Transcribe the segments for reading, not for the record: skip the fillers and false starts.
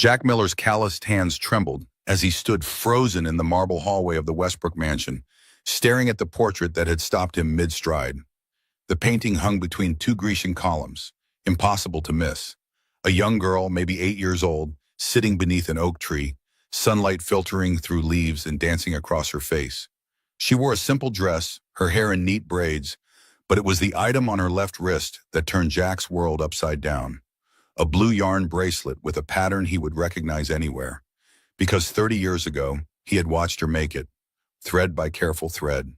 Jack Miller's calloused hands trembled as he stood frozen in the marble hallway of the Westbrook mansion, staring at the portrait that had stopped him mid-stride. The painting hung between two Grecian columns, impossible to miss. A young girl, maybe 8 years old, sitting beneath an oak tree, sunlight filtering through leaves and dancing across her face. She wore a simple dress, her hair in neat braids, but it was the item on her left wrist that turned Jack's world upside down. A blue yarn bracelet with a pattern he would recognize anywhere, because 30 years ago, he had watched her make it, thread by careful thread.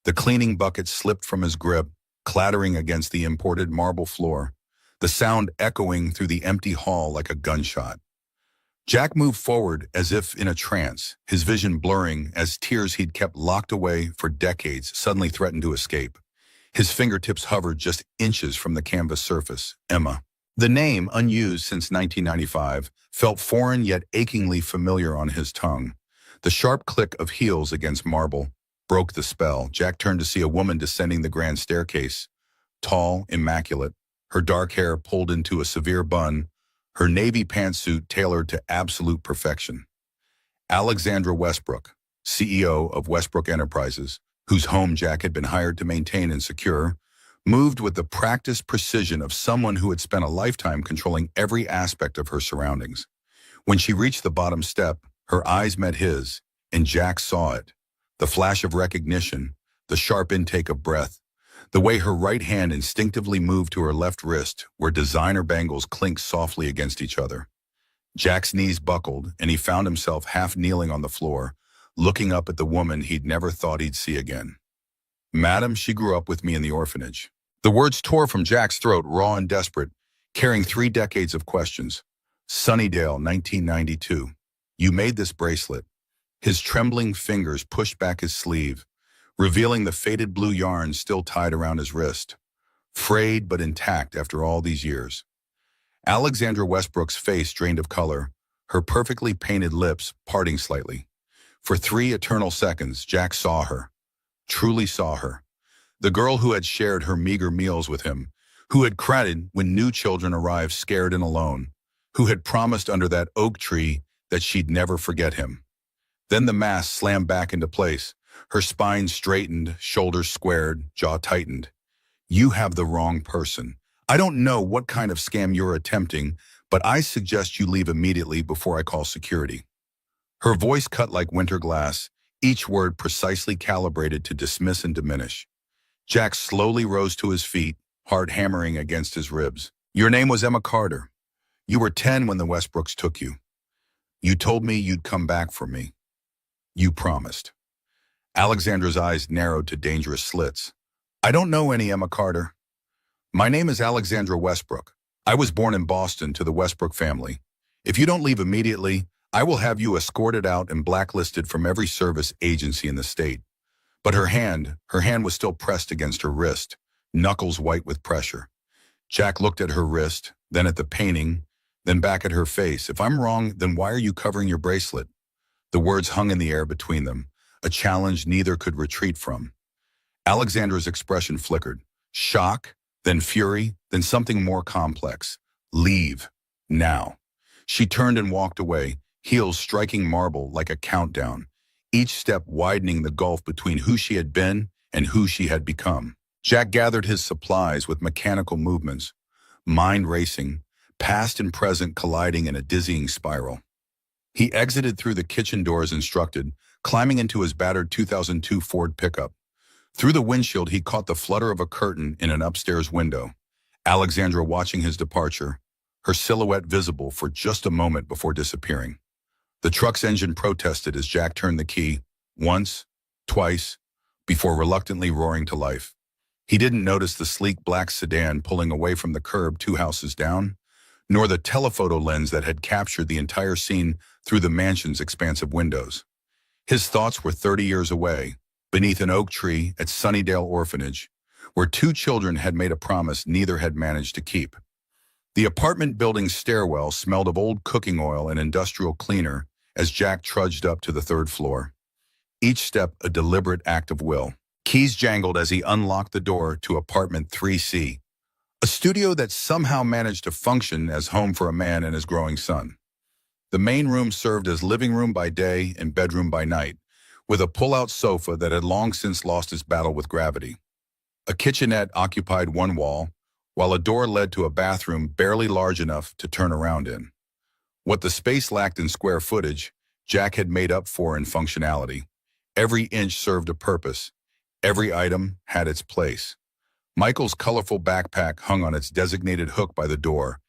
The cleaning bucket slipped from his grip, clattering against the imported marble floor, the sound echoing through the empty hall like a gunshot. Jack moved forward as if in a trance, his vision blurring as tears he'd kept locked away for decades suddenly threatened to escape. His fingertips hovered just inches from the canvas surface. Emma. The name, unused since 1995, felt foreign yet achingly familiar on his tongue. The sharp click of heels against marble broke the spell. Jack turned to see a woman descending the grand staircase. Tall, immaculate, her dark hair pulled into a severe bun, her navy pantsuit tailored to absolute perfection. Alexandra Westbrook, CEO of Westbrook Enterprises, whose home Jack had been hired to maintain and secure, moved with the practiced precision of someone who had spent a lifetime controlling every aspect of her surroundings. When she reached the bottom step, her eyes met his, and Jack saw it. The flash of recognition, the sharp intake of breath, the way her right hand instinctively moved to her left wrist, where designer bangles clinked softly against each other. Jack's knees buckled, and he found himself half kneeling on the floor, looking up at the woman he'd never thought he'd see again. "Madam, she grew up with me in the orphanage." The words tore from Jack's throat, raw and desperate, carrying 3 decades of questions. Sunnydale, 1992. "You made this bracelet." His trembling fingers pushed back his sleeve, revealing the faded blue yarn still tied around his wrist, frayed but intact after all these years. Alexandra Westbrook's face drained of color, her perfectly painted lips parting slightly. For 3 eternal seconds, Jack saw her, truly saw her. The girl who had shared her meager meals with him, who had cried when new children arrived scared and alone, who had promised under that oak tree that she'd never forget him. Then the mask slammed back into place, her spine straightened, shoulders squared, jaw tightened. "You have the wrong person. I don't know what kind of scam you're attempting, but I suggest you leave immediately before I call security." Her voice cut like winter glass, each word precisely calibrated to dismiss and diminish. Jack slowly rose to his feet, heart hammering against his ribs. "Your name was Emma Carter. You were 10 when the Westbrooks took you. You told me you'd come back for me. You promised." Alexandra's eyes narrowed to dangerous slits. "I don't know any Emma Carter. My name is Alexandra Westbrook. I was born in Boston to the Westbrook family. If you don't leave immediately, I will have you escorted out and blacklisted from every service agency in the state." But her hand was still pressed against her wrist, knuckles white with pressure. Jack looked at her wrist, then at the painting, then back at her face. "If I'm wrong, then why are you covering your bracelet?" The words hung in the air between them, a challenge neither could retreat from. Alexandra's expression flickered. Shock, then fury, then something more complex. "Leave. Now." She turned and walked away, heels striking marble like a countdown, each step widening the gulf between who she had been and who she had become. Jack gathered his supplies with mechanical movements, mind racing, past and present colliding in a dizzying spiral. He exited through the kitchen door as instructed, climbing into his battered 2002 Ford pickup. Through the windshield, he caught the flutter of a curtain in an upstairs window. Alexandra watching his departure, her silhouette visible for just a moment before disappearing. The truck's engine protested as Jack turned the key, once, twice, before reluctantly roaring to life. He didn't notice the sleek black sedan pulling away from the curb 2 houses down, nor the telephoto lens that had captured the entire scene through the mansion's expansive windows. His thoughts were 30 years away, beneath an oak tree at Sunnydale Orphanage, where 2 children had made a promise neither had managed to keep. The apartment building's stairwell smelled of old cooking oil and industrial cleaner as Jack trudged up to the 3rd floor. Each step a deliberate act of will. Keys jangled as he unlocked the door to apartment 3C, a studio that somehow managed to function as home for a man and his growing son. The main room served as living room by day and bedroom by night, with a pull-out sofa that had long since lost its battle with gravity. A kitchenette occupied one wall, while a door led to a bathroom barely large enough to turn around in. What the space lacked in square footage, Jack had made up for in functionality. Every inch served a purpose. Every item had its place. Michael's colorful backpack hung on its designated hook by the door,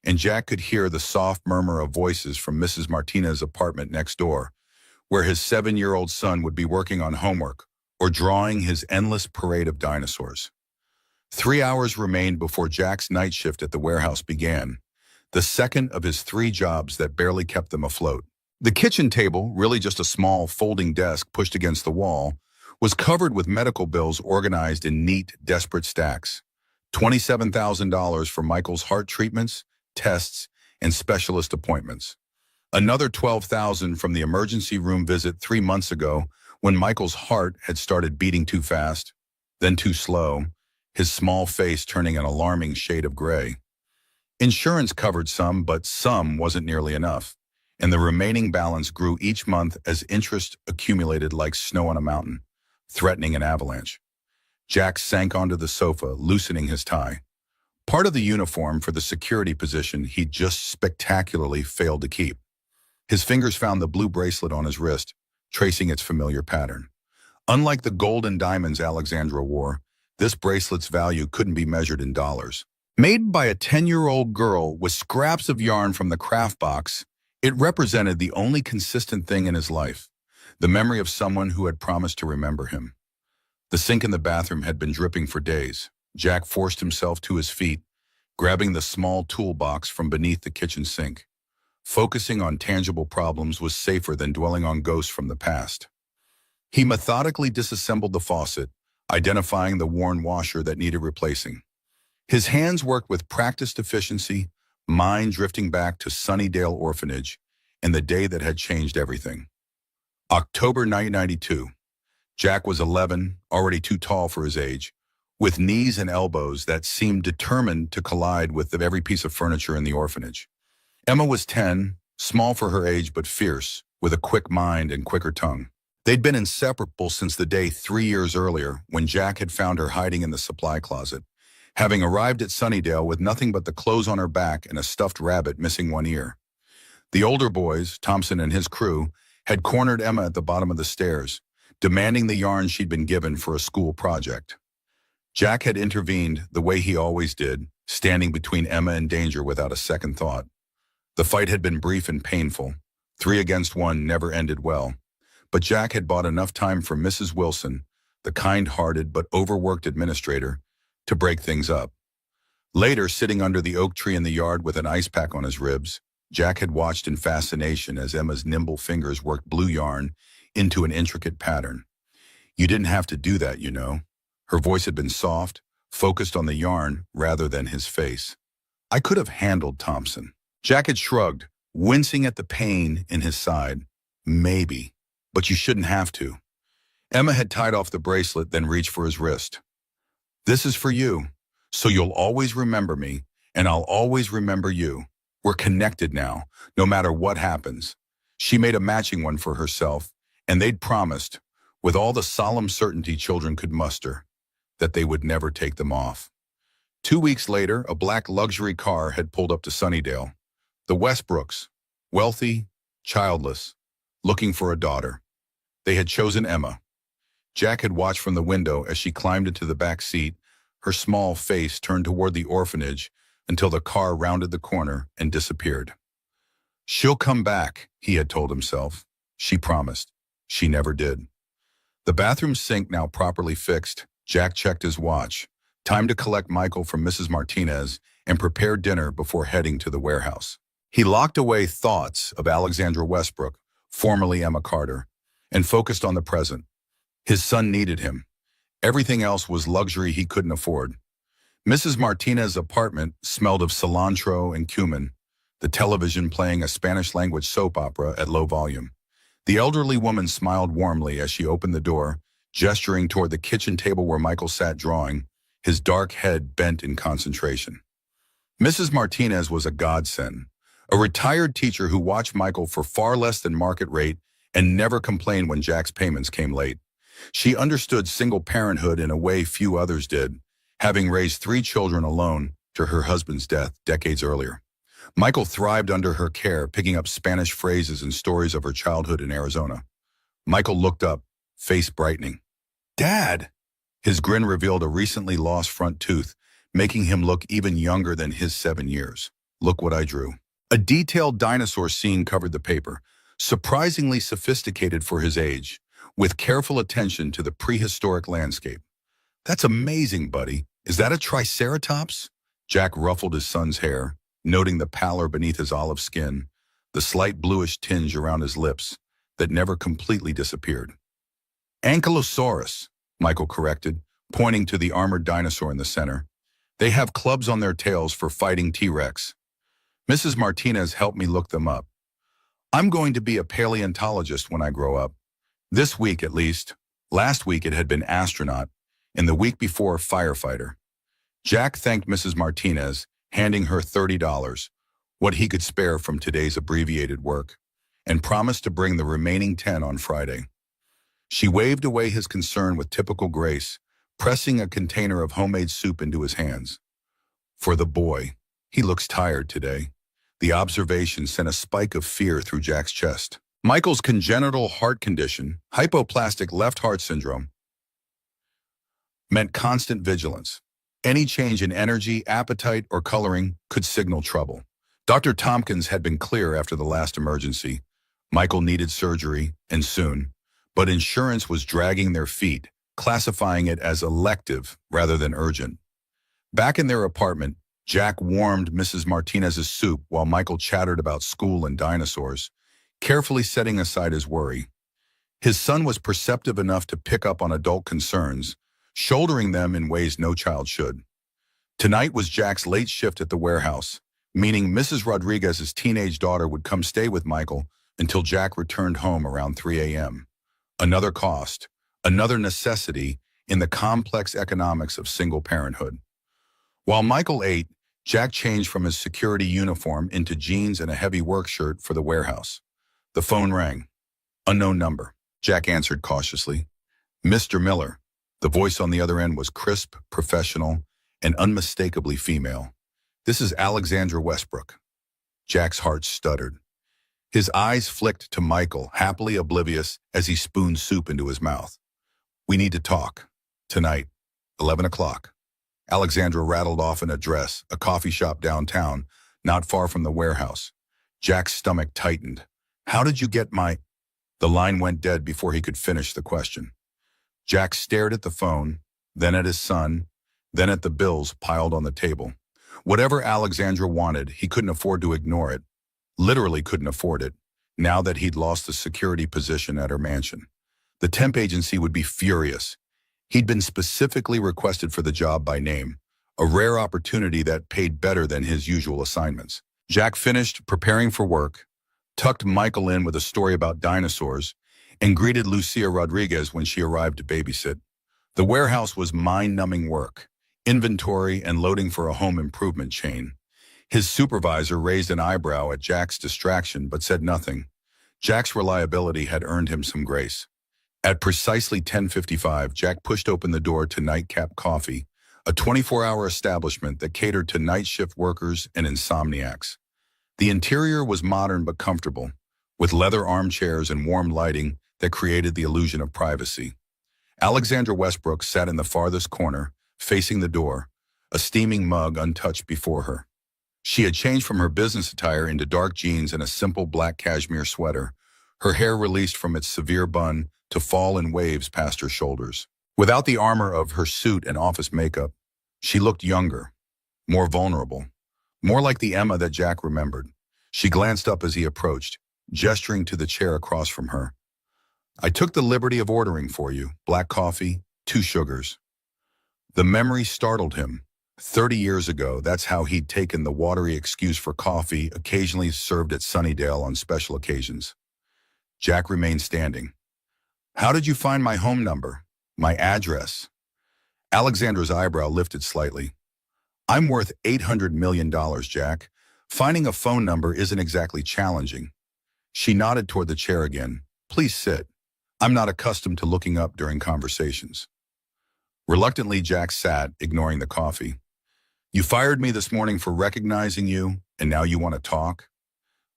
and Jack could hear the soft murmur of voices from Mrs. Martinez's apartment next door, where his 7-year-old son would be working on homework or drawing his endless parade of dinosaurs. 3 hours remained before Jack's night shift at the warehouse began, the second of his 3 jobs that barely kept them afloat. The kitchen table, really just a small folding desk pushed against the wall, was covered with medical bills organized in neat, desperate stacks. $27,000 for Michael's heart treatments, tests, and specialist appointments. Another $12,000 from the emergency room visit 3 months ago when Michael's heart had started beating too fast, then too slow, his small face turning an alarming shade of gray. Insurance covered some, but some wasn't nearly enough, and the remaining balance grew each month as interest accumulated like snow on a mountain, threatening an avalanche. Jack sank onto the sofa, loosening his tie. Part of the uniform for the security position he'd just spectacularly failed to keep. His fingers found the blue bracelet on his wrist, tracing its familiar pattern. Unlike the gold and diamonds Alexandra wore, this bracelet's value couldn't be measured in dollars. Made by a 10-year-old girl with scraps of yarn from the craft box, it represented the only consistent thing in his life, the memory of someone who had promised to remember him. The sink in the bathroom had been dripping for days. Jack forced himself to his feet, grabbing the small toolbox from beneath the kitchen sink. Focusing on tangible problems was safer than dwelling on ghosts from the past. He methodically disassembled the faucet, identifying the worn washer that needed replacing. His hands worked with practiced efficiency, mind drifting back to Sunnydale Orphanage and the day that had changed everything. October 1992. Jack was 11, already too tall for his age, with knees and elbows that seemed determined to collide with every piece of furniture in the orphanage. Emma was 10, small for her age but fierce, with a quick mind and quicker tongue. They'd been inseparable since the day 3 years earlier when Jack had found her hiding in the supply closet, having arrived at Sunnydale with nothing but the clothes on her back and a stuffed rabbit missing one ear. The older boys, Thompson and his crew, had cornered Emma at the bottom of the stairs, demanding the yarn she'd been given for a school project. Jack had intervened the way he always did, standing between Emma and danger without a second thought. The fight had been brief and painful. 3 against 1 never ended well. But Jack had bought enough time for Mrs. Wilson, the kind-hearted but overworked administrator, to break things up. Later, sitting under the oak tree in the yard with an ice pack on his ribs, Jack had watched in fascination as Emma's nimble fingers worked blue yarn into an intricate pattern. "You didn't have to do that, you know." Her voice had been soft, focused on the yarn rather than his face. "I could have handled Thompson." Jack had shrugged, wincing at the pain in his side. "Maybe, but you shouldn't have to." Emma had tied off the bracelet, then reached for his wrist. "This is for you, so you'll always remember me, and I'll always remember you. We're connected now, no matter what happens." She made a matching one for herself, and they'd promised, with all the solemn certainty children could muster, that they would never take them off. 2 weeks later, a black luxury car had pulled up to Sunnydale. The Westbrooks, wealthy, childless, looking for a daughter. They had chosen Emma. Jack had watched from the window as she climbed into the back seat, her small face turned toward the orphanage until the car rounded the corner and disappeared. "She'll come back," he had told himself. She promised. She never did. The bathroom sink now properly fixed, Jack checked his watch. Time to collect Michael from Mrs. Martinez and prepare dinner before heading to the warehouse. He locked away thoughts of Alexandra Westbrook, formerly Emma Carter, and focused on the present. His son needed him. Everything else was luxury he couldn't afford. Mrs. Martinez's apartment smelled of cilantro and cumin, the television playing a Spanish-language soap opera at low volume. The elderly woman smiled warmly as she opened the door, gesturing toward the kitchen table where Michael sat drawing, his dark head bent in concentration. Mrs. Martinez was a godsend, a retired teacher who watched Michael for far less than market rate and never complained when Jack's payments came late. She understood single parenthood in a way few others did, having raised 3 children alone to her husband's death decades earlier. Michael thrived under her care, picking up Spanish phrases and stories of her childhood in Arizona. Michael looked up, face brightening. "Dad!" His grin revealed a recently lost front tooth, making him look even younger than his 7 years. "Look what I drew." A detailed dinosaur scene covered the paper, surprisingly sophisticated for his age, with careful attention to the prehistoric landscape. "That's amazing, buddy. Is that a triceratops?" Jack ruffled his son's hair, noting the pallor beneath his olive skin, the slight bluish tinge around his lips that never completely disappeared. "Ankylosaurus," Michael corrected, pointing to the armored dinosaur in the center. "They have clubs on their tails for fighting T-Rex. Mrs. Martinez helped me look them up. I'm going to be a paleontologist when I grow up. This week, at least. Last week it had been astronaut, and the week before firefighter." Jack thanked Mrs. Martinez, handing her $30, what he could spare from today's abbreviated work, and promised to bring the remaining 10 on Friday. She waved away his concern with typical grace, pressing a container of homemade soup into his hands. "For the boy. He looks tired today." The observation sent a spike of fear through Jack's chest. Michael's congenital heart condition, hypoplastic left heart syndrome, meant constant vigilance. Any change in energy, appetite, or coloring could signal trouble. Dr. Tompkins had been clear after the last emergency. Michael needed surgery, and soon, but insurance was dragging their feet, classifying it as elective rather than urgent. Back in their apartment, Jack warmed Mrs. Martinez's soup while Michael chattered about school and dinosaurs, carefully setting aside his worry. His son was perceptive enough to pick up on adult concerns, shouldering them in ways no child should. Tonight was Jack's late shift at the warehouse, meaning Mrs. Rodriguez's teenage daughter would come stay with Michael until Jack returned home around 3 a.m. Another cost, another necessity in the complex economics of single parenthood. While Michael ate, Jack changed from his security uniform into jeans and a heavy work shirt for the warehouse. The phone rang. Unknown number. Jack answered cautiously. "Mr. Miller." The voice on the other end was crisp, professional, and unmistakably female. "This is Alexandra Westbrook." Jack's heart stuttered. His eyes flicked to Michael, happily oblivious as he spooned soup into his mouth. "We need to talk. Tonight, 11 o'clock. Alexandra rattled off an address, a coffee shop downtown, not far from the warehouse. Jack's stomach tightened. "How did you get my—" The line went dead before he could finish the question. Jack stared at the phone, then at his son, then at the bills piled on the table. Whatever Alexandra wanted, he couldn't afford to ignore it. Literally couldn't afford it, now that he'd lost the security position at her mansion. The temp agency would be furious. He'd been specifically requested for the job by name, a rare opportunity that paid better than his usual assignments. Jack finished preparing for work, tucked Michael in with a story about dinosaurs, and greeted Lucia Rodriguez when she arrived to babysit. The warehouse was mind-numbing work, inventory and loading for a home improvement chain. His supervisor raised an eyebrow at Jack's distraction but said nothing. Jack's reliability had earned him some grace. At precisely 10:55, Jack pushed open the door to Nightcap Coffee, a 24-hour establishment that catered to night shift workers and insomniacs. The interior was modern but comfortable, with leather armchairs and warm lighting that created the illusion of privacy. Alexandra Westbrook sat in the farthest corner, facing the door, a steaming mug untouched before her. She had changed from her business attire into dark jeans and a simple black cashmere sweater, her hair released from its severe bun to fall in waves past her shoulders. Without the armor of her suit and office makeup, she looked younger, more vulnerable, more like the Emma that Jack remembered. She glanced up as he approached, gesturing to the chair across from her. "I took the liberty of ordering for you, black coffee, 2 sugars. The memory startled him. 30 years ago, that's how he'd taken the watery excuse for coffee, occasionally served at Sunnydale on special occasions. Jack remained standing. "How did you find my home number? My address?" Alexandra's eyebrow lifted slightly. "I'm worth $800 million, Jack. Finding a phone number isn't exactly challenging. She nodded toward the chair again. Please sit. I'm not accustomed to looking up during conversations. Reluctantly, Jack sat, ignoring the coffee. You fired me this morning for recognizing you, and now you want to talk?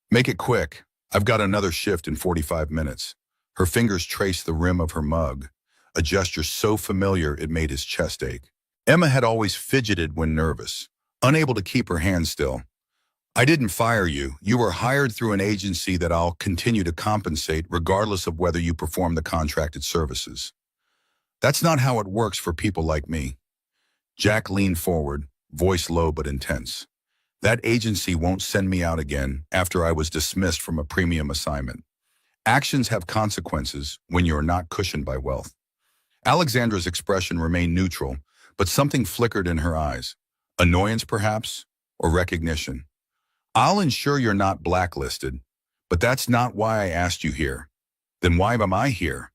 Make it quick. I've got another shift in 45 minutes. Her fingers traced the rim of her mug, a gesture so familiar it made his chest ache. Emma had always fidgeted when nervous, unable to keep her hands still. I didn't fire you. You were hired through an agency that I'll continue to compensate regardless of whether you perform the contracted services. That's not how it works for people like me. Jack leaned forward, voice low but intense. That agency won't send me out again after I was dismissed from a premium assignment. Actions have consequences when you are not cushioned by wealth. Alexandra's expression remained neutral, but something flickered in her eyes. Annoyance, perhaps, or recognition. I'll ensure you're not blacklisted, but that's not why I asked you here. Then why am I here?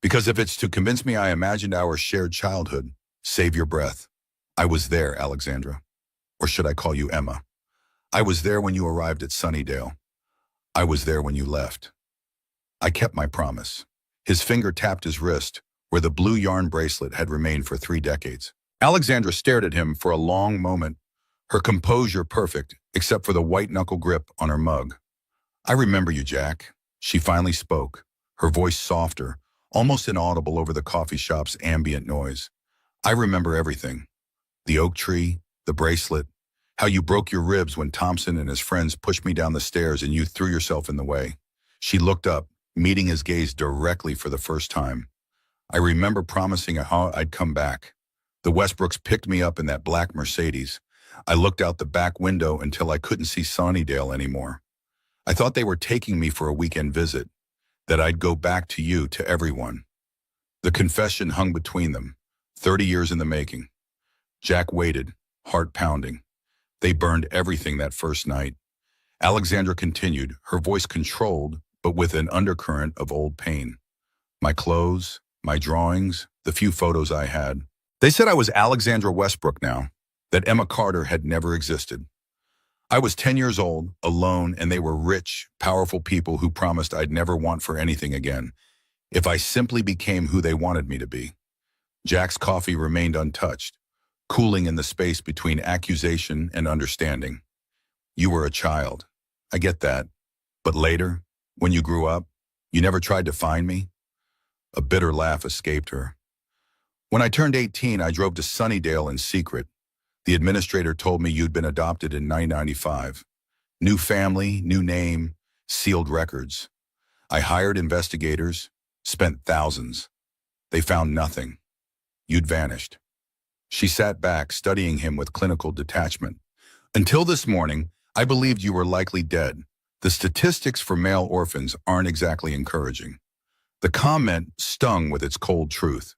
Because if it's to convince me I imagined our shared childhood, save your breath. I was there, Alexandra. Or should I call you Emma? I was there when you arrived at Sunnydale. I was there when you left. I kept my promise. His finger tapped his wrist, where the blue yarn bracelet had remained for 3 decades. Alexandra stared at him for a long moment, her composure perfect, except for the white-knuckle grip on her mug. I remember you, Jack. She finally spoke, her voice softer, almost inaudible over the coffee shop's ambient noise. I remember everything. The oak tree, the bracelet, how you broke your ribs when Thompson and his friends pushed me down the stairs and you threw yourself in the way. She looked up, meeting his gaze directly for the first time. I remember promising how I'd come back. The Westbrooks picked me up in that black Mercedes. I looked out the back window until I couldn't see Sunnydale anymore. I thought they were taking me for a weekend visit, that I'd go back to you, to everyone. The confession hung between them, 30 years in the making. Jack waited, heart pounding. They burned everything that first night. Alexandra continued, her voice controlled, but with an undercurrent of old pain. My clothes, my drawings, the few photos I had. They said I was Alexandra Westbrook now, that Emma Carter had never existed. I was 10 years old, alone, and they were rich, powerful people who promised I'd never want for anything again, if I simply became who they wanted me to be. Jack's coffee remained untouched, cooling in the space between accusation and understanding. You were a child. I get that. But later, when you grew up, you never tried to find me? A bitter laugh escaped her. When I turned 18, I drove to Sunnydale in secret. The administrator told me you'd been adopted in 1995. New family, new name, sealed records. I hired investigators, spent thousands. They found nothing. You'd vanished. She sat back, studying him with clinical detachment. Until this morning, I believed you were likely dead. The statistics for male orphans aren't exactly encouraging. The comment stung with its cold truth.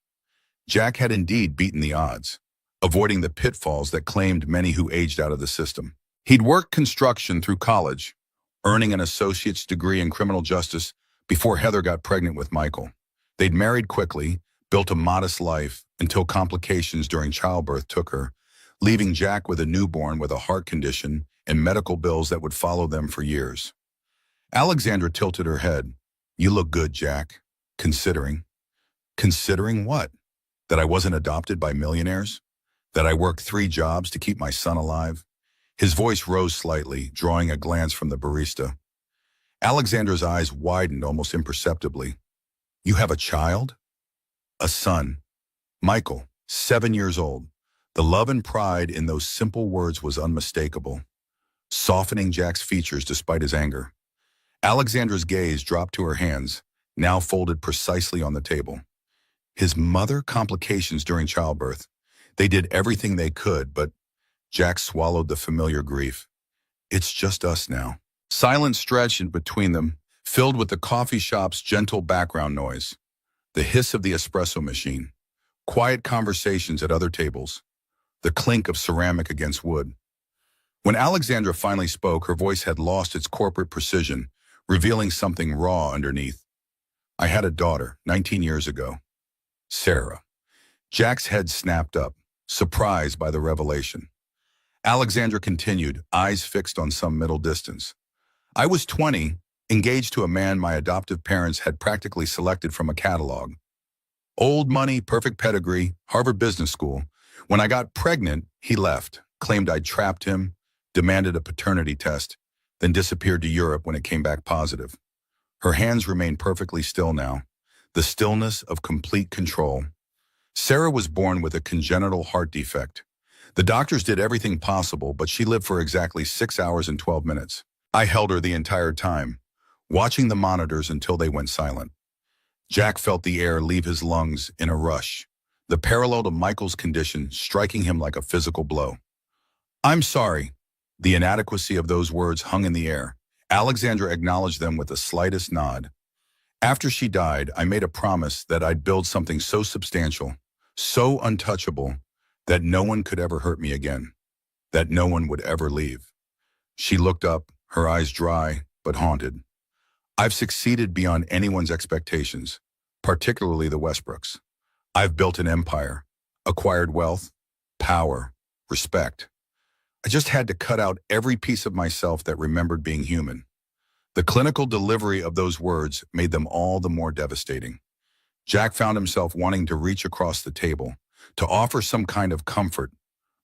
Jack had indeed beaten the odds, avoiding the pitfalls that claimed many who aged out of the system. He'd worked construction through college, earning an associate's degree in criminal justice before Heather got pregnant with Michael. They'd married quickly, built a modest life until complications during childbirth took her, leaving Jack with a newborn with a heart condition and medical bills that would follow them for years. Alexandra tilted her head. You look good, Jack. Considering. Considering what? That I wasn't adopted by millionaires? That I worked 3 jobs to keep my son alive? His voice rose slightly, drawing a glance from the barista. Alexandra's eyes widened almost imperceptibly. You have a child? A son. Michael, 7 years old. The love and pride in those simple words was unmistakable, softening Jack's features despite his anger. Alexandra's gaze dropped to her hands, now folded precisely on the table. His mother, complications during childbirth. They did everything they could, but Jack swallowed the familiar grief. It's just us now. Silence stretched in between them, filled with the coffee shop's gentle background noise, the hiss of the espresso machine, quiet conversations at other tables, the clink of ceramic against wood. When Alexandra finally spoke, her voice had lost its corporate precision, revealing something raw underneath. I had a daughter, 19 years ago. Sarah. Jack's head snapped up, surprised by the revelation. Alexandra continued, eyes fixed on some middle distance. I was 20, engaged to a man my adoptive parents had practically selected from a catalog. Old money, perfect pedigree, Harvard Business School. When I got pregnant, he left, claimed I'd trapped him, demanded a paternity test, then disappeared to Europe when it came back positive. Her hands remain perfectly still now, the stillness of complete control. Sarah was born with a congenital heart defect. The doctors did everything possible, but she lived for exactly 6 hours and 12 minutes. I held her the entire time, watching the monitors until they went silent. Jack felt the air leave his lungs in a rush, the parallel to Michael's condition striking him like a physical blow. I'm sorry. The inadequacy of those words hung in the air. Alexandra acknowledged them with the slightest nod. After she died, I made a promise that I'd build something so substantial, so untouchable, that no one could ever hurt me again, that no one would ever leave. She looked up, her eyes dry but haunted. I've succeeded beyond anyone's expectations, particularly the Westbrooks. I've built an empire, acquired wealth, power, respect. I just had to cut out every piece of myself that remembered being human. The clinical delivery of those words made them all the more devastating. Jack found himself wanting to reach across the table, to offer some kind of comfort,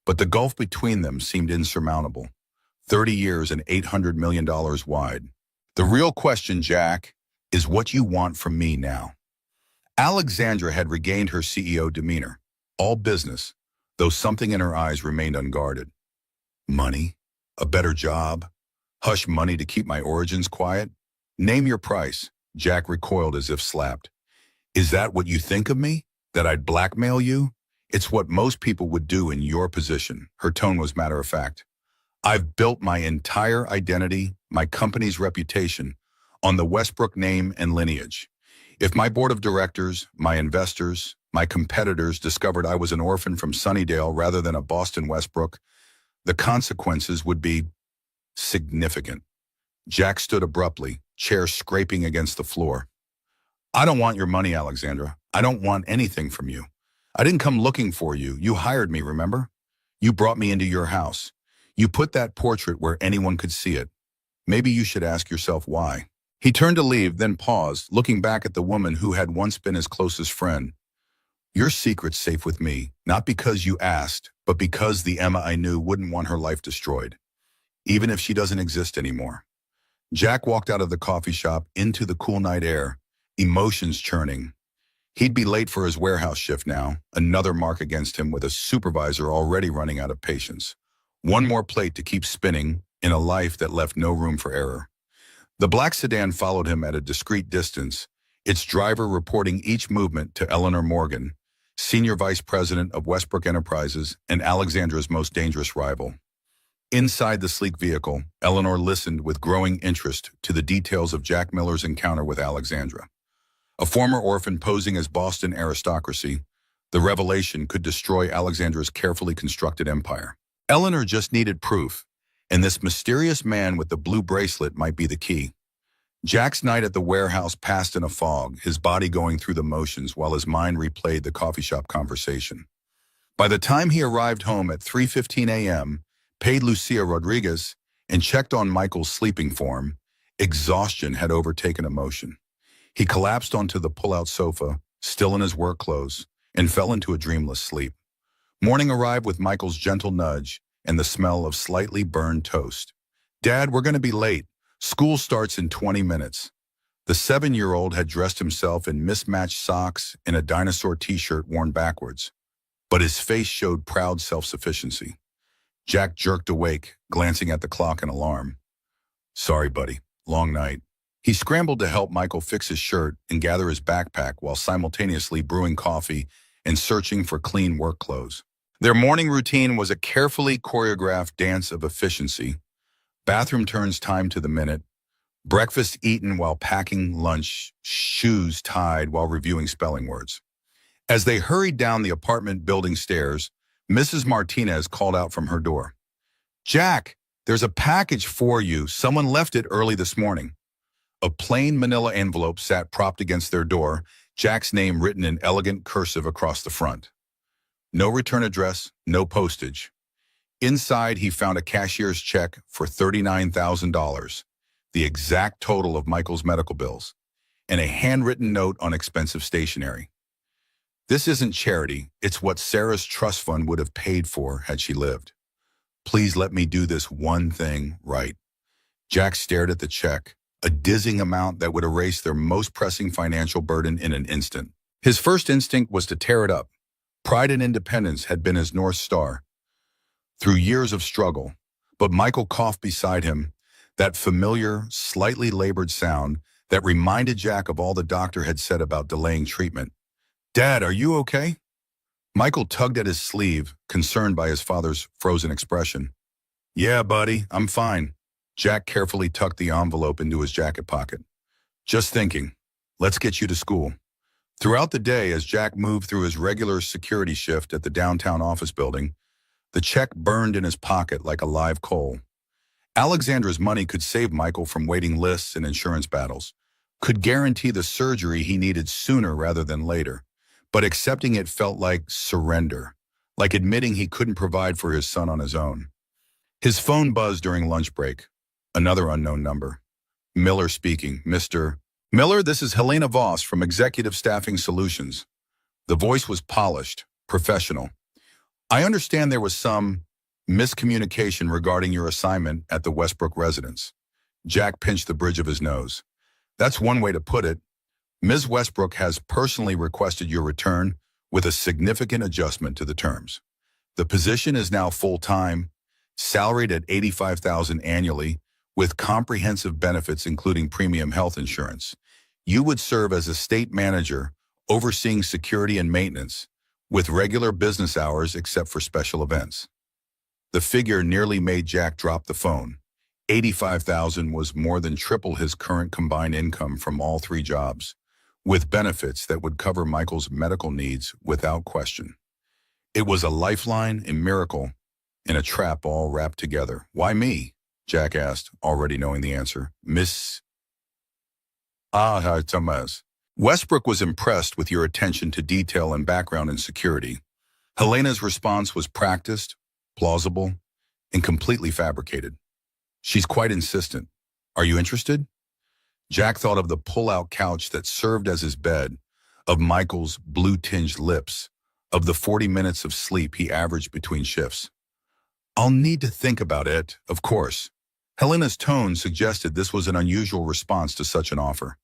but the gulf between them seemed insurmountable, 30 years and $800 million wide. The real question, Jack, is what you want from me now. Alexandra had regained her CEO demeanor, all business, though something in her eyes remained unguarded. Money? A better job? Hush money to keep my origins quiet? Name your price. Jack recoiled as if slapped. Is that what you think of me? That I'd blackmail you? It's what most people would do in your position. Her tone was matter of fact. I've built my entire identity, my company's reputation, on the Westbrook name and lineage. If my board of directors, my investors, my competitors discovered I was an orphan from Sunnydale rather than a Boston Westbrook, the consequences would be significant. Jack stood abruptly, chair scraping against the floor. I don't want your money, Alexandra. I don't want anything from you. I didn't come looking for you. You hired me, remember? You brought me into your house. You put that portrait where anyone could see it. Maybe you should ask yourself why. He turned to leave, then paused, looking back at the woman who had once been his closest friend. Your secret's safe with me, not because you asked, but because the Emma I knew wouldn't want her life destroyed, even if she doesn't exist anymore. Jack walked out of the coffee shop into the cool night air, emotions churning. He'd be late for his warehouse shift now, another mark against him with a supervisor already running out of patience. One more plate to keep spinning in a life that left no room for error. The black sedan followed him at a discreet distance, its driver reporting each movement to Eleanor Morgan, Senior Vice President of Westbrook Enterprises and Alexandra's most dangerous rival. Inside the sleek vehicle, Eleanor listened with growing interest to the details of Jack Miller's encounter with Alexandra. A former orphan posing as Boston aristocracy, the revelation could destroy Alexandra's carefully constructed empire. Eleanor just needed proof, and this mysterious man with the blue bracelet might be the key. Jack's night at the warehouse passed in a fog, his body going through the motions while his mind replayed the coffee shop conversation. By the time he arrived home at 3:15 a.m., paid Lucia Rodriguez, and checked on Michael's sleeping form, exhaustion had overtaken emotion. He collapsed onto the pull-out sofa, still in his work clothes, and fell into a dreamless sleep. Morning arrived with Michael's gentle nudge and the smell of slightly burned toast. Dad, we're going to be late. School starts in 20 minutes. The 7-year-old had dressed himself in mismatched socks and a dinosaur t-shirt worn backwards, but his face showed proud self-sufficiency. Jack jerked awake, glancing at the clock and alarm. Sorry, buddy. Long night. He scrambled to help Michael fix his shirt and gather his backpack while simultaneously brewing coffee and searching for clean work clothes. Their morning routine was a carefully choreographed dance of efficiency. Bathroom turns timed to the minute, breakfast eaten while packing lunch, shoes tied while reviewing spelling words. As they hurried down the apartment building stairs, Mrs. Martinez called out from her door. Jack, there's a package for you. Someone left it early this morning. A plain manila envelope sat propped against their door, Jack's name written in elegant cursive across the front. No return address, no postage. Inside, he found a cashier's check for $39,000, the exact total of Michael's medical bills, and a handwritten note on expensive stationery. This isn't charity, it's what Sarah's trust fund would have paid for had she lived. Please let me do this one thing right. Jack stared at the check, a dizzying amount that would erase their most pressing financial burden in an instant. His first instinct was to tear it up. Pride and independence had been his North Star through years of struggle, but Michael coughed beside him, that familiar, slightly labored sound that reminded Jack of all the doctor had said about delaying treatment. "Dad, are you okay?" Michael tugged at his sleeve, concerned by his father's frozen expression. "Yeah, buddy, I'm fine." Jack carefully tucked the envelope into his jacket pocket. "Just thinking, let's get you to school." Throughout the day, as Jack moved through his regular security shift at the downtown office building, the check burned in his pocket like a live coal. Alexandra's money could save Michael from waiting lists and insurance battles, could guarantee the surgery he needed sooner rather than later. But accepting it felt like surrender, like admitting he couldn't provide for his son on his own. His phone buzzed during lunch break. Another unknown number. Miller speaking. "Mr. Miller, this is Helena Voss from Executive Staffing Solutions." The voice was polished, professional. "I understand there was some miscommunication regarding your assignment at the Westbrook residence." Jack pinched the bridge of his nose. "That's one way to put it. Ms. Westbrook has personally requested your return with a significant adjustment to the terms. The position is now full-time, salaried at $85,000 annually, with comprehensive benefits including premium health insurance. You would serve as a state manager, overseeing security and maintenance, with regular business hours except for special events." The figure nearly made Jack drop the phone. $85,000 was more than triple his current combined income from all three jobs, with benefits that would cover Michael's medical needs without question. It was a lifeline, a miracle, and a trap all wrapped together. "Why me?" Jack asked, already knowing the answer. "Miss Thomas. Westbrook was impressed with your attention to detail and background in security." Helena's response was practiced, plausible, and completely fabricated. "She's quite insistent. Are you interested?" Jack thought of the pull-out couch that served as his bed, of Michael's blue-tinged lips, of the 40 minutes of sleep he averaged between shifts. "I'll need to think about it, of course." Helena's tone suggested this was an unusual response to such an offer.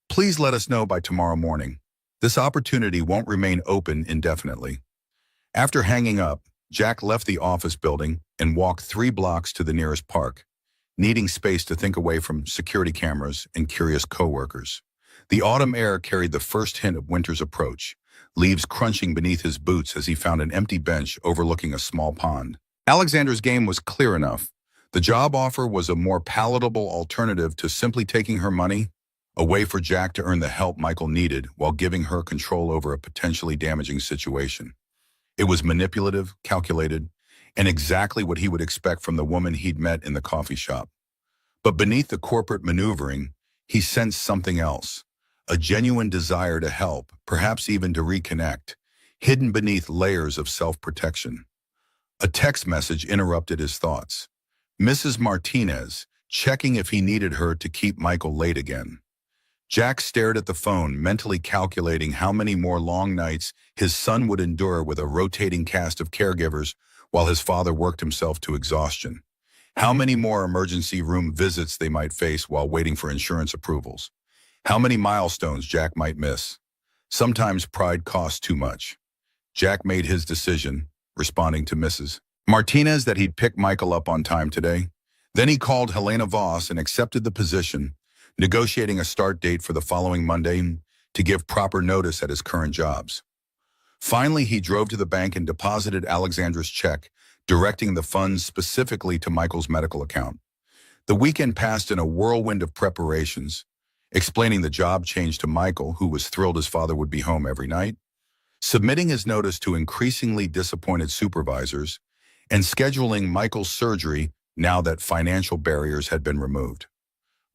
"Please let us know by tomorrow morning. This opportunity won't remain open indefinitely." After hanging up, Jack left the office building and walked 3 blocks to the nearest park, needing space to think away from security cameras and curious coworkers. The autumn air carried the first hint of winter's approach, leaves crunching beneath his boots as he found an empty bench overlooking a small pond. Alexandra's game was clear enough. The job offer was a more palatable alternative to simply taking her money, a way for Jack to earn the help Michael needed while giving her control over a potentially damaging situation. It was manipulative, calculated, and exactly what he would expect from the woman he'd met in the coffee shop. But beneath the corporate maneuvering, he sensed something else, a genuine desire to help, perhaps even to reconnect, hidden beneath layers of self-protection. A text message interrupted his thoughts. Mrs. Martinez, checking if he needed her to keep Michael late again. Jack stared at the phone, mentally calculating how many more long nights his son would endure with a rotating cast of caregivers while his father worked himself to exhaustion. How many more emergency room visits they might face while waiting for insurance approvals. How many milestones Jack might miss. Sometimes pride costs too much. Jack made his decision, responding to Mrs. Martinez that he'd pick Michael up on time today. Then he called Helena Voss and accepted the position, negotiating a start date for the following Monday to give proper notice at his current jobs. Finally, he drove to the bank and deposited Alexandra's check, directing the funds specifically to Michael's medical account. The weekend passed in a whirlwind of preparations, explaining the job change to Michael, who was thrilled his father would be home every night, submitting his notice to increasingly disappointed supervisors, and scheduling Michael's surgery now that financial barriers had been removed.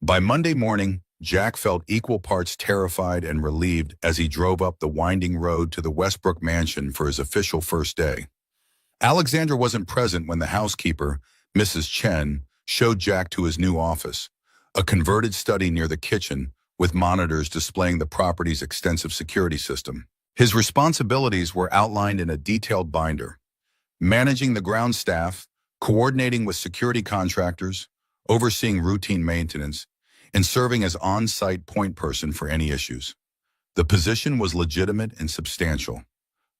By Monday morning, Jack felt equal parts terrified and relieved as he drove up the winding road to the Westbrook mansion for his official first day. Alexandra wasn't present when the housekeeper, Mrs. Chen, showed Jack to his new office, a converted study near the kitchen with monitors displaying the property's extensive security system. His responsibilities were outlined in a detailed binder: managing the ground staff, coordinating with security contractors, overseeing routine maintenance, and serving as on-site point person for any issues. The position was legitimate and substantial,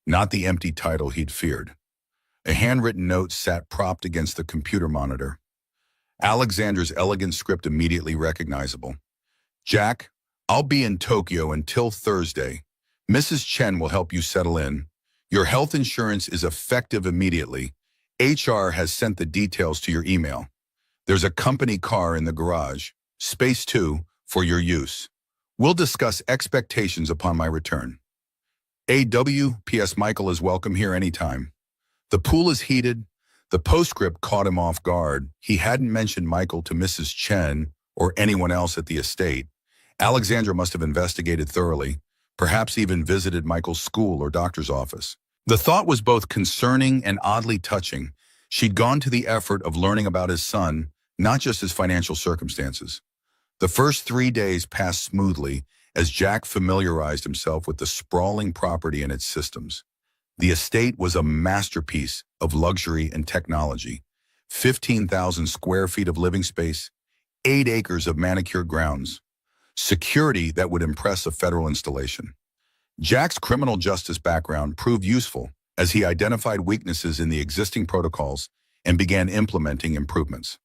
not the empty title he'd feared. A handwritten note sat propped against the computer monitor. Alexandra's elegant script immediately recognizable. Jack, I'll be in Tokyo until Thursday. Mrs. Chen will help you settle in. Your health insurance is effective immediately. HR has sent the details to your email. There's a company car in the garage, space 2, for your use. We'll discuss expectations upon my return. P.S. Michael is welcome here anytime. The pool is heated. The postscript caught him off guard. He hadn't mentioned Michael to Mrs. Chen or anyone else at the estate. Alexandra must have investigated thoroughly, perhaps even visited Michael's school or doctor's office. The thought was both concerning and oddly touching. She'd gone to the effort of learning about his son, not just his financial circumstances. The first 3 days passed smoothly as Jack familiarized himself with the sprawling property and its systems. The estate was a masterpiece of luxury and technology. 15,000 square feet of living space, 8 acres of manicured grounds, security that would impress a federal installation. Jack's criminal justice background proved useful as he identified weaknesses in the existing protocols and began implementing improvements.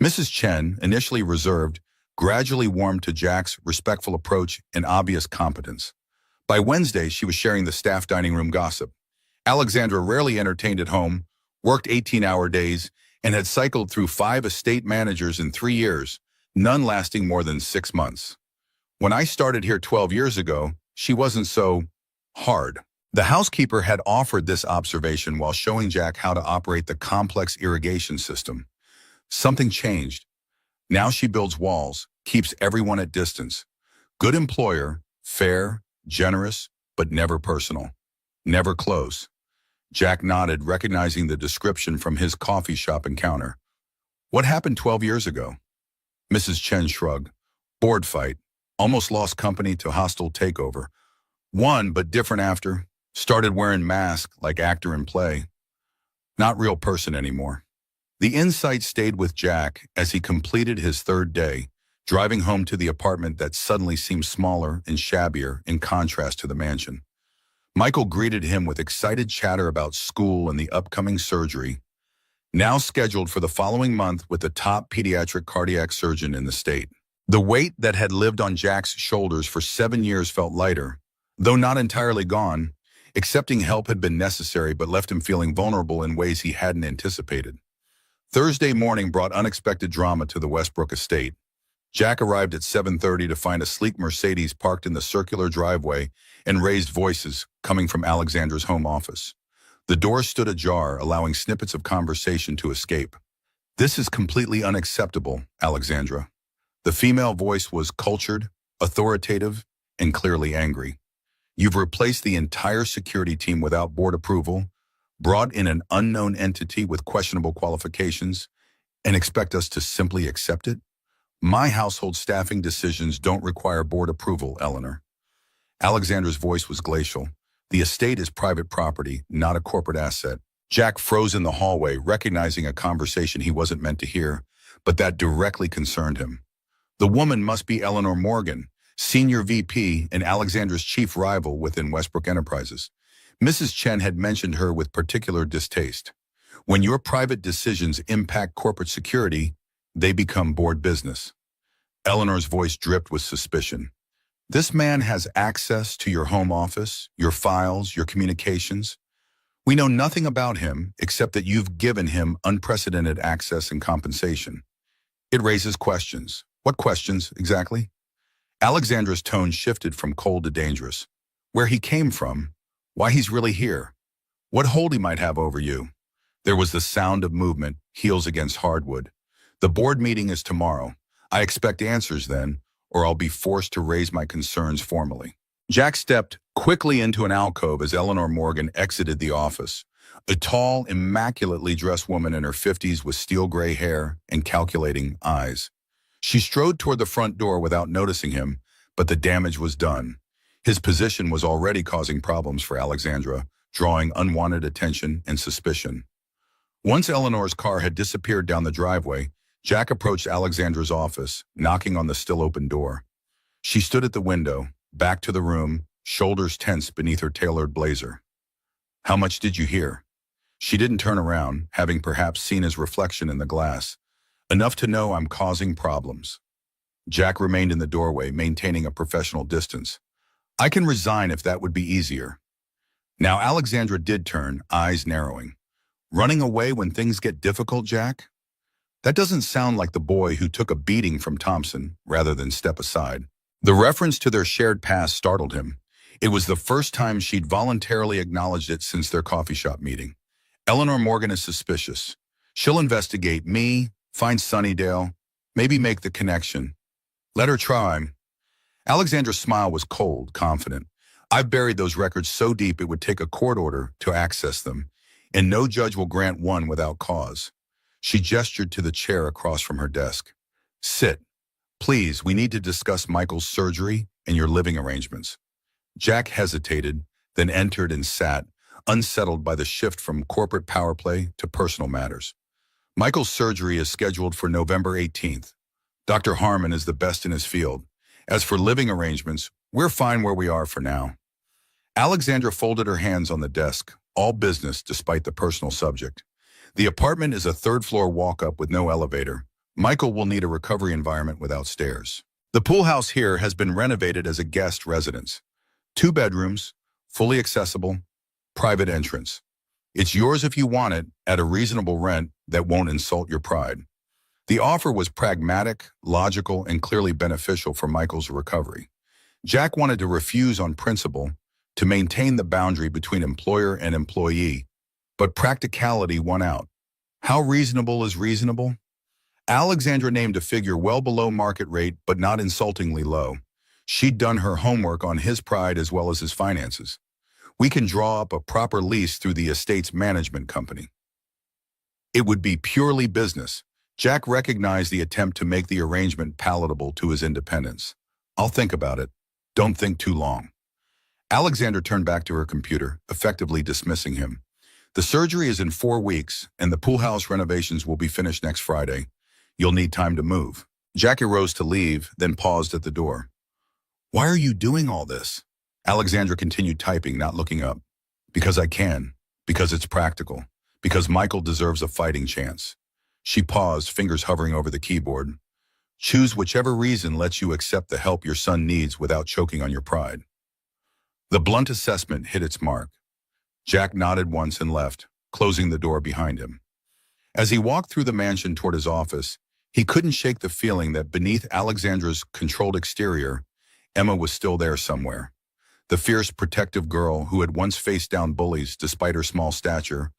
Mrs. Chen, initially reserved, gradually warmed to Jack's respectful approach and obvious competence. By Wednesday, she was sharing the staff dining room gossip. Alexandra rarely entertained at home, worked 18-hour days, and had cycled through 5 estate managers in 3 years, none lasting more than 6 months. When I started here 12 years ago, she wasn't so hard. The housekeeper had offered this observation while showing Jack how to operate the complex irrigation system. Something changed. Now she builds walls, keeps everyone at distance. Good employer, fair, generous, but never personal. Never close. Jack nodded, recognizing the description from his coffee shop encounter. What happened 12 years ago? Mrs. Chen shrugged. Board fight. Almost lost company to hostile takeover. Won, but different after. Started wearing masks like actor in play. Not real person anymore. The insight stayed with Jack as he completed his 3rd day, driving home to the apartment that suddenly seemed smaller and shabbier in contrast to the mansion. Michael greeted him with excited chatter about school and the upcoming surgery, now scheduled for the following month with the top pediatric cardiac surgeon in the state. The weight that had lived on Jack's shoulders for 7 years felt lighter, though not entirely gone. Accepting help had been necessary but left him feeling vulnerable in ways he hadn't anticipated. Thursday morning brought unexpected drama to the Westbrook estate. Jack arrived at 7:30 to find a sleek Mercedes parked in the circular driveway and raised voices coming from Alexandra's home office. The door stood ajar, allowing snippets of conversation to escape. This is completely unacceptable, Alexandra. The female voice was cultured, authoritative, and clearly angry. You've replaced the entire security team without board approval, brought in an unknown entity with questionable qualifications, and expect us to simply accept it? My household staffing decisions don't require board approval, Eleanor. Alexandra's voice was glacial. The estate is private property, not a corporate asset. Jack froze in the hallway, recognizing a conversation he wasn't meant to hear, but that directly concerned him. The woman must be Eleanor Morgan, Senior VP and Alexandra's chief rival within Westbrook Enterprises. Mrs. Chen had mentioned her with particular distaste. When your private decisions impact corporate security, they become board business. Eleanor's voice dripped with suspicion. This man has access to your home office, your files, your communications. We know nothing about him except that you've given him unprecedented access and compensation. It raises questions. What questions, exactly? Alexandra's tone shifted from cold to dangerous. Where he came from, why he's really here, what hold he might have over you. There was the sound of movement, heels against hardwood. The board meeting is tomorrow. I expect answers then, or I'll be forced to raise my concerns formally. Jack stepped quickly into an alcove as Eleanor Morgan exited the office, A tall, immaculately dressed woman in her 50s with steel gray hair and calculating eyes. She strode toward the front door without noticing him, but the damage was done. His position was already causing problems for Alexandra, drawing unwanted attention and suspicion. Once Eleanor's car had disappeared down the driveway, Jack approached Alexandra's office, knocking on the still open door. She stood at the window, back to the room, shoulders tense beneath her tailored blazer. "How much did you hear?" She didn't turn around, having perhaps seen his reflection in the glass. "Enough to know I'm causing problems." Jack remained in the doorway, maintaining a professional distance. "I can resign if that would be easier." Now Alexandra did turn, eyes narrowing. "Running away when things get difficult, Jack? That doesn't sound like the boy who took a beating from Thompson rather than step aside." The reference to their shared past startled him. It was the first time she'd voluntarily acknowledged it since their coffee shop meeting. "Eleanor Morgan is suspicious. She'll investigate me, find Sunnydale, maybe make the connection. Let her try." Alexandra's smile was cold, confident. "I've buried those records so deep it would take a court order to access them, and no judge will grant one without cause." She gestured to the chair across from her desk. "Sit. Please, we need to discuss Michael's surgery and your living arrangements." Jack hesitated, then entered and sat, unsettled by the shift from corporate power play to personal matters. "Michael's surgery is scheduled for November 18th. Dr. Harmon is the best in his field. As for living arrangements, we're fine where we are for now." Alexandra folded her hands on the desk, all business despite the personal subject. "The apartment is a third-floor walk-up with no elevator. Michael will need a recovery environment without stairs. The pool house here has been renovated as a guest residence. 2 bedrooms, fully accessible, private entrance. It's yours if you want it, at a reasonable rent that won't insult your pride." The offer was pragmatic, logical, and clearly beneficial for Michael's recovery. Jack wanted to refuse on principle, to maintain the boundary between employer and employee, but practicality won out. How reasonable is reasonable? Alexandra named a figure well below market rate, but not insultingly low. She'd done her homework on his pride as well as his finances. "We can draw up a proper lease through the estate's management company." It would be purely business. Jack recognized the attempt to make the arrangement palatable to his independence. "I'll think about it. Don't think too long." Alexandra turned back to her computer, effectively dismissing him. "The surgery is in 4 weeks, and the pool house renovations will be finished next Friday. You'll need time to move." Jackie rose to leave, then paused at the door. "Why are you doing all this?" Alexandra continued typing, not looking up. "Because I can. Because it's practical. Because Michael deserves a fighting chance." She paused, fingers hovering over the keyboard. "Choose whichever reason lets you accept the help your son needs without choking on your pride." The blunt assessment hit its mark. Jack nodded once and left, closing the door behind him. As he walked through the mansion toward his office, he couldn't shake the feeling that beneath Alexandra's controlled exterior, Emma was still there somewhere. The fierce, protective girl who had once faced down bullies despite her small stature,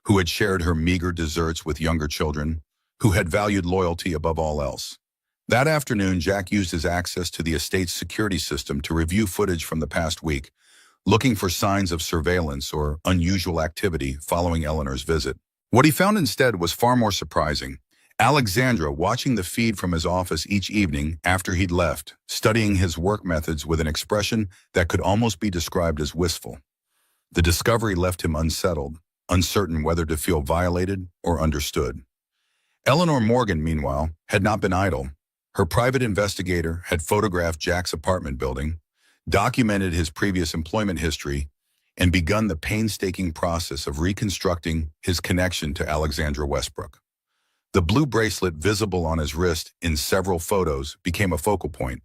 who had shared her meager desserts with younger children, who had valued loyalty above all else. That afternoon, Jack used his access to the estate's security system to review footage from the past week, looking for signs of surveillance or unusual activity following Eleanor's visit. What he found instead was far more surprising. Alexandra watching the feed from his office each evening after he'd left, studying his work methods with an expression that could almost be described as wistful. The discovery left him unsettled, uncertain whether to feel violated or understood. Eleanor Morgan, meanwhile, had not been idle. Her private investigator had photographed Jack's apartment building, documented his previous employment history, and begun the painstaking process of reconstructing his connection to Alexandra Westbrook. The blue bracelet visible on his wrist in several photos became a focal point.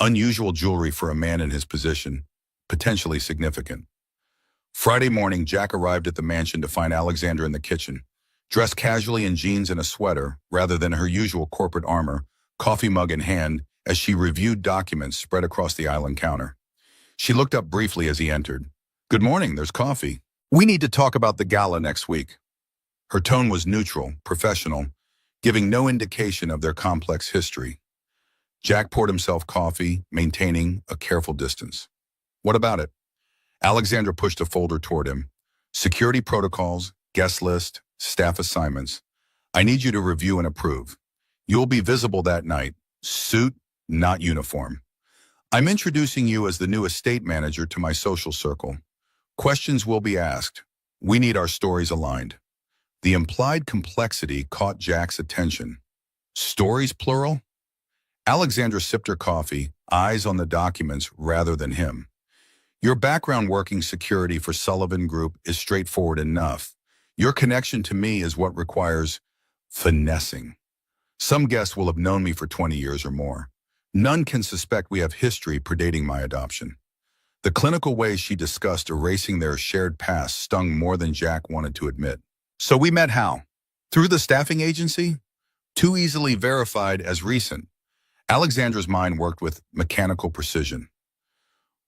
Unusual jewelry for a man in his position, potentially significant. Friday morning, Jack arrived at the mansion to find Alexandra in the kitchen, dressed casually in jeans and a sweater rather than her usual corporate armor, coffee mug in hand, as she reviewed documents spread across the island counter. She looked up briefly as he entered. "Good morning, there's coffee. We need to talk about the gala next week." Her tone was neutral, professional, giving no indication of their complex history. Jack poured himself coffee, maintaining a careful distance. "What about it?" Alexandra pushed a folder toward him. Security protocols, guest list, staff assignments. I need you to review and approve. You'll be visible that night. Suit, not uniform. I'm introducing you as the new estate manager to my social circle. Questions will be asked. We need our stories aligned. The implied complexity caught Jack's attention. Stories, plural? Alexandra sipped her coffee, eyes on the documents rather than him. Your background working security for Sullivan Group is straightforward enough. Your connection to me is what requires finessing. Some guests will have known me for 20 years or more. None can suspect we have history predating my adoption. The clinical ways she discussed erasing their shared past stung more than Jack wanted to admit. So we met how? Through the staffing agency? Too easily verified as recent. Alexandra's mind worked with mechanical precision.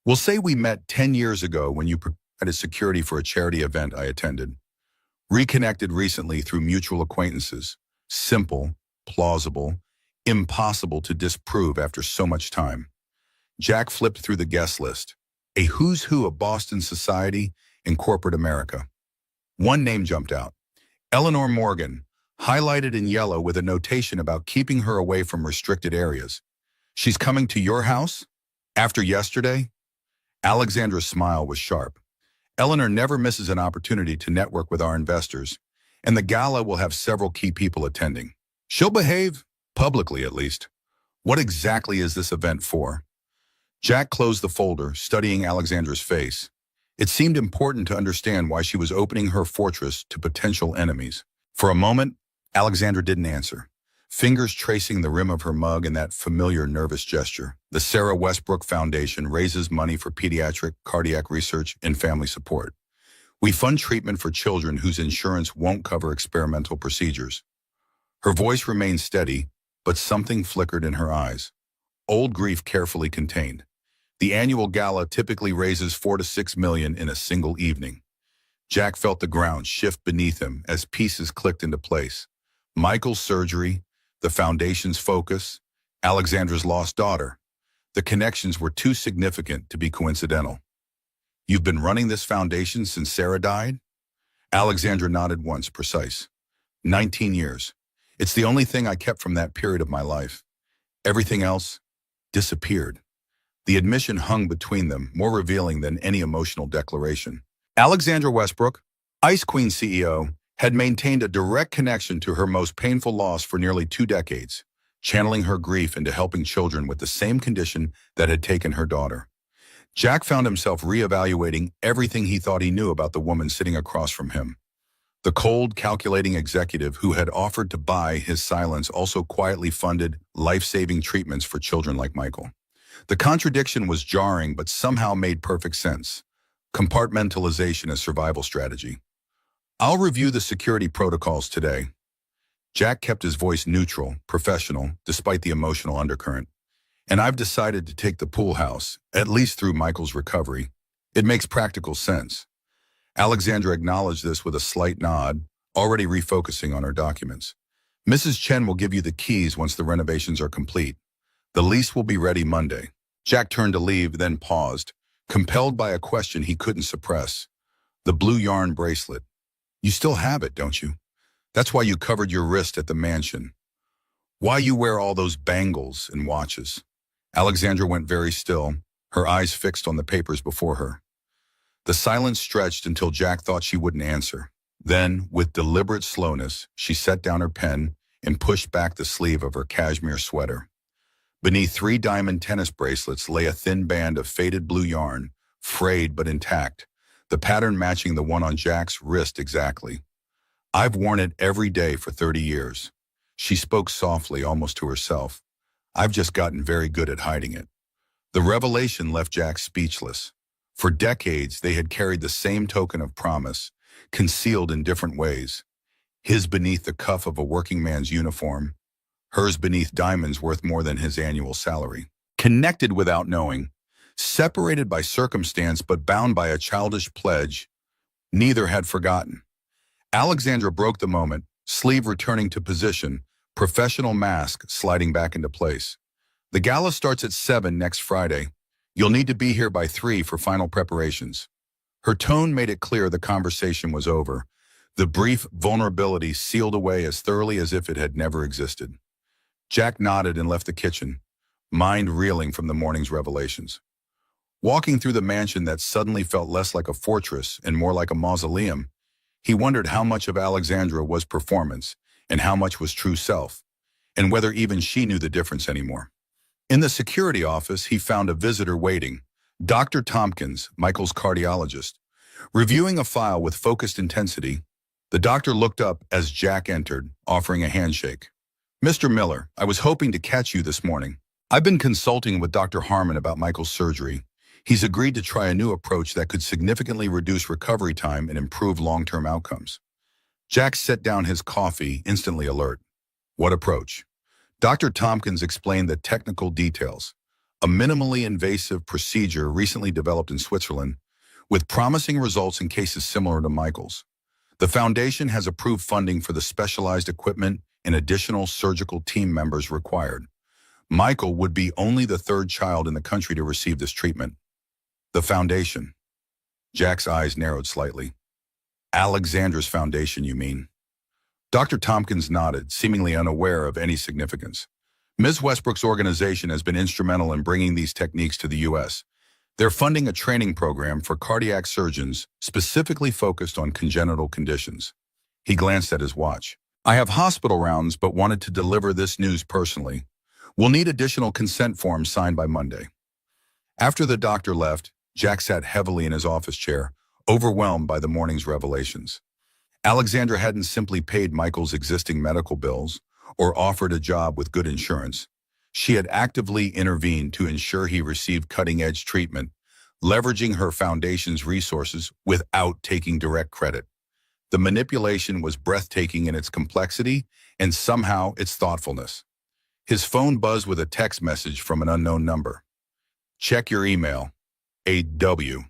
We'll say we met 10 years ago when you provided security for a charity event I attended. Reconnected recently through mutual acquaintances. Simple, plausible, impossible to disprove after so much time. Jack flipped through the guest list. A who's who of Boston society and corporate America. One name jumped out. Eleanor Morgan, highlighted in yellow with a notation about keeping her away from restricted areas. She's coming to your house? After yesterday? Alexandra's smile was sharp. Eleanor never misses an opportunity to network with our investors, and the gala will have several key people attending. She'll behave, publicly at least. What exactly is this event for? Jack closed the folder, studying Alexandra's face. It seemed important to understand why she was opening her fortress to potential enemies. For a moment, Alexandra didn't answer, fingers tracing the rim of her mug in that familiar nervous gesture. The Sarah Westbrook Foundation raises money for pediatric cardiac research and family support. We fund treatment for children whose insurance won't cover experimental procedures. Her voice remained steady, but something flickered in her eyes. Old grief carefully contained. The annual gala typically raises $4 to $6 million in a single evening. Jack felt the ground shift beneath him as pieces clicked into place. Michael's surgery, the foundation's focus, Alexandra's lost daughter. The connections were too significant to be coincidental. You've been running this foundation since Sarah died? Alexandra nodded once, precise. 19 years. It's the only thing I kept from that period of my life. Everything else disappeared. The admission hung between them, more revealing than any emotional declaration. Alexandra Westbrook, Ice Queen CEO, had maintained a direct connection to her most painful loss for nearly 2 decades, channeling her grief into helping children with the same condition that had taken her daughter. Jack found himself reevaluating everything he thought he knew about the woman sitting across from him. The cold, calculating executive who had offered to buy his silence also quietly funded life-saving treatments for children like Michael. The contradiction was jarring but somehow made perfect sense. Compartmentalization as survival strategy. I'll review the security protocols today. Jack kept his voice neutral, professional, despite the emotional undercurrent. And I've decided to take the pool house, at least through Michael's recovery. It makes practical sense. Alexandra acknowledged this with a slight nod, already refocusing on her documents. Mrs. Chen will give you the keys once the renovations are complete. The lease will be ready Monday. Jack turned to leave, then paused, compelled by a question he couldn't suppress. The blue yarn bracelet. You still have it, don't you? That's why you covered your wrist at the mansion. Why you wear all those bangles and watches? Alexandra went very still, her eyes fixed on the papers before her. The silence stretched until Jack thought she wouldn't answer. Then, with deliberate slowness, she set down her pen and pushed back the sleeve of her cashmere sweater. Beneath 3 diamond tennis bracelets lay a thin band of faded blue yarn, frayed but intact, the pattern matching the one on Jack's wrist exactly. I've worn it every day for 30 years. She spoke softly, almost to herself. I've just gotten very good at hiding it. The revelation left Jack speechless. For decades, they had carried the same token of promise, concealed in different ways. His beneath the cuff of a working man's uniform, hers beneath diamonds worth more than his annual salary. Connected without knowing, separated by circumstance but bound by a childish pledge, neither had forgotten. Alexandra broke the moment, sleeve returning to position, professional mask sliding back into place. The gala starts at 7 next Friday. You'll need to be here by 3 for final preparations. Her tone made it clear the conversation was over, the brief vulnerability sealed away as thoroughly as if it had never existed. Jack nodded and left the kitchen, mind reeling from the morning's revelations. Walking through the mansion that suddenly felt less like a fortress and more like a mausoleum, he wondered how much of Alexandra was performance and how much was true self, and whether even she knew the difference anymore. In the security office, he found a visitor waiting, Dr. Tompkins, Michael's cardiologist. Reviewing a file with focused intensity, the doctor looked up as Jack entered, offering a handshake. "Mr. Miller, I was hoping to catch you this morning. I've been consulting with Dr. Harmon about Michael's surgery. He's agreed to try a new approach that could significantly reduce recovery time and improve long-term outcomes." Jack set down his coffee, instantly alert. What approach? Dr. Tompkins explained the technical details. A minimally invasive procedure recently developed in Switzerland, with promising results in cases similar to Michael's. The foundation has approved funding for the specialized equipment and additional surgical team members required. Michael would be only the third child in the country to receive this treatment. The foundation. Jack's eyes narrowed slightly. Alexandra's foundation, you mean? Dr. Tompkins nodded, seemingly unaware of any significance. Ms. Westbrook's organization has been instrumental in bringing these techniques to the U.S. They're funding a training program for cardiac surgeons specifically focused on congenital conditions. He glanced at his watch. I have hospital rounds but wanted to deliver this news personally. We'll need additional consent forms signed by Monday. After the doctor left, Jack sat heavily in his office chair, overwhelmed by the morning's revelations. Alexandra hadn't simply paid Michael's existing medical bills or offered a job with good insurance. She had actively intervened to ensure he received cutting-edge treatment, leveraging her foundation's resources without taking direct credit. The manipulation was breathtaking in its complexity and somehow its thoughtfulness. His phone buzzed with a text message from an unknown number. Check your email. A.W.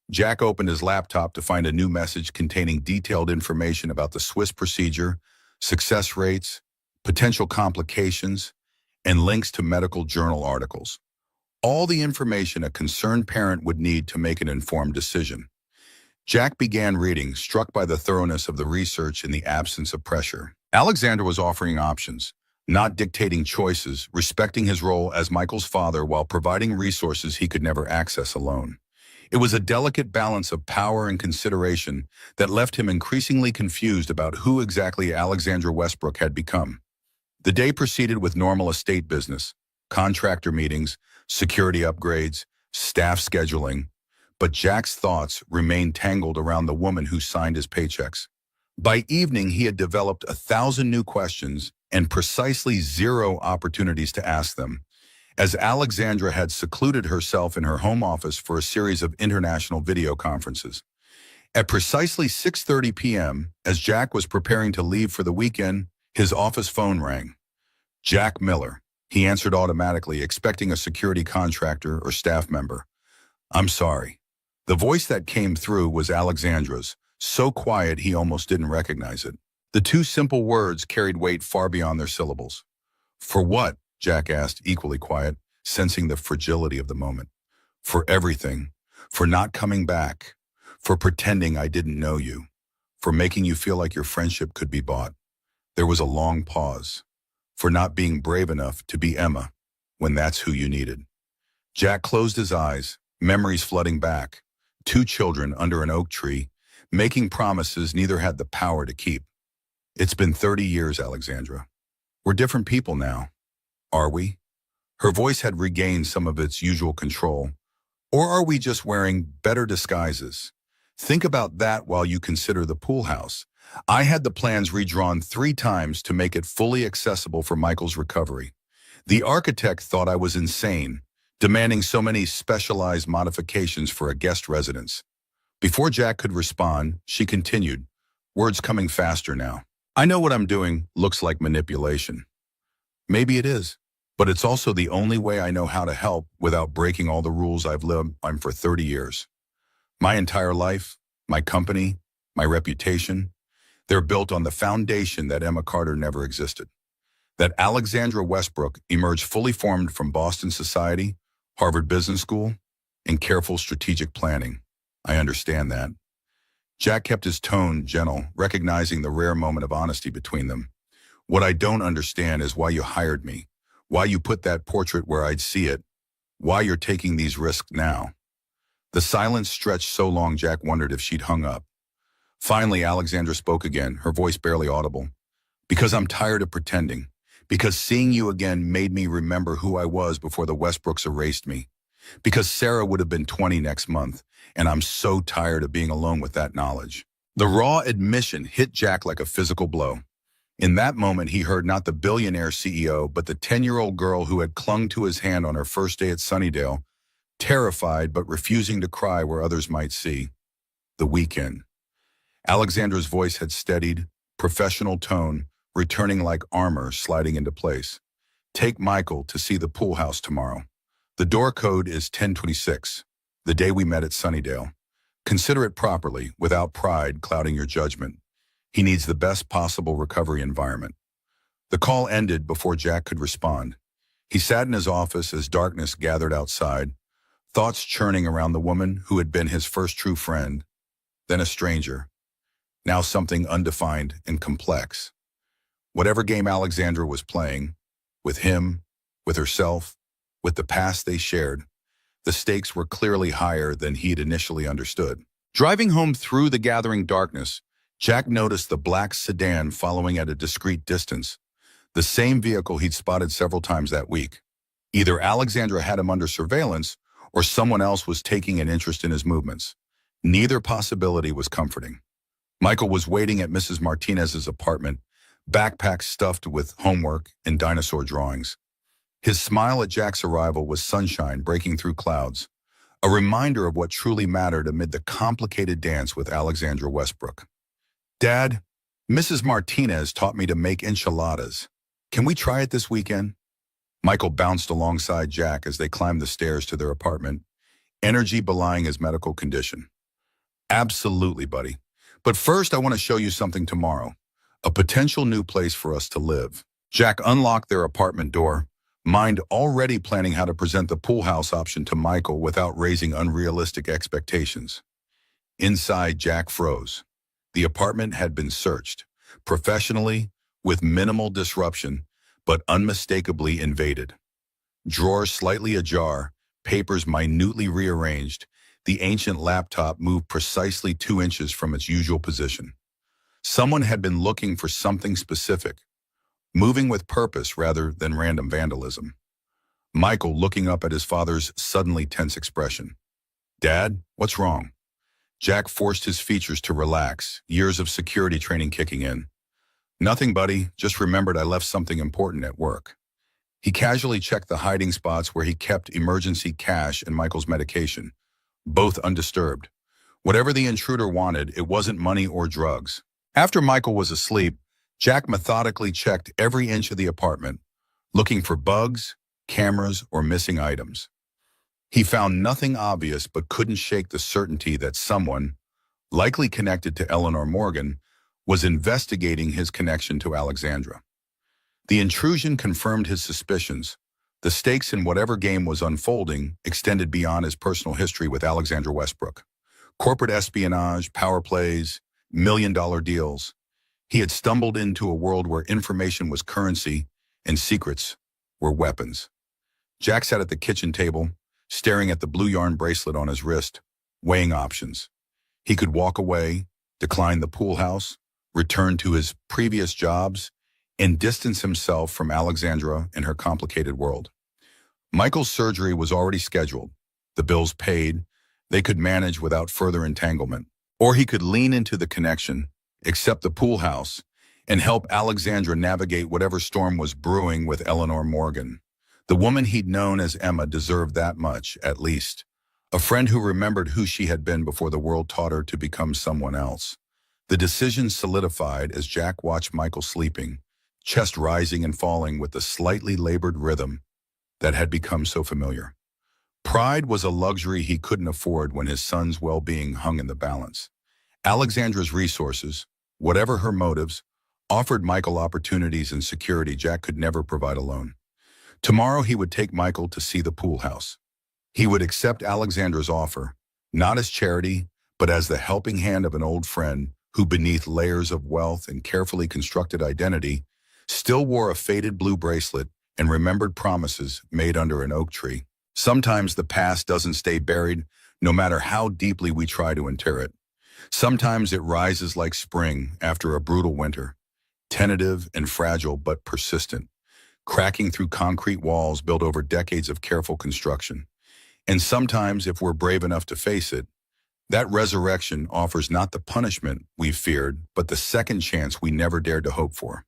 Jack opened his laptop to find a new message containing detailed information about the Swiss procedure, success rates, potential complications, and links to medical journal articles. All the information a concerned parent would need to make an informed decision. Jack began reading, struck by the thoroughness of the research and the absence of pressure. Alexandra was offering options, not dictating choices, respecting his role as Michael's father while providing resources he could never access alone. It was a delicate balance of power and consideration that left him increasingly confused about who exactly Alexandra Westbrook had become. The day proceeded with normal estate business, contractor meetings, security upgrades, staff scheduling, but Jack's thoughts remained tangled around the woman who signed his paychecks. By evening, he had developed 1,000 new questions and precisely 0 opportunities to ask them, as Alexandra had secluded herself in her home office for a series of international video conferences. At precisely 6:30 p.m., as Jack was preparing to leave for the weekend, his office phone rang. Jack Miller. He answered automatically, expecting a security contractor or staff member. I'm sorry. The voice that came through was Alexandra's, so quiet he almost didn't recognize it. The 2 simple words carried weight far beyond their syllables. For what? Jack asked, equally quiet, sensing the fragility of the moment. For everything. For not coming back. For pretending I didn't know you. For making you feel like your friendship could be bought. There was a long pause. For not being brave enough to be Emma when that's who you needed. Jack closed his eyes, memories flooding back. 2 children under an oak tree, making promises neither had the power to keep. It's been 30 years, Alexandra. We're different people now. Are we? Her voice had regained some of its usual control. Or are we just wearing better disguises? Think about that while you consider the pool house. I had the plans redrawn 3 times to make it fully accessible for Michael's recovery. The architect thought I was insane, demanding so many specialized modifications for a guest residence. Before Jack could respond, she continued, words coming faster now. I know what I'm doing looks like manipulation. Maybe it is, but it's also the only way I know how to help without breaking all the rules I've lived by for 30 years. My entire life, my company, my reputation, they're built on the foundation that Emma Carter never existed. That Alexandra Westbrook emerged fully formed from Boston society, Harvard Business School, and careful strategic planning. I understand that. Jack kept his tone gentle, recognizing the rare moment of honesty between them. What I don't understand is why you hired me, why you put that portrait where I'd see it, why you're taking these risks now. The silence stretched so long Jack wondered if she'd hung up. Finally, Alexandra spoke again, her voice barely audible. Because I'm tired of pretending. Because seeing you again made me remember who I was before the Westbrooks erased me. Because Sarah would have been 20 next month, and I'm so tired of being alone with that knowledge. The raw admission hit Jack like a physical blow. In that moment, he heard not the billionaire CEO, but the 10-year-old girl who had clung to his hand on her first day at Sunnydale, terrified but refusing to cry where others might see. The weekend. Alexandra's voice had steadied, professional tone, returning like armor sliding into place. Take Michael to see the pool house tomorrow. The door code is 1026, the day we met at Sunnydale. Consider it properly, without pride clouding your judgment. He needs the best possible recovery environment. The call ended before Jack could respond. He sat in his office as darkness gathered outside, thoughts churning around the woman who had been his first true friend, then a stranger, now something undefined and complex. Whatever game Alexandra was playing, with him, with herself, with the past they shared, the stakes were clearly higher than he'd initially understood. Driving home through the gathering darkness, Jack noticed the black sedan following at a discreet distance, the same vehicle he'd spotted several times that week. Either Alexandra had him under surveillance or someone else was taking an interest in his movements. Neither possibility was comforting. Michael was waiting at Mrs. Martinez's apartment, backpack stuffed with homework and dinosaur drawings. His smile at Jack's arrival was sunshine breaking through clouds, a reminder of what truly mattered amid the complicated dance with Alexandra Westbrook. Dad, Mrs. Martinez taught me to make enchiladas. Can we try it this weekend? Michael bounced alongside Jack as they climbed the stairs to their apartment, energy belying his medical condition. Absolutely, buddy. But first, I want to show you something tomorrow, a potential new place for us to live. Jack unlocked their apartment door, mind already planning how to present the pool house option to Michael without raising unrealistic expectations. Inside, Jack froze. The apartment had been searched, professionally, with minimal disruption, but unmistakably invaded. Drawers slightly ajar, papers minutely rearranged, the ancient laptop moved precisely 2 inches from its usual position. Someone had been looking for something specific, moving with purpose rather than random vandalism. Michael looking up at his father's suddenly tense expression. Dad, what's wrong? Jack forced his features to relax, years of security training kicking in. Nothing, buddy, just remembered I left something important at work. He casually checked the hiding spots where he kept emergency cash and Michael's medication, both undisturbed. Whatever the intruder wanted, it wasn't money or drugs. After Michael was asleep, Jack methodically checked every inch of the apartment, looking for bugs, cameras, or missing items. He found nothing obvious but couldn't shake the certainty that someone, likely connected to Eleanor Morgan, was investigating his connection to Alexandra. The intrusion confirmed his suspicions. The stakes in whatever game was unfolding extended beyond his personal history with Alexandra Westbrook. Corporate espionage, power plays, million-dollar deals. He had stumbled into a world where information was currency and secrets were weapons. Jack sat at the kitchen table, staring at the blue yarn bracelet on his wrist, weighing options. He could walk away, decline the pool house, return to his previous jobs, and distance himself from Alexandra and her complicated world. Michael's surgery was already scheduled, the bills paid, they could manage without further entanglement. Or he could lean into the connection, accept the pool house, and help Alexandra navigate whatever storm was brewing with Eleanor Morgan. The woman he'd known as Emma deserved that much, at least. A friend who remembered who she had been before the world taught her to become someone else. The decision solidified as Jack watched Michael sleeping, chest rising and falling with the slightly labored rhythm that had become so familiar. Pride was a luxury he couldn't afford when his son's well-being hung in the balance. Alexandra's resources, whatever her motives, offered Michael opportunities and security Jack could never provide alone. Tomorrow he would take Michael to see the pool house. He would accept Alexandra's offer, not as charity, but as the helping hand of an old friend who, beneath layers of wealth and carefully constructed identity, still wore a faded blue bracelet and remembered promises made under an oak tree. Sometimes the past doesn't stay buried, no matter how deeply we try to inter it. Sometimes it rises like spring after a brutal winter, tentative and fragile but persistent, cracking through concrete walls built over decades of careful construction. And sometimes, if we're brave enough to face it, that resurrection offers not the punishment we've feared, but the second chance we never dared to hope for.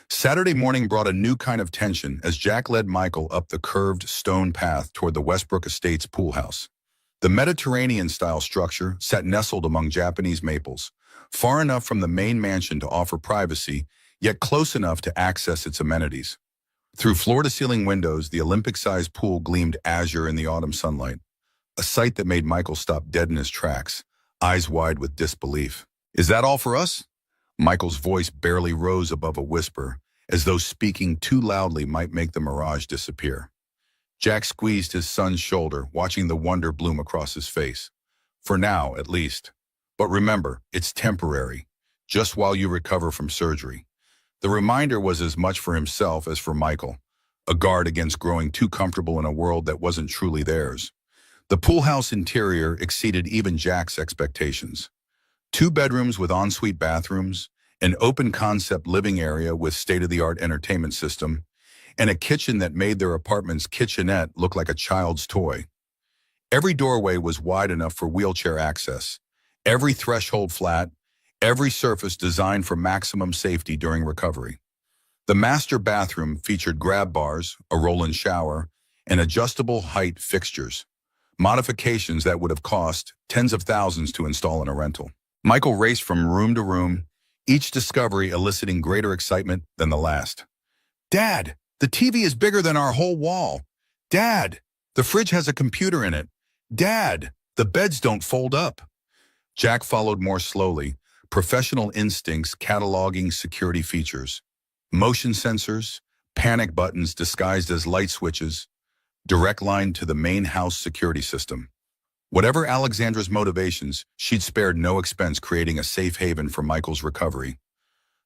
Saturday morning brought a new kind of tension as Jack led Michael up the curved stone path toward the Westbrook Estates pool house. The Mediterranean-style structure sat nestled among Japanese maples, far enough from the main mansion to offer privacy, yet close enough to access its amenities. Through floor-to-ceiling windows, the Olympic-sized pool gleamed azure in the autumn sunlight, a sight that made Michael stop dead in his tracks, eyes wide with disbelief. "Is that all for us?" Michael's voice barely rose above a whisper, as though speaking too loudly might make the mirage disappear. Jack squeezed his son's shoulder, watching the wonder bloom across his face. "For now, at least. But remember, it's temporary, just while you recover from surgery." The reminder was as much for himself as for Michael, a guard against growing too comfortable in a world that wasn't truly theirs. The pool house interior exceeded even Jack's expectations. 2 bedrooms with ensuite bathrooms, an open-concept living area with state-of-the-art entertainment system, and a kitchen that made their apartment's kitchenette look like a child's toy. Every doorway was wide enough for wheelchair access, every threshold flat, every surface designed for maximum safety during recovery. The master bathroom featured grab bars, a roll-in shower, and adjustable height fixtures, modifications that would have cost tens of thousands to install in a rental. Michael raced from room to room, each discovery eliciting greater excitement than the last. "Dad, the TV is bigger than our whole wall. Dad, the fridge has a computer in it. Dad, the beds don't fold up." Jack followed more slowly, professional instincts cataloging security features. Motion sensors, panic buttons disguised as light switches, direct line to the main house security system. Whatever Alexandra's motivations, she'd spared no expense creating a safe haven for Michael's recovery.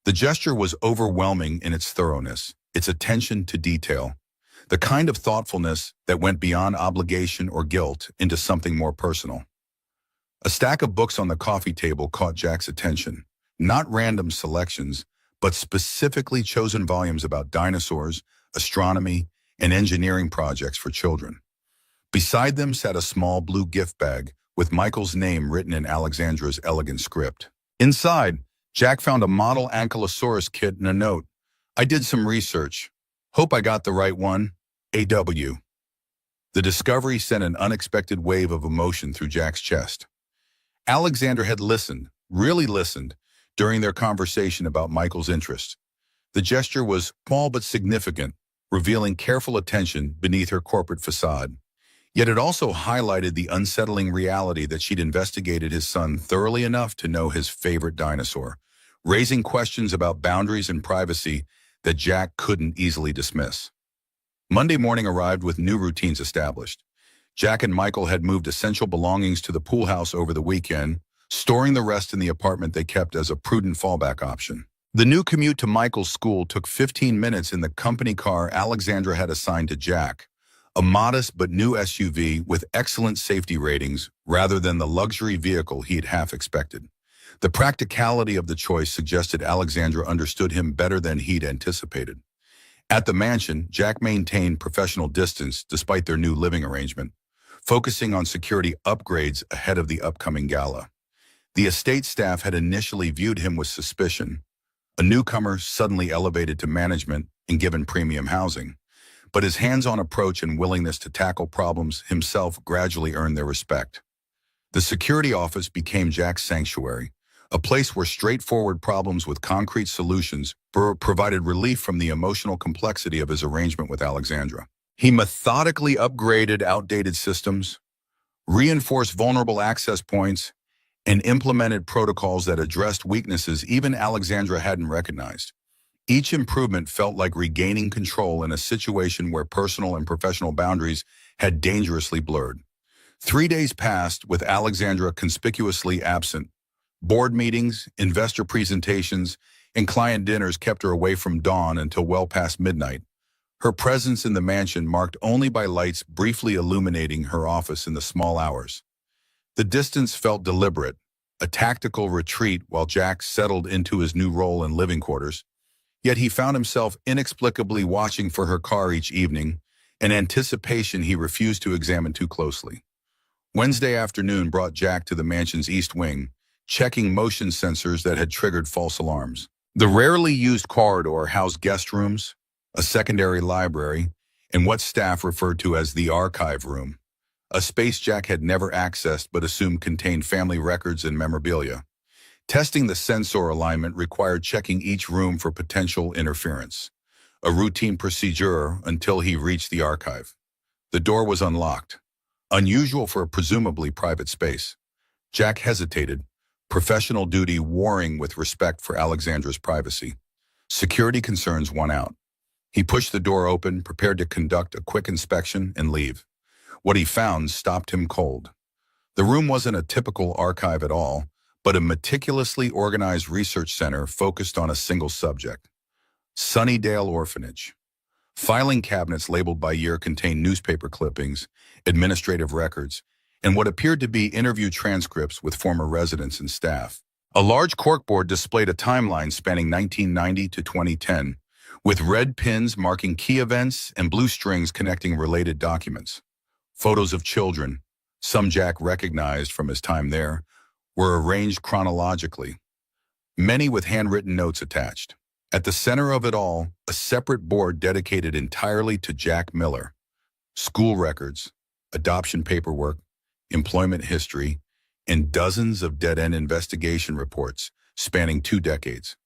The gesture was overwhelming in its thoroughness, its attention to detail, the kind of thoughtfulness that went beyond obligation or guilt into something more personal. A stack of books on the coffee table caught Jack's attention, not random selections, but specifically chosen volumes about dinosaurs, astronomy, and engineering projects for children. Beside them sat a small blue gift bag with Michael's name written in Alexandra's elegant script. Inside, Jack found a model Ankylosaurus kit and a note. "I did some research. Hope I got the right one. AW." The discovery sent an unexpected wave of emotion through Jack's chest. Alexandra had listened, really listened, during their conversation about Michael's interest. The gesture was small but significant, revealing careful attention beneath her corporate facade. Yet it also highlighted the unsettling reality that she'd investigated his son thoroughly enough to know his favorite dinosaur, raising questions about boundaries and privacy that Jack couldn't easily dismiss. Monday morning arrived with new routines established. Jack and Michael had moved essential belongings to the pool house over the weekend, storing the rest in the apartment they kept as a prudent fallback option. The new commute to Michael's school took 15 minutes in the company car Alexandra had assigned to Jack, a modest but new SUV with excellent safety ratings rather than the luxury vehicle he'd half expected. The practicality of the choice suggested Alexandra understood him better than he'd anticipated. At the mansion, Jack maintained professional distance despite their new living arrangement, focusing on security upgrades ahead of the upcoming gala. The estate staff had initially viewed him with suspicion, a newcomer suddenly elevated to management and given premium housing. But his hands-on approach and willingness to tackle problems himself gradually earned their respect. The security office became Jack's sanctuary, a place where straightforward problems with concrete solutions provided relief from the emotional complexity of his arrangement with Alexandra. He methodically upgraded outdated systems, reinforced vulnerable access points, and implemented protocols that addressed weaknesses even Alexandra hadn't recognized. Each improvement felt like regaining control in a situation where personal and professional boundaries had dangerously blurred. 3 days passed with Alexandra conspicuously absent. Board meetings, investor presentations, and client dinners kept her away from dawn until well past midnight. Her presence in the mansion marked only by lights briefly illuminating her office in the small hours. The distance felt deliberate, a tactical retreat while Jack settled into his new role in living quarters. Yet he found himself inexplicably watching for her car each evening, an anticipation he refused to examine too closely. Wednesday afternoon brought Jack to the mansion's east wing, checking motion sensors that had triggered false alarms. The rarely used corridor housed guest rooms, a secondary library, and what staff referred to as the archive room, a space Jack had never accessed but assumed contained family records and memorabilia. Testing the sensor alignment required checking each room for potential interference, a routine procedure until he reached the archive. The door was unlocked, unusual for a presumably private space. Jack hesitated, professional duty warring with respect for Alexandra's privacy. Security concerns won out. He pushed the door open, prepared to conduct a quick inspection and leave. What he found stopped him cold. The room wasn't a typical archive at all, but a meticulously organized research center focused on a single subject: Sunnydale Orphanage. Filing cabinets labeled by year contained newspaper clippings, administrative records, and what appeared to be interview transcripts with former residents and staff. A large corkboard displayed a timeline spanning 1990 to 2010, with red pins marking key events and blue strings connecting related documents. Photos of children, some Jack recognized from his time there, were arranged chronologically, many with handwritten notes attached. At the center of it all, a separate board dedicated entirely to Jack Miller. School records, adoption paperwork, employment history, and dozens of dead-end investigation reports spanning 2 decades.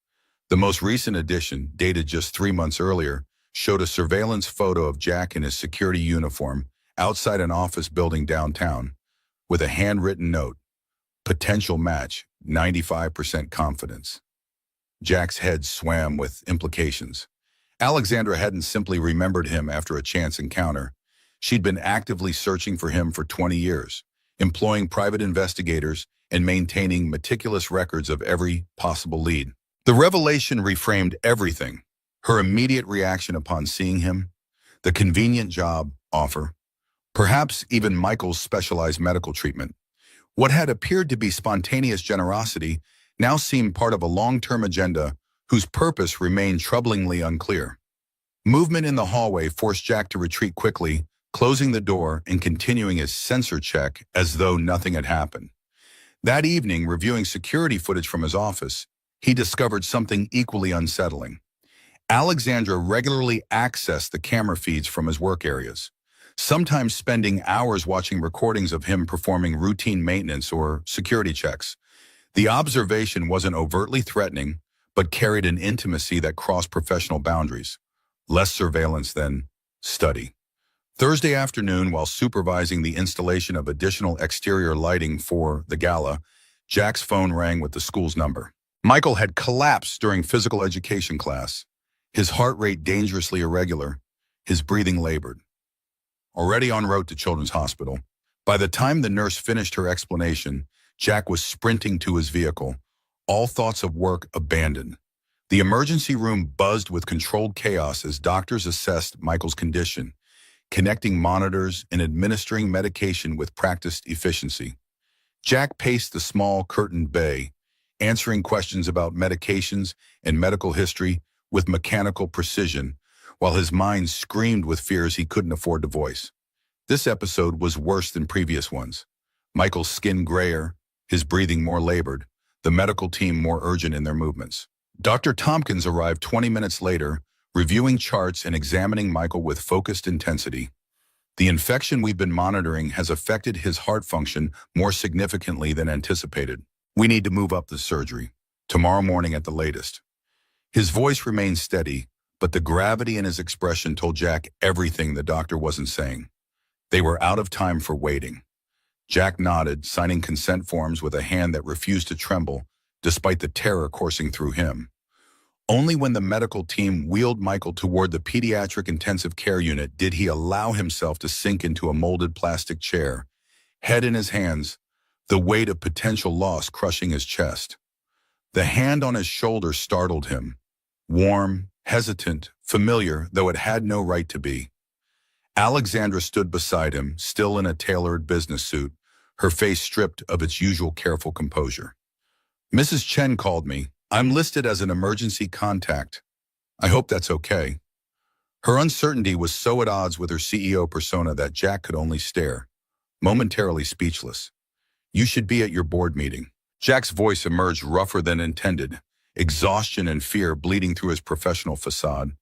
The most recent edition, dated just 3 months earlier, showed a surveillance photo of Jack in his security uniform outside an office building downtown, with a handwritten note: potential match, 95% confidence. Jack's head swam with implications. Alexandra hadn't simply remembered him after a chance encounter. She'd been actively searching for him for 20 years, employing private investigators and maintaining meticulous records of every possible lead. The revelation reframed everything: her immediate reaction upon seeing him, the convenient job offer, perhaps even Michael's specialized medical treatment. What had appeared to be spontaneous generosity now seemed part of a long-term agenda whose purpose remained troublingly unclear. Movement in the hallway forced Jack to retreat quickly, closing the door and continuing his sensor check as though nothing had happened. That evening, reviewing security footage from his office, he discovered something equally unsettling. Alexandra regularly accessed the camera feeds from his work areas, sometimes spending hours watching recordings of him performing routine maintenance or security checks. The observation wasn't overtly threatening, but carried an intimacy that crossed professional boundaries. Less surveillance than study. Thursday afternoon, while supervising the installation of additional exterior lighting for the gala, Jack's phone rang with the school's number. Michael had collapsed during physical education class, his heart rate dangerously irregular, his breathing labored. Already en route to Children's Hospital, by the time the nurse finished her explanation, Jack was sprinting to his vehicle, all thoughts of work abandoned. The emergency room buzzed with controlled chaos as doctors assessed Michael's condition, connecting monitors and administering medication with practiced efficiency. Jack paced the small curtained bay, answering questions about medications and medical history with mechanical precision, while his mind screamed with fears he couldn't afford to voice. This episode was worse than previous ones. Michael's skin grayer, his breathing more labored, the medical team more urgent in their movements. Dr. Tompkins arrived 20 minutes later, reviewing charts and examining Michael with focused intensity. The infection we've been monitoring has affected his heart function more significantly than anticipated. We need to move up the surgery, tomorrow morning at the latest. His voice remained steady, but the gravity in his expression told Jack everything the doctor wasn't saying. They were out of time for waiting. Jack nodded, signing consent forms with a hand that refused to tremble, despite the terror coursing through him. Only when the medical team wheeled Michael toward the pediatric intensive care unit did he allow himself to sink into a molded plastic chair, head in his hands, the weight of potential loss crushing his chest. The hand on his shoulder startled him. Warm, hesitant, familiar, though it had no right to be. Alexandra stood beside him, still in a tailored business suit, her face stripped of its usual careful composure. "Mrs. Chen called me. I'm listed as an emergency contact. I hope that's okay." Her uncertainty was so at odds with her CEO persona that Jack could only stare, momentarily speechless. "You should be at your board meeting." Jack's voice emerged rougher than intended, exhaustion and fear bleeding through his professional facade.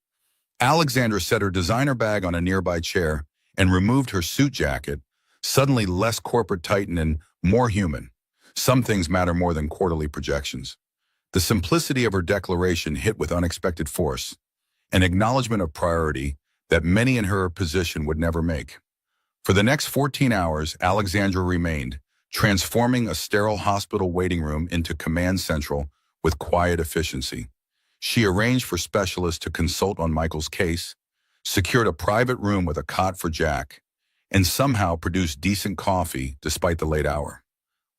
Alexandra set her designer bag on a nearby chair and removed her suit jacket, suddenly less corporate titan and more human. Some things matter more than quarterly projections. The simplicity of her declaration hit with unexpected force, an acknowledgement of priority that many in her position would never make. For the next 14 hours, Alexandra remained, transforming a sterile hospital waiting room into command central with quiet efficiency. She arranged for specialists to consult on Michael's case, secured a private room with a cot for Jack, and somehow produced decent coffee despite the late hour.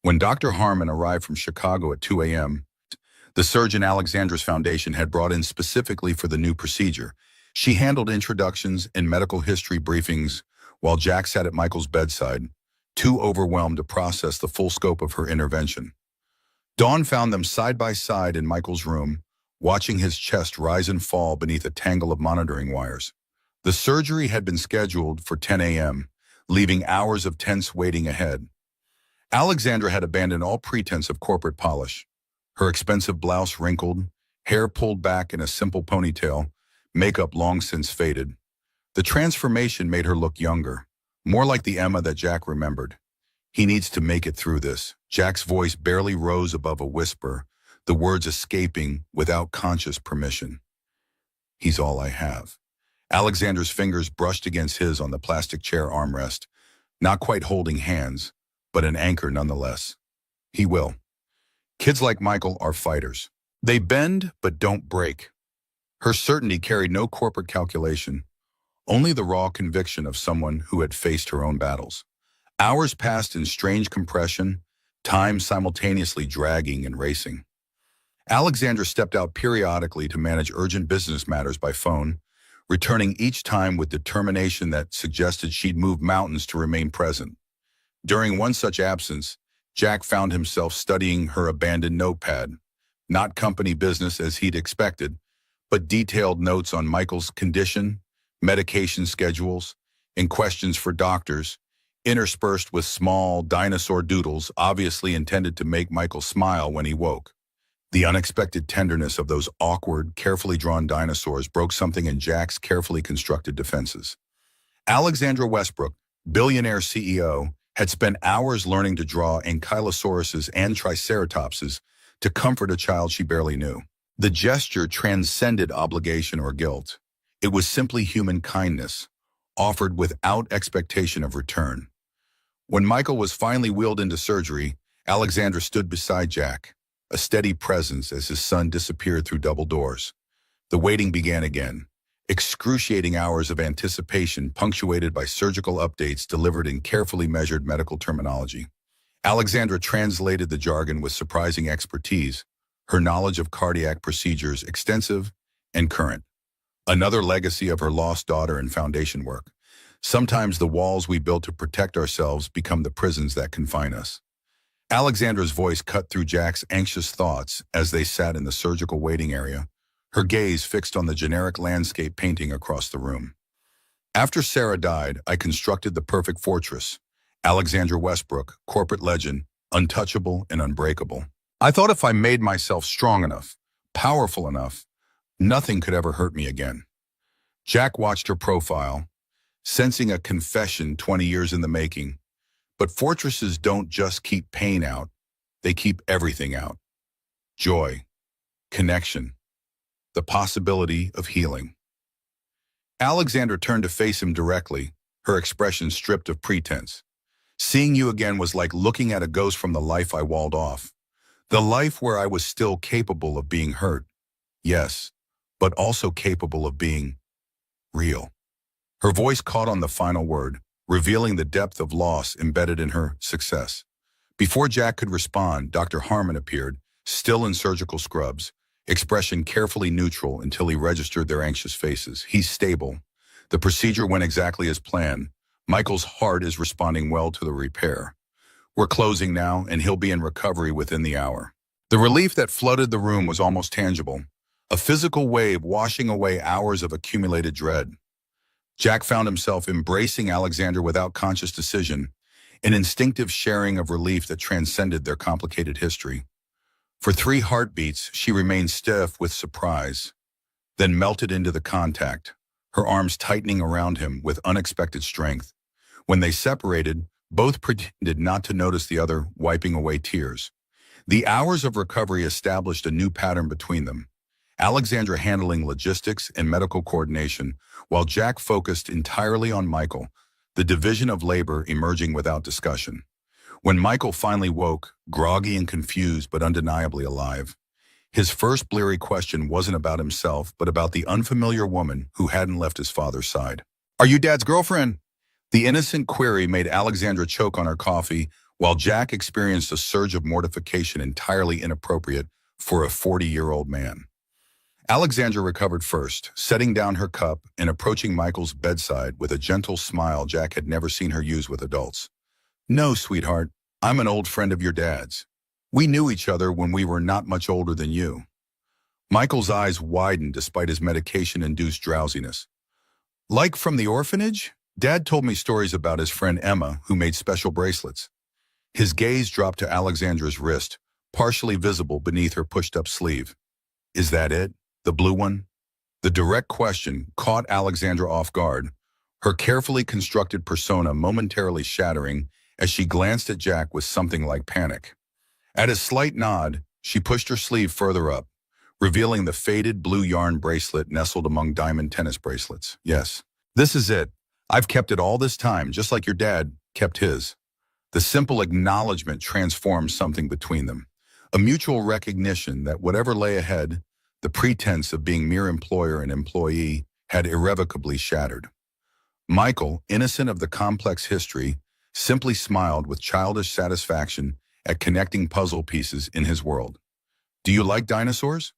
When Dr. Harmon arrived from Chicago at 2 a.m., the surgeon Alexandra's foundation had brought in specifically for the new procedure, she handled introductions and medical history briefings while Jack sat at Michael's bedside, too overwhelmed to process the full scope of her intervention. Dawn found them side by side in Michael's room, watching his chest rise and fall beneath a tangle of monitoring wires. The surgery had been scheduled for 10 a.m., leaving hours of tense waiting ahead. Alexandra had abandoned all pretense of corporate polish. Her expensive blouse wrinkled, hair pulled back in a simple ponytail, makeup long since faded. The transformation made her look younger, more like the Emma that Jack remembered. "He needs to make it through this." Jack's voice barely rose above a whisper, the words escaping without conscious permission. "He's all I have." Alexandra's fingers brushed against his on the plastic chair armrest, not quite holding hands, but an anchor nonetheless. "He will. Kids like Michael are fighters. They bend but don't break." Her certainty carried no corporate calculation, only the raw conviction of someone who had faced her own battles. Hours passed in strange compression, time simultaneously dragging and racing. Alexandra stepped out periodically to manage urgent business matters by phone, returning each time with determination that suggested she'd move mountains to remain present. During one such absence, Jack found himself studying her abandoned notepad, not company business as he'd expected, but detailed notes on Michael's condition, medication schedules, and questions for doctors, interspersed with small dinosaur doodles obviously intended to make Michael smile when he woke. The unexpected tenderness of those awkward, carefully drawn dinosaurs broke something in Jack's carefully constructed defenses. Alexandra Westbrook, Billionaire CEO, had spent hours learning to draw ankylosauruses and triceratopses to comfort a child she barely knew. The gesture transcended obligation or guilt. It was simply human kindness, offered without expectation of return. When Michael was finally wheeled into surgery, Alexandra stood beside Jack, a steady presence as his son disappeared through double doors. The waiting began again. Excruciating hours of anticipation punctuated by surgical updates delivered in carefully measured medical terminology. Alexandra translated the jargon with surprising expertise, her knowledge of cardiac procedures extensive and current. Another legacy of her lost daughter and foundation work. Sometimes the walls we build to protect ourselves become the prisons that confine us. Alexandra's voice cut through Jack's anxious thoughts as they sat in the surgical waiting area, her gaze fixed on the generic landscape painting across the room. "After Sarah died, I constructed the perfect fortress. Alexandra Westbrook, corporate legend, untouchable and unbreakable. I thought if I made myself strong enough, powerful enough, nothing could ever hurt me again." Jack watched her profile, sensing a confession 20 years in the making. But fortresses don't just keep pain out, they keep everything out. Joy, connection, the possibility of healing. Alexandra turned to face him directly, her expression stripped of pretense. "Seeing you again was like looking at a ghost from the life I walled off. The life where I was still capable of being hurt. Yes, but also capable of being real." Her voice caught on the final word, revealing the depth of loss embedded in her success. Before Jack could respond, Dr. Harmon appeared, still in surgical scrubs, expression carefully neutral until he registered their anxious faces. He's stable. The procedure went exactly as planned. Michael's heart is responding well to the repair. We're closing now, and he'll be in recovery within the hour. The relief that flooded the room was almost tangible, a physical wave washing away hours of accumulated dread. Jack found himself embracing Alexandra without conscious decision, an instinctive sharing of relief that transcended their complicated history. For 3 heartbeats, she remained stiff with surprise, then melted into the contact, her arms tightening around him with unexpected strength. When they separated, both pretended not to notice the other, wiping away tears. The hours of recovery established a new pattern between them, Alexandra handling logistics and medical coordination, while Jack focused entirely on Michael, the division of labor emerging without discussion. When Michael finally woke, groggy and confused but undeniably alive, his first bleary question wasn't about himself, but about the unfamiliar woman who hadn't left his father's side. "Are you Dad's girlfriend?" The innocent query made Alexandra choke on her coffee, while Jack experienced a surge of mortification entirely inappropriate for a 40-year-old man. Alexandra recovered first, setting down her cup and approaching Michael's bedside with a gentle smile Jack had never seen her use with adults. "No, sweetheart, I'm an old friend of your dad's. We knew each other when we were not much older than you." Michael's eyes widened despite his medication-induced drowsiness. "Like from the orphanage? Dad told me stories about his friend Emma, who made special bracelets." His gaze dropped to Alexandra's wrist, partially visible beneath her pushed-up sleeve. "Is that it? The blue one?" The direct question caught Alexandra off guard, her carefully constructed persona momentarily shattering as she glanced at Jack with something like panic. At a slight nod, she pushed her sleeve further up, revealing the faded blue yarn bracelet nestled among diamond tennis bracelets. "Yes, this is it. I've kept it all this time, just like your dad kept his." The simple acknowledgement transformed something between them, a mutual recognition that whatever lay ahead, the pretense of being mere employer and employee had irrevocably shattered. Michael, innocent of the complex history, simply smiled with childish satisfaction at connecting puzzle pieces in his world. "Do you like dinosaurs?"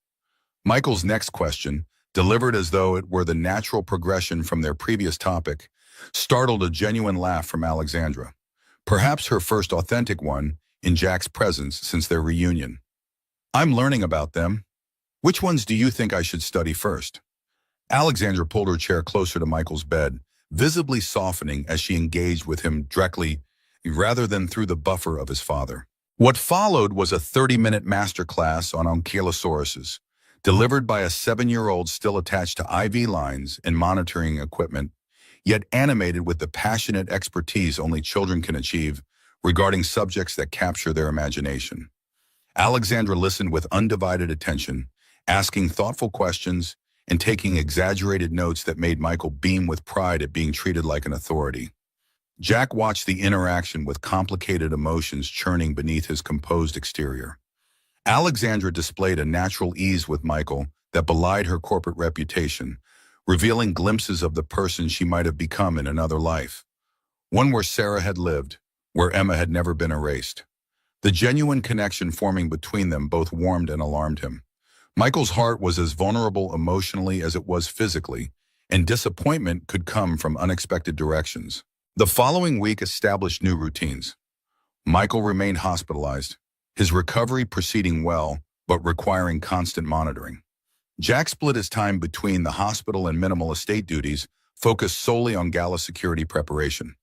Michael's next question, delivered as though it were the natural progression from their previous topic, startled a genuine laugh from Alexandra, perhaps her first authentic one in Jack's presence since their reunion. "I'm learning about them. Which ones do you think I should study first?" Alexandra pulled her chair closer to Michael's bed, visibly softening as she engaged with him directly rather than through the buffer of his father. What followed was a 30-minute masterclass on ankylosauruses, delivered by a 7-year-old still attached to IV lines and monitoring equipment, yet animated with the passionate expertise only children can achieve regarding subjects that capture their imagination. Alexandra listened with undivided attention, asking thoughtful questions and taking exaggerated notes that made Michael beam with pride at being treated like an authority. Jack watched the interaction with complicated emotions churning beneath his composed exterior. Alexandra displayed a natural ease with Michael that belied her corporate reputation, revealing glimpses of the person she might have become in another life, one where Sarah had lived, where Emma had never been erased. The genuine connection forming between them both warmed and alarmed him. Michael's heart was as vulnerable emotionally as it was physically, and disappointment could come from unexpected directions. The following week established new routines. Michael remained hospitalized, his recovery proceeding well, but requiring constant monitoring. Jack split his time between the hospital and minimal estate duties, focused solely on gala security preparation.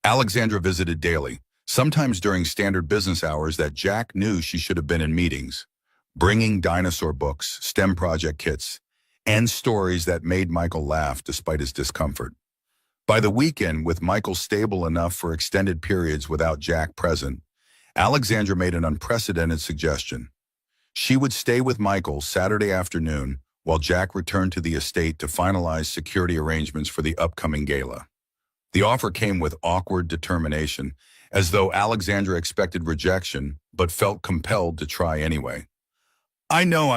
Alexandra visited daily, sometimes during standard business hours that Jack knew she should have been in meetings, bringing dinosaur books, STEM project kits, and stories that made Michael laugh despite his discomfort. By the weekend, with Michael stable enough for extended periods without Jack present, Alexandra made an unprecedented suggestion. She would stay with Michael Saturday afternoon while Jack returned to the estate to finalize security arrangements for the upcoming gala. The offer came with awkward determination, as though Alexandra expected rejection but felt compelled to try anyway. "I know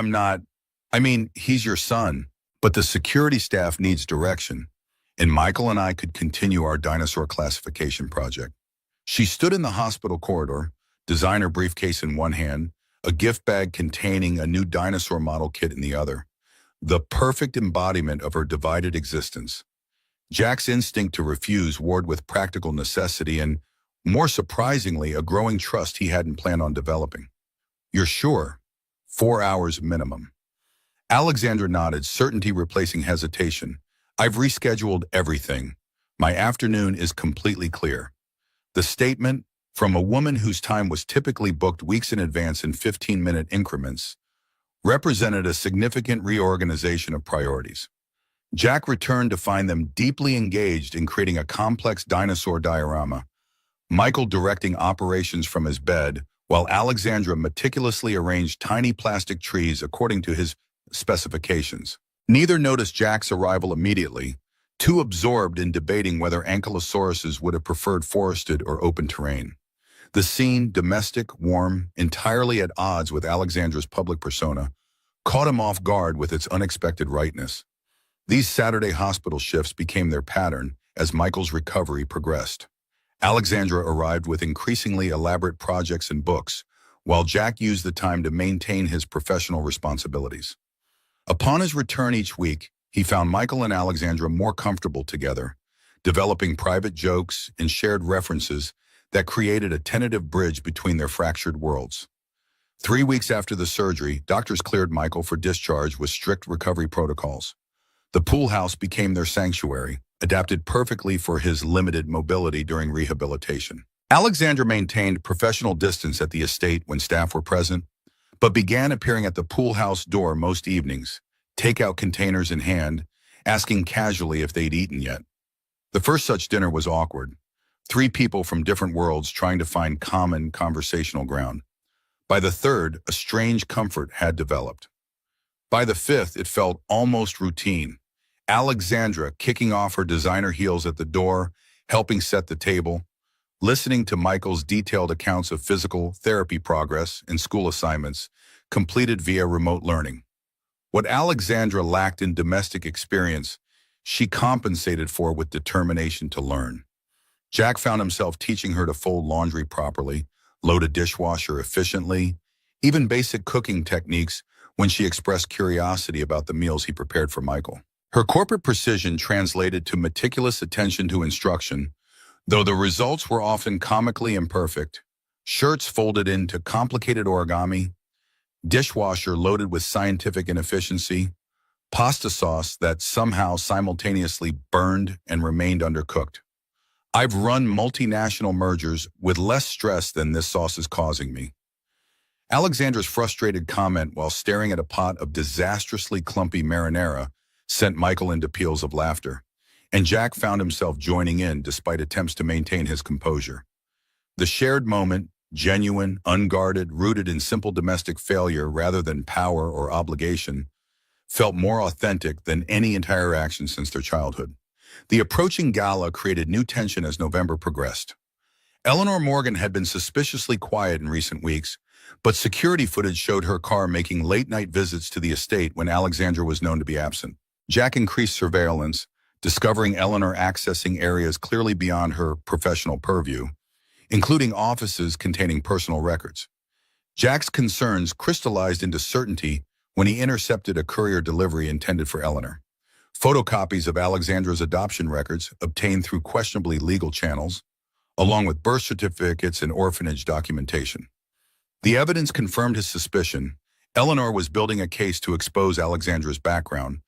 he's your son, but the security staff needs direction. and Michael and I could continue our dinosaur classification project. She stood in the hospital corridor, designer briefcase in one hand, a gift bag containing a new dinosaur model kit in the other, the perfect embodiment of her divided existence. Jack's instinct to refuse warred with practical necessity and, more surprisingly, a growing trust he hadn't planned on developing. "You're sure? 4 hours minimum." Alexandra nodded, certainty replacing hesitation. "I've rescheduled everything. My afternoon is completely clear." The statement, from a woman whose time was typically booked weeks in advance in 15-minute increments, represented a significant reorganization of priorities. Jack returned to find them deeply engaged in creating a complex dinosaur diorama, Michael directing operations from his bed, while Alexandra meticulously arranged tiny plastic trees according to his specifications. Neither noticed Jack's arrival immediately, too absorbed in debating whether ankylosauruses would have preferred forested or open terrain. The scene, domestic, warm, entirely at odds with Alexandra's public persona, caught him off guard with its unexpected rightness. These Saturday hospital shifts became their pattern as Michael's recovery progressed. Alexandra arrived with increasingly elaborate projects and books, while Jack used the time to maintain his professional responsibilities. Upon his return each week, he found Michael and Alexandra more comfortable together, developing private jokes and shared references that created a tentative bridge between their fractured worlds. 3 weeks after the surgery, doctors cleared Michael for discharge with strict recovery protocols. The pool house became their sanctuary, adapted perfectly for his limited mobility during rehabilitation. Alexandra maintained professional distance at the estate when staff were present, but began appearing at the pool house door most evenings, takeout containers in hand, asking casually if they'd eaten yet. The first such dinner was awkward. 3 people from different worlds trying to find common conversational ground. By the third, a strange comfort had developed. By the 5th, it felt almost routine. Alexandra kicking off her designer heels at the door, helping set the table, listening to Michael's detailed accounts of physical therapy progress and school assignments, completed via remote learning. What Alexandra lacked in domestic experience, she compensated for with determination to learn. Jack found himself teaching her to fold laundry properly, load a dishwasher efficiently, even basic cooking techniques when she expressed curiosity about the meals he prepared for Michael. Her corporate precision translated to meticulous attention to instruction, though the results were often comically imperfect. Shirts folded into complicated origami, dishwasher loaded with scientific inefficiency, pasta sauce that somehow simultaneously burned and remained undercooked. "I've run multinational mergers with less stress than this sauce is causing me." Alexandra's frustrated comment while staring at a pot of disastrously clumpy marinara sent Michael into peals of laughter, and Jack found himself joining in despite attempts to maintain his composure. The shared moment, genuine, unguarded, rooted in simple domestic failure rather than power or obligation, felt more authentic than any interaction since their childhood. The approaching gala created new tension as November progressed. Eleanor Morgan had been suspiciously quiet in recent weeks, but security footage showed her car making late-night visits to the estate when Alexandra was known to be absent. Jack increased surveillance, discovering Eleanor accessing areas clearly beyond her professional purview, including offices containing personal records. Jack's concerns crystallized into certainty when he intercepted a courier delivery intended for Eleanor. Photocopies of Alexandra's adoption records obtained through questionably legal channels, along with birth certificates and orphanage documentation. The evidence confirmed his suspicion. Eleanor was building a case to expose Alexandra's background,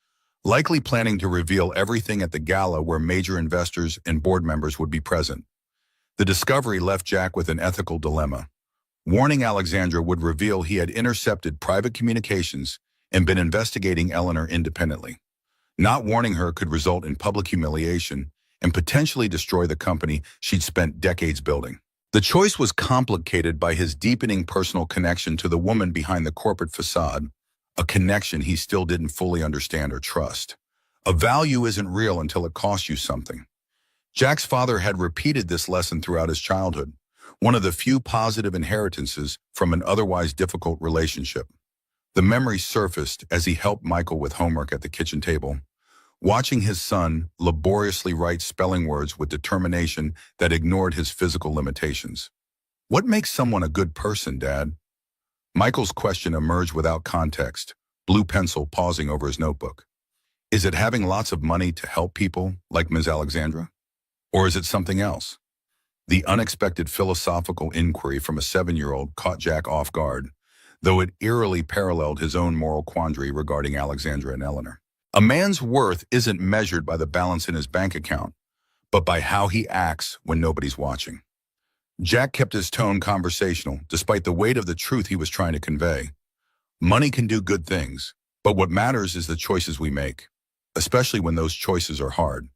likely planning to reveal everything at the gala where major investors and board members would be present. The discovery left Jack with an ethical dilemma. Warning Alexandra would reveal he had intercepted private communications and been investigating Eleanor independently. Not warning her could result in public humiliation and potentially destroy the company she'd spent decades building. The choice was complicated by his deepening personal connection to the woman behind the corporate facade, a connection he still didn't fully understand or trust. A value isn't real until it costs you something. Jack's father had repeated this lesson throughout his childhood, one of the few positive inheritances from an otherwise difficult relationship. The memory surfaced as he helped Michael with homework at the kitchen table. watching his son laboriously write spelling words with determination that ignored his physical limitations. What makes someone a good person, Dad? Michael's question emerged without context, blue pencil pausing over his notebook. Is it having lots of money to help people, like Ms. Alexandra? Or is it something else? The unexpected philosophical inquiry from a 7-year-old caught Jack off guard, though it eerily paralleled his own moral quandary regarding Alexandra and Eleanor. A man's worth isn't measured by the balance in his bank account, but by how he acts when nobody's watching. Jack kept his tone conversational, despite the weight of the truth he was trying to convey. Money can do good things, but what matters is the choices we make, especially when those choices are hard.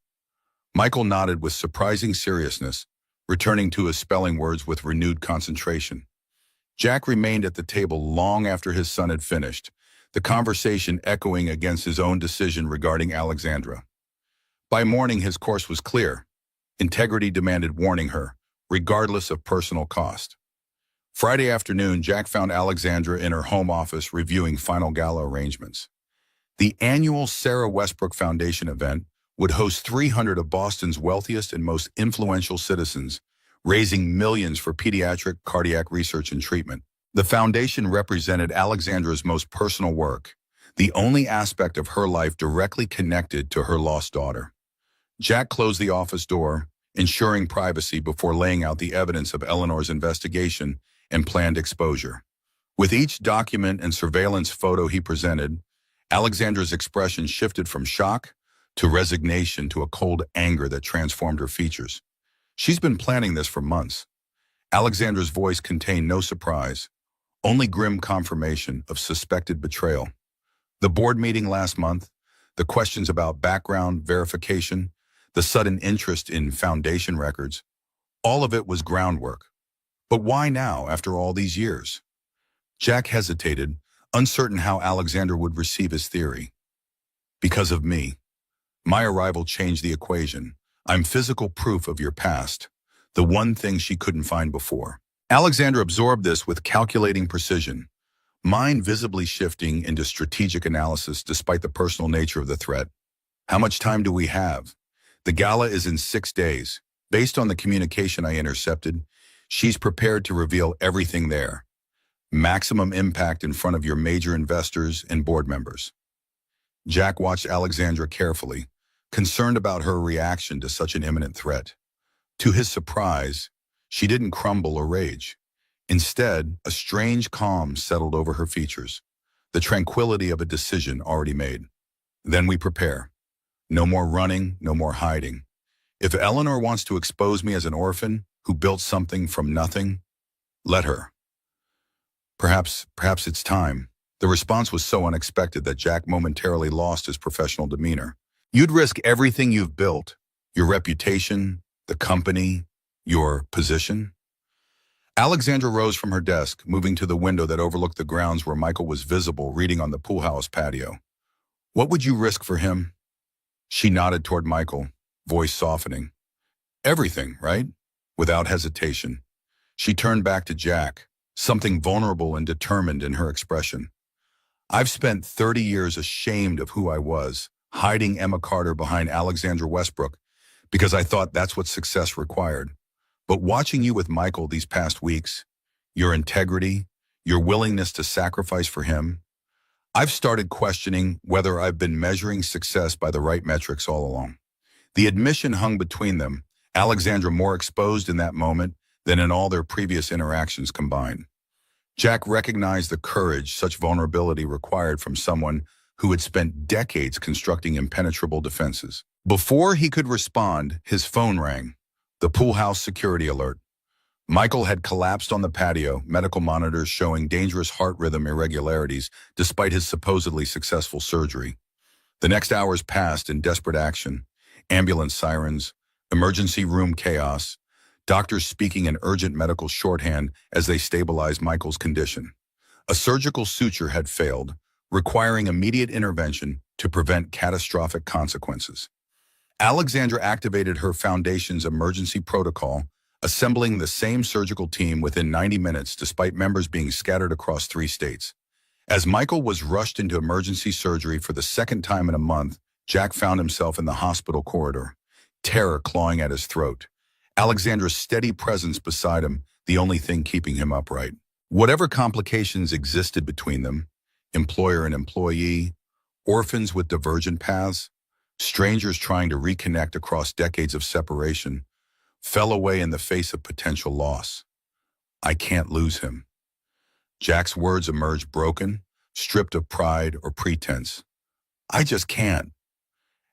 Michael nodded with surprising seriousness, returning to his spelling words with renewed concentration. Jack remained at the table long after his son had finished, the conversation echoing against his own decision regarding Alexandra. By morning, his course was clear. Integrity demanded warning her, regardless of personal cost. Friday afternoon, Jack found Alexandra in her home office reviewing final gala arrangements. The annual Sarah Westbrook Foundation event would host 300 of Boston's wealthiest and most influential citizens, raising millions for pediatric cardiac research and treatment. The foundation represented Alexandra's most personal work, the only aspect of her life directly connected to her lost daughter. Jack closed the office door, ensuring privacy before laying out the evidence of Eleanor's investigation and planned exposure. With each document and surveillance photo he presented, Alexandra's expression shifted from shock to resignation to a cold anger that transformed her features. She's been planning this for months. Alexandra's voice contained no surprise, only grim confirmation of suspected betrayal. The board meeting last month, the questions about background verification, the sudden interest in foundation records, all of it was groundwork. But why now, after all these years? Jack hesitated, uncertain how Alexandra would receive his theory. Because of me. My arrival changed the equation. I'm physical proof of your past, the one thing she couldn't find before. Alexandra absorbed this with calculating precision, mind visibly shifting into strategic analysis despite the personal nature of the threat. How much time do we have? The gala is in 6 days. Based on the communication I intercepted, she's prepared to reveal everything there. Maximum impact in front of your major investors and board members. Jack watched Alexandra carefully, concerned about her reaction to such an imminent threat. To his surprise, she didn't crumble or rage. Instead, a strange calm settled over her features, the tranquility of a decision already made. Then we prepare. No more running, no more hiding. If Eleanor wants to expose me as an orphan who built something from nothing, let her. Perhaps it's time. The response was so unexpected that Jack momentarily lost his professional demeanor. You'd risk everything you've built, your reputation, the company, your position? Alexandra rose from her desk, moving to the window that overlooked the grounds where Michael was visible reading on the pool house patio. What would you risk for him? She nodded toward Michael, voice softening. Everything, right? Without hesitation. She turned back to Jack, something vulnerable and determined in her expression. I've spent 30 years ashamed of who I was, hiding Emma Carter behind Alexandra Westbrook because I thought that's what success required. But watching you with Michael these past weeks, your integrity, your willingness to sacrifice for him, I've started questioning whether I've been measuring success by the right metrics all along. The admission hung between them, Alexandra more exposed in that moment than in all their previous interactions combined. Jack recognized the courage such vulnerability required from someone who had spent decades constructing impenetrable defenses. Before he could respond, his phone rang. The pool house security alert. Michael had collapsed on the patio, medical monitors showing dangerous heart rhythm irregularities despite his supposedly successful surgery. The next hours passed in desperate action. Ambulance sirens, emergency room chaos, doctors speaking in urgent medical shorthand as they stabilized Michael's condition. A surgical suture had failed, requiring immediate intervention to prevent catastrophic consequences. Alexandra activated her foundation's emergency protocol, assembling the same surgical team within 90 minutes despite members being scattered across 3 states. As Michael was rushed into emergency surgery for the second time in a month, Jack found himself in the hospital corridor, terror clawing at his throat. Alexandra's steady presence beside him, the only thing keeping him upright. Whatever complications existed between them, employer and employee, orphans with divergent paths, strangers trying to reconnect across decades of separation, fell away in the face of potential loss. I can't lose him. Jack's words emerged broken, stripped of pride or pretense. I just can't.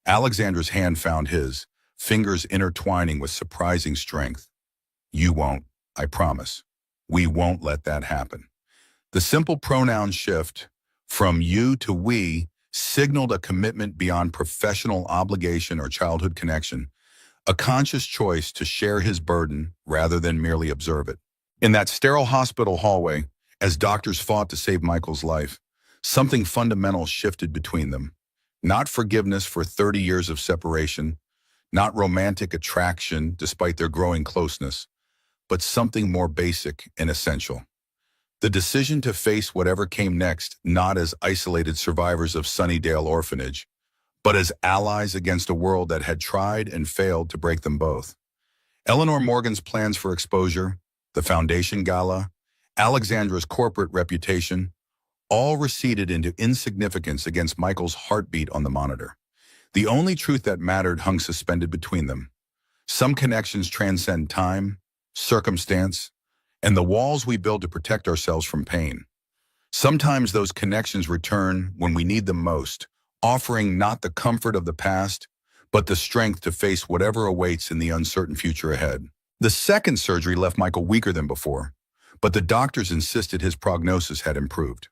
Alexandra's hand found his, fingers intertwining with surprising strength. You won't, I promise. We won't let that happen. The simple pronoun shift from you to we signaled a commitment beyond professional obligation or childhood connection, a conscious choice to share his burden rather than merely observe it. In that sterile hospital hallway, as doctors fought to save Michael's life, something fundamental shifted between them. Not forgiveness for 30 years of separation, not romantic attraction despite their growing closeness, but something more basic and essential. The decision to face whatever came next, not as isolated survivors of Sunnydale Orphanage, but as allies against a world that had tried and failed to break them both. Eleanor Morgan's plans for exposure, the foundation gala, Alexandra's corporate reputation, all receded into insignificance against Michael's heartbeat on the monitor. The only truth that mattered hung suspended between them. Some connections transcend time, circumstance, and the walls we build to protect ourselves from pain. Sometimes those connections return when we need them most, offering not the comfort of the past, but the strength to face whatever awaits in the uncertain future ahead. The second surgery left Michael weaker than before, but the doctors insisted his prognosis had improved.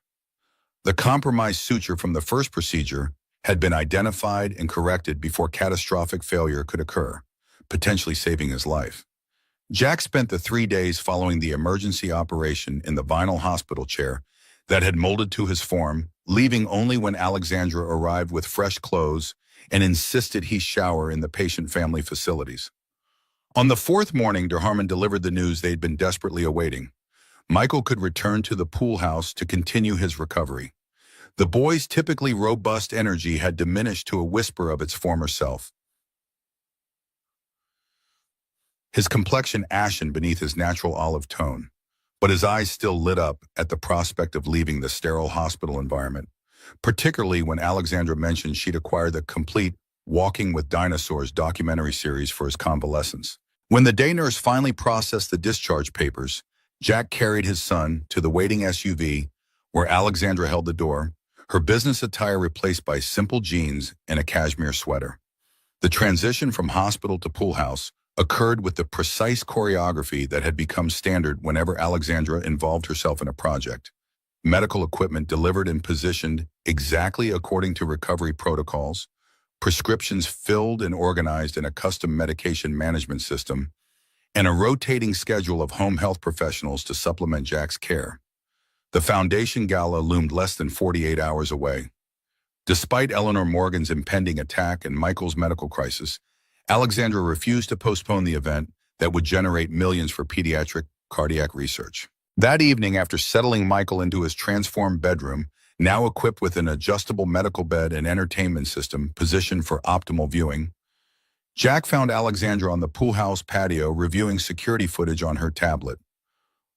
The compromised suture from the first procedure had been identified and corrected before catastrophic failure could occur, potentially saving his life. Jack spent the 3 days following the emergency operation in the vinyl hospital chair that had molded to his form, leaving only when Alexandra arrived with fresh clothes and insisted he shower in the patient family facilities. On the fourth morning, Harmon delivered the news they'd been desperately awaiting. Michael could return to the pool house to continue his recovery. The boy's typically robust energy had diminished to a whisper of its former self. His complexion ashen beneath his natural olive tone, but his eyes still lit up at the prospect of leaving the sterile hospital environment, particularly when Alexandra mentioned she'd acquired the complete Walking with Dinosaurs documentary series for his convalescence. When the day nurse finally processed the discharge papers, Jack carried his son to the waiting SUV where Alexandra held the door, her business attire replaced by simple jeans and a cashmere sweater. The transition from hospital to pool house occurred with the precise choreography that had become standard whenever Alexandra involved herself in a project. Medical equipment delivered and positioned exactly according to recovery protocols, prescriptions filled and organized in a custom medication management system, and a rotating schedule of home health professionals to supplement Jack's care. The foundation gala loomed less than 48 hours away. Despite Eleanor Morgan's impending attack and Michael's medical crisis, Alexandra refused to postpone the event that would generate millions for pediatric cardiac research. That evening, after settling Michael into his transformed bedroom, now equipped with an adjustable medical bed and entertainment system positioned for optimal viewing, Jack found Alexandra on the pool house patio reviewing security footage on her tablet.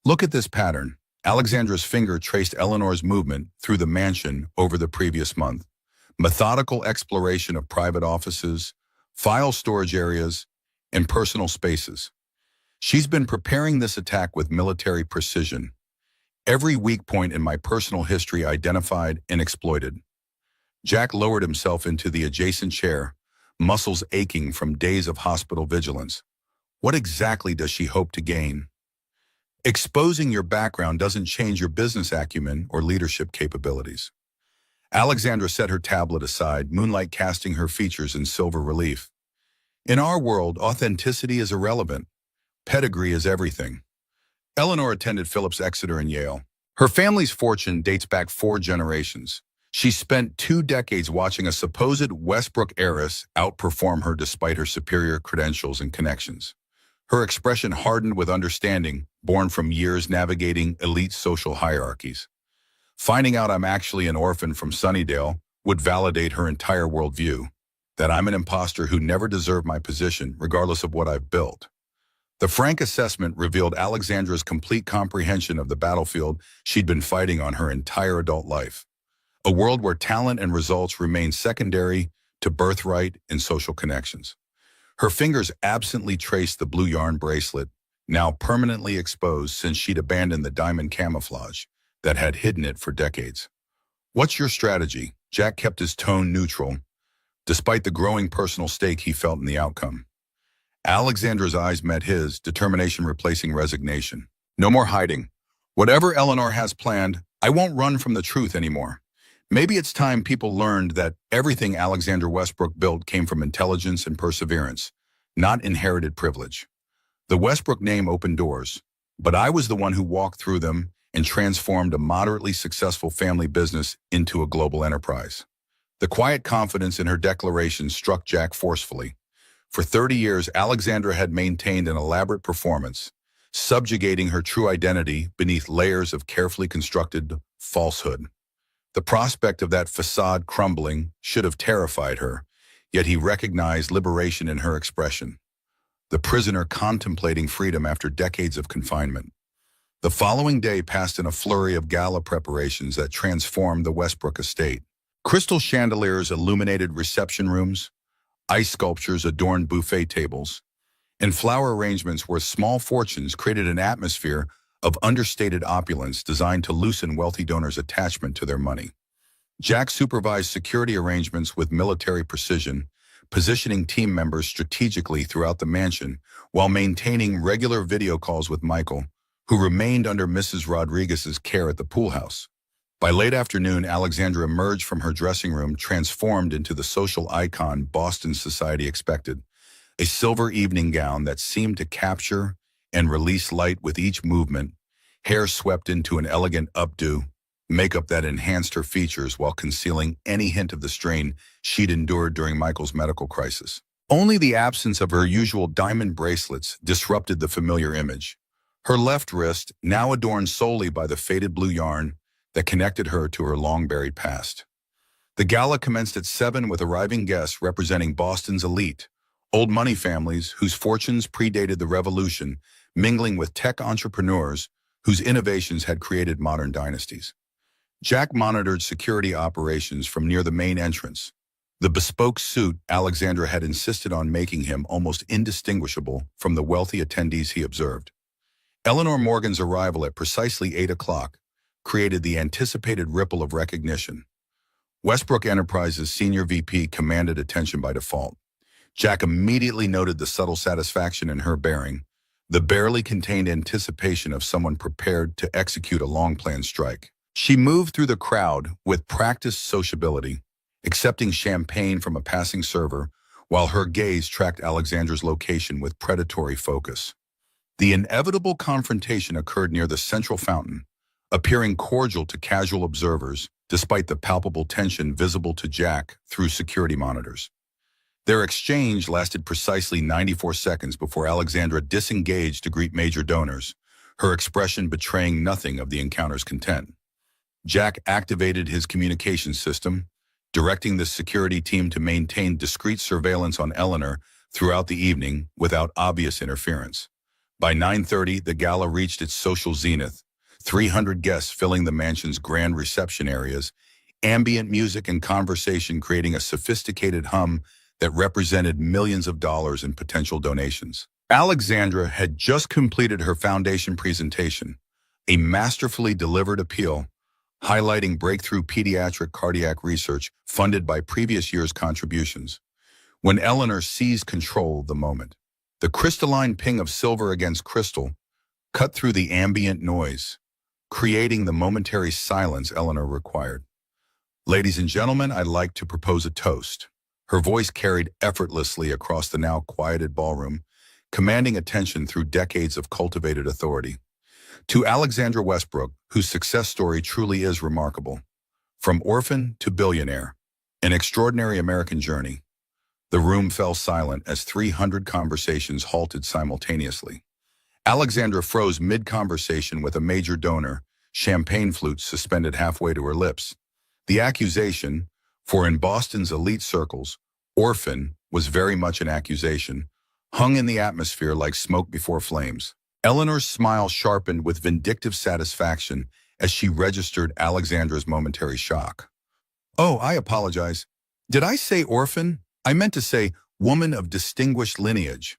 Look at this pattern. Alexandra's finger traced Eleanor's movement through the mansion over the previous month. Methodical exploration of private offices, file storage areas, and personal spaces. She's been preparing this attack with military precision. Every weak point in my personal history identified and exploited. Jack lowered himself into the adjacent chair, muscles aching from days of hospital vigilance. What exactly does she hope to gain? Exposing your background doesn't change your business acumen or leadership capabilities. Alexandra set her tablet aside, moonlight casting her features in silver relief. In our world, authenticity is irrelevant. Pedigree is everything. Eleanor attended Phillips Exeter and Yale. Her family's fortune dates back 4 generations. She spent 2 decades watching a supposed Westbrook heiress outperform her despite her superior credentials and connections. Her expression hardened with understanding, born from years navigating elite social hierarchies. Finding out I'm actually an orphan from Sunnydale would validate her entire worldview. that I'm an imposter who never deserved my position, regardless of what I've built. The frank assessment revealed Alexandra's complete comprehension of the battlefield she'd been fighting on her entire adult life. A world where talent and results remain secondary to birthright and social connections. Her fingers absently traced the blue yarn bracelet, now permanently exposed since she'd abandoned the diamond camouflage that had hidden it for decades. "What's your strategy?" Jack kept his tone neutral, despite the growing personal stake he felt in the outcome. Alexandra's eyes met his, determination replacing resignation. "No more hiding. Whatever Eleanor has planned, I won't run from the truth anymore. Maybe it's time people learned that everything Alexandra Westbrook built came from intelligence and perseverance, not inherited privilege. The Westbrook name opened doors, but I was the one who walked through them and transformed a moderately successful family business into a global enterprise." The quiet confidence in her declaration struck Jack forcefully. For 30 years, Alexandra had maintained an elaborate performance, subjugating her true identity beneath layers of carefully constructed falsehood. The prospect of that facade crumbling should have terrified her, yet he recognized liberation in her expression. The prisoner contemplating freedom after decades of confinement. The following day passed in a flurry of gala preparations that transformed the Westbrook estate. Crystal chandeliers illuminated reception rooms, ice sculptures adorned buffet tables, and flower arrangements worth small fortunes created an atmosphere of understated opulence designed to loosen wealthy donors' attachment to their money. Jack supervised security arrangements with military precision, positioning team members strategically throughout the mansion while maintaining regular video calls with Michael, who remained under Mrs. Rodriguez's care at the pool house. By late afternoon, Alexandra emerged from her dressing room transformed into the social icon Boston society expected, a silver evening gown that seemed to capture and release light with each movement, hair swept into an elegant updo, makeup that enhanced her features while concealing any hint of the strain she'd endured during Michael's medical crisis. Only the absence of her usual diamond bracelets disrupted the familiar image. Her left wrist, now adorned solely by the faded blue yarn that connected her to her long-buried past. The gala commenced at 7 with arriving guests representing Boston's elite, old money families whose fortunes predated the revolution, mingling with tech entrepreneurs whose innovations had created modern dynasties. Jack monitored security operations from near the main entrance. The bespoke suit Alexandra had insisted on making him almost indistinguishable from the wealthy attendees he observed. Eleanor Morgan's arrival at precisely 8 o'clock created the anticipated ripple of recognition. Westbrook Enterprises' senior VP commanded attention by default. Jack immediately noted the subtle satisfaction in her bearing, the barely contained anticipation of someone prepared to execute a long-planned strike. She moved through the crowd with practiced sociability, accepting champagne from a passing server, while her gaze tracked Alexandra's location with predatory focus. The inevitable confrontation occurred near the central fountain, appearing cordial to casual observers, despite the palpable tension visible to Jack through security monitors. Their exchange lasted precisely 94 seconds before Alexandra disengaged to greet major donors, her expression betraying nothing of the encounter's content. Jack activated his communications system, directing the security team to maintain discreet surveillance on Eleanor throughout the evening without obvious interference. By 9:30, the gala reached its social zenith, 300 guests filling the mansion's grand reception areas, ambient music and conversation creating a sophisticated hum that represented millions of dollars in potential donations. Alexandra had just completed her foundation presentation, a masterfully delivered appeal highlighting breakthrough pediatric cardiac research funded by previous year's contributions. When Eleanor seized control of the moment, the crystalline ping of silver against crystal cut through the ambient noise, creating the momentary silence Eleanor required. "Ladies and gentlemen, I'd like to propose a toast." Her voice carried effortlessly across the now quieted ballroom, commanding attention through decades of cultivated authority. To Alexandra Westbrook, whose success story truly is remarkable. From orphan to billionaire, an extraordinary American journey. The room fell silent as 300 conversations halted simultaneously. Alexandra froze mid-conversation with a major donor, champagne flutes suspended halfway to her lips. The accusation, for in Boston's elite circles, Orphan was very much an accusation, hung in the atmosphere like smoke before flames. Eleanor's smile sharpened with vindictive satisfaction as she registered Alexandra's momentary shock. "Oh, I apologize. Did I say orphan? I meant to say woman of distinguished lineage."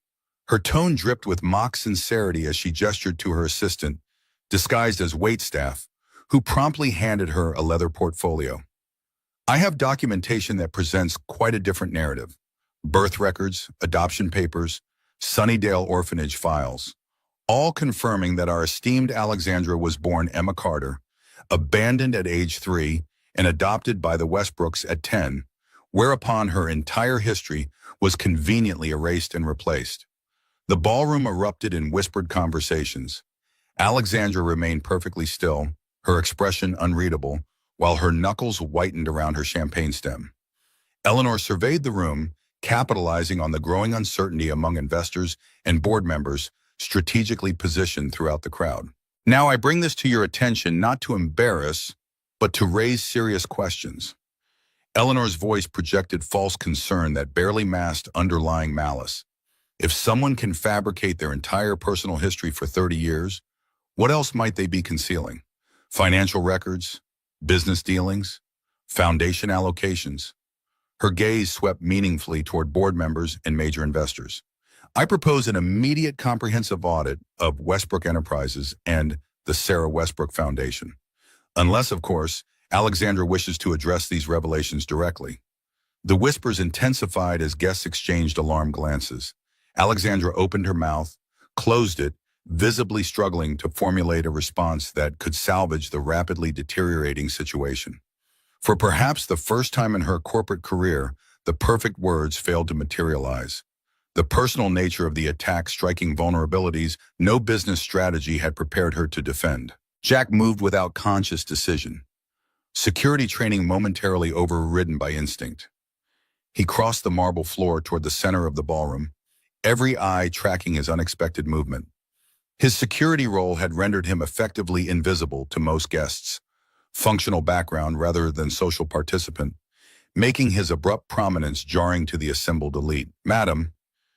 Her tone dripped with mock sincerity as she gestured to her assistant, disguised as waitstaff, who promptly handed her a leather portfolio. "I have documentation that presents quite a different narrative. Birth records, adoption papers, Sunnydale orphanage files, all confirming that our esteemed Alexandra was born Emma Carter, abandoned at age 3, and adopted by the Westbrooks at 10, whereupon her entire history was conveniently erased and replaced." The ballroom erupted in whispered conversations. Alexandra remained perfectly still, her expression unreadable, while her knuckles whitened around her champagne stem. Eleanor surveyed the room, capitalizing on the growing uncertainty among investors and board members strategically positioned throughout the crowd. "Now I bring this to your attention not to embarrass, but to raise serious questions." Eleanor's voice projected false concern that barely masked underlying malice. If someone can fabricate their entire personal history for 30 years, what else might they be concealing? Financial records? Business dealings? Foundation allocations? Her gaze swept meaningfully toward board members and major investors. "I propose an immediate comprehensive audit of Westbrook Enterprises and the Sarah Westbrook Foundation. Unless, of course, Alexandra wishes to address these revelations directly." The whispers intensified as guests exchanged alarmed glances. Alexandra opened her mouth, closed it, visibly struggling to formulate a response that could salvage the rapidly deteriorating situation. For perhaps the first time in her corporate career, the perfect words failed to materialize. The personal nature of the attack striking vulnerabilities no business strategy had prepared her to defend. Jack moved without conscious decision, security training momentarily overridden by instinct. He crossed the marble floor toward the center of the ballroom, every eye tracking his unexpected movement. His security role had rendered him effectively invisible to most guests, functional background rather than social participant, making his abrupt prominence jarring to the assembled elite. "Madam,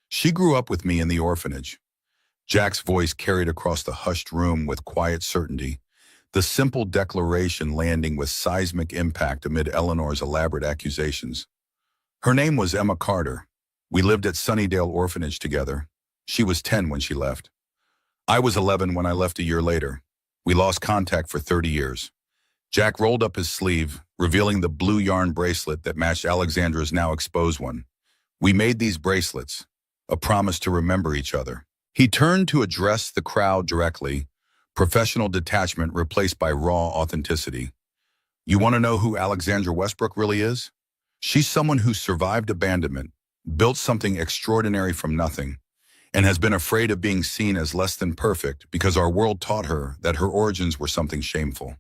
she grew up with me in the orphanage." Jack's voice carried across the hushed room with quiet certainty, the simple declaration landing with seismic impact amid Eleanor's elaborate accusations. "Her name was Emma Carter. We lived at Sunnydale Orphanage together. She was 10 when she left. I was 11 when I left a year later. We lost contact for 30 years. Jack rolled up his sleeve, revealing the blue yarn bracelet that matched Alexandra's now exposed one. "We made these bracelets, a promise to remember each other." He turned to address the crowd directly, professional detachment replaced by raw authenticity. "You want to know who Alexandra Westbrook really is? She's someone who survived abandonment, built something extraordinary from nothing, and has been afraid of being seen as less than perfect because our world taught her that her origins were something shameful."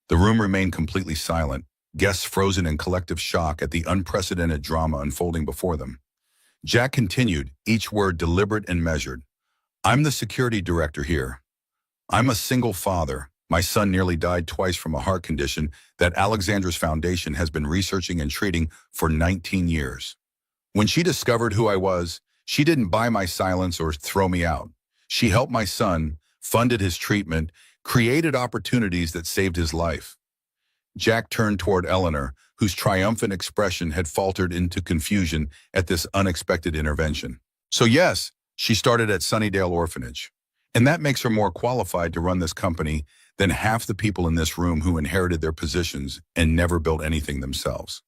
The room remained completely silent, guests frozen in collective shock at the unprecedented drama unfolding before them. Jack continued, each word deliberate and measured. "I'm the security director here. I'm a single father. My son nearly died twice from a heart condition that Alexandra's foundation has been researching and treating for 19 years. When she discovered who I was, she didn't buy my silence or throw me out. She helped my son, funded his treatment, created opportunities that saved his life." Jack turned toward Eleanor, whose triumphant expression had faltered into confusion at this unexpected intervention. "So yes, she started at Sunnydale Orphanage. And that makes her more qualified to run this company than half the people in this room who inherited their positions and never built anything themselves.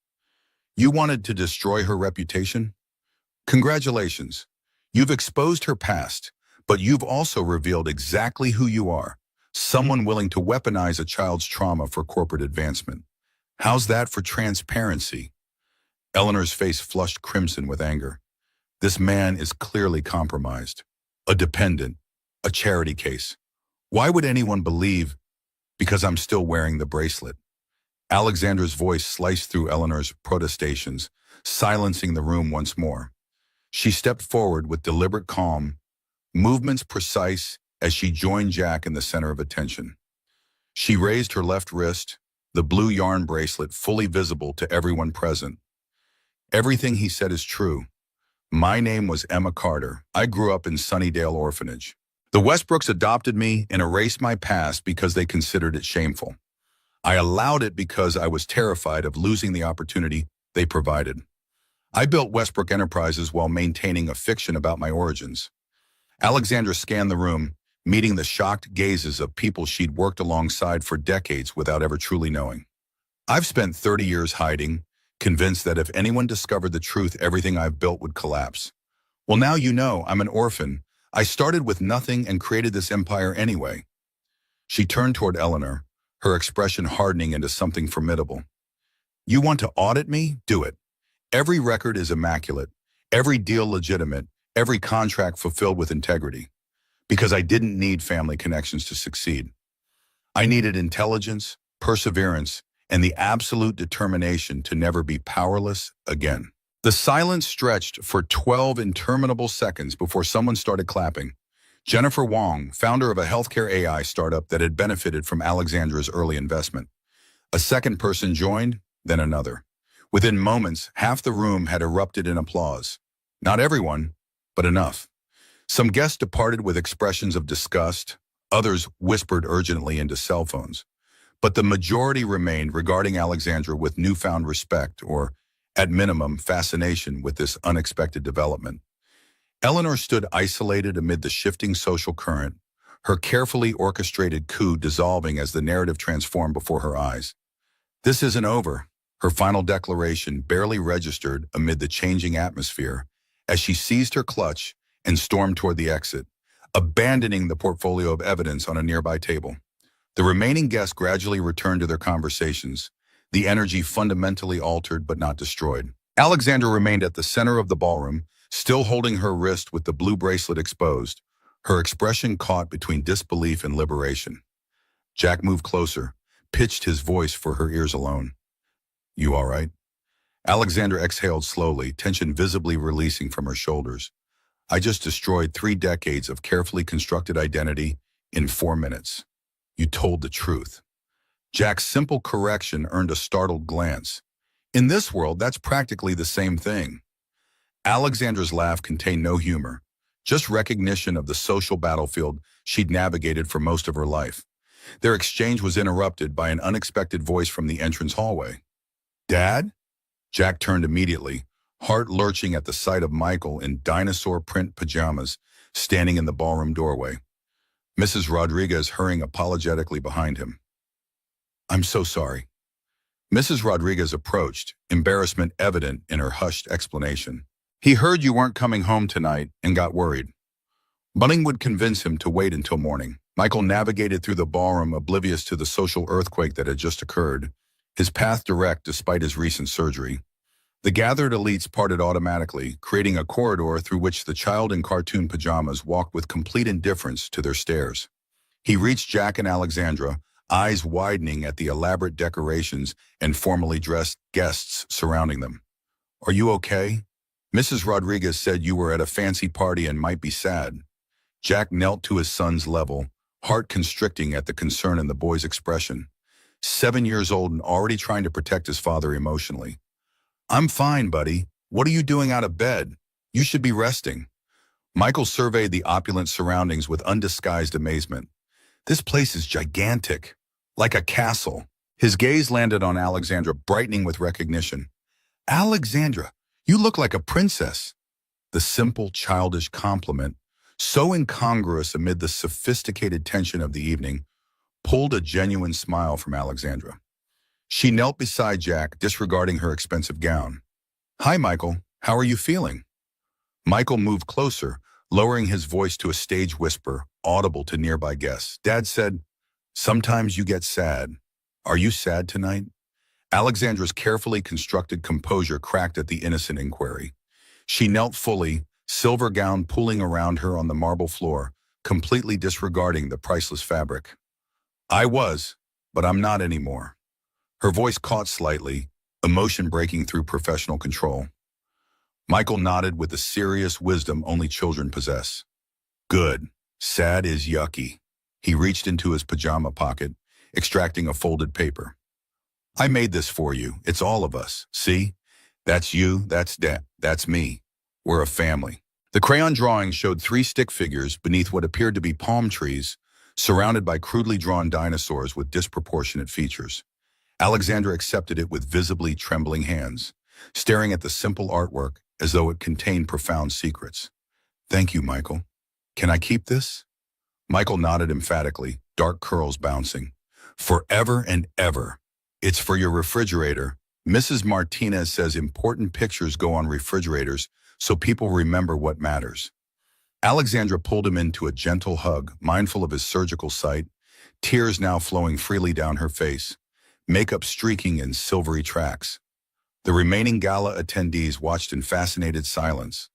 You wanted to destroy her reputation? Congratulations. You've exposed her past, but you've also revealed exactly who you are, someone willing to weaponize a child's trauma for corporate advancement. How's that for transparency?" Eleanor's face flushed crimson with anger. This man is clearly compromised, a dependent, a charity case. Why would anyone believe because I'm still wearing the bracelet? Alexandra's voice sliced through Eleanor's protestations, silencing the room once more. She stepped forward with deliberate calm, movements precise as she joined Jack in the center of attention. She raised her left wrist, the blue yarn bracelet fully visible to everyone present. Everything he said is true. My name was Emma Carter. I grew up in Sunnydale Orphanage. The Westbrooks adopted me and erased my past because they considered it shameful. I allowed it because I was terrified of losing the opportunity they provided. I built Westbrook Enterprises while maintaining a fiction about my origins. Alexandra scanned the room, meeting the shocked gazes of people she'd worked alongside for decades without ever truly knowing. I've spent 30 years hiding, convinced that if anyone discovered the truth, everything I've built would collapse. Well, now you know I'm an orphan. I started with nothing and created this empire anyway. She turned toward Eleanor, her expression hardening into something formidable. You want to audit me? Do it. Every record is immaculate, every deal legitimate, every contract fulfilled with integrity. Because I didn't need family connections to succeed. I needed intelligence, perseverance, and the absolute determination to never be powerless again. The silence stretched for 12 interminable seconds before someone started clapping. Jennifer Wong, founder of a healthcare AI startup that had benefited from Alexandra's early investment. A second person joined, then another. Within moments, half the room had erupted in applause. Not everyone, but enough. Some guests departed with expressions of disgust, others whispered urgently into cell phones. But the majority remained regarding Alexandra with newfound respect or, at minimum, fascination with this unexpected development. Eleanor stood isolated amid the shifting social current, her carefully orchestrated coup dissolving as the narrative transformed before her eyes. This isn't over, her final declaration barely registered amid the changing atmosphere as she seized her clutch and stormed toward the exit, abandoning the portfolio of evidence on a nearby table. The remaining guests gradually returned to their conversations, the energy fundamentally altered but not destroyed. Alexandra remained at the center of the ballroom, still holding her wrist with the blue bracelet exposed, her expression caught between disbelief and liberation. Jack moved closer, pitched his voice for her ears alone. You all right? Alexandra exhaled slowly, tension visibly releasing from her shoulders. I just destroyed 3 decades of carefully constructed identity in 4 minutes. You told the truth. Jack's simple correction earned a startled glance. In this world, that's practically the same thing. Alexandra's laugh contained no humor, just recognition of the social battlefield she'd navigated for most of her life. Their exchange was interrupted by an unexpected voice from the entrance hallway. Dad? Jack turned immediately, heart lurching at the sight of Michael in dinosaur print pajamas standing in the ballroom doorway. Mrs. Rodriguez hurrying apologetically behind him. I'm so sorry. Mrs. Rodriguez approached, embarrassment evident in her hushed explanation. He heard you weren't coming home tonight and got worried. Bunning would convince him to wait until morning. Michael navigated through the ballroom oblivious to the social earthquake that had just occurred, his path direct despite his recent surgery. The gathered elites parted automatically, creating a corridor through which the child in cartoon pajamas walked with complete indifference to their stares. He reached Jack and Alexandra, eyes widening at the elaborate decorations and formally dressed guests surrounding them. Are you okay? Mrs. Rodriguez said you were at a fancy party and might be sad. Jack knelt to his son's level, heart constricting at the concern in the boy's expression. 7 years old and already trying to protect his father emotionally. I'm fine, buddy. What are you doing out of bed? You should be resting. Michael surveyed the opulent surroundings with undisguised amazement. This place is gigantic, like a castle. His gaze landed on Alexandra, brightening with recognition. Alexandra, you look like a princess. The simple, childish compliment, so incongruous amid the sophisticated tension of the evening, pulled a genuine smile from Alexandra. She knelt beside Jack, disregarding her expensive gown. Hi, Michael. How are you feeling? Michael moved closer, lowering his voice to a stage whisper, audible to nearby guests. Dad said, sometimes you get sad. Are you sad tonight? Alexandra's carefully constructed composure cracked at the innocent inquiry. She knelt fully, silver gown pooling around her on the marble floor, completely disregarding the priceless fabric. I was, but I'm not anymore. Her voice caught slightly, emotion breaking through professional control. Michael nodded with the serious wisdom only children possess. Good. Sad is yucky. He reached into his pajama pocket, extracting a folded paper. I made this for you. It's all of us. See? That's you, that's Dad, that's me. We're a family. The crayon drawing showed three stick figures beneath what appeared to be palm trees, surrounded by crudely drawn dinosaurs with disproportionate features. Alexandra accepted it with visibly trembling hands, staring at the simple artwork as though it contained profound secrets. Thank you, Michael. Can I keep this? Michael nodded emphatically, dark curls bouncing. Forever and ever. It's for your refrigerator. Mrs. Martinez says important pictures go on refrigerators so people remember what matters. Alexandra pulled him into a gentle hug, mindful of his surgical site, tears now flowing freely down her face, makeup streaking in silvery tracks. The remaining gala attendees watched in fascinated silence,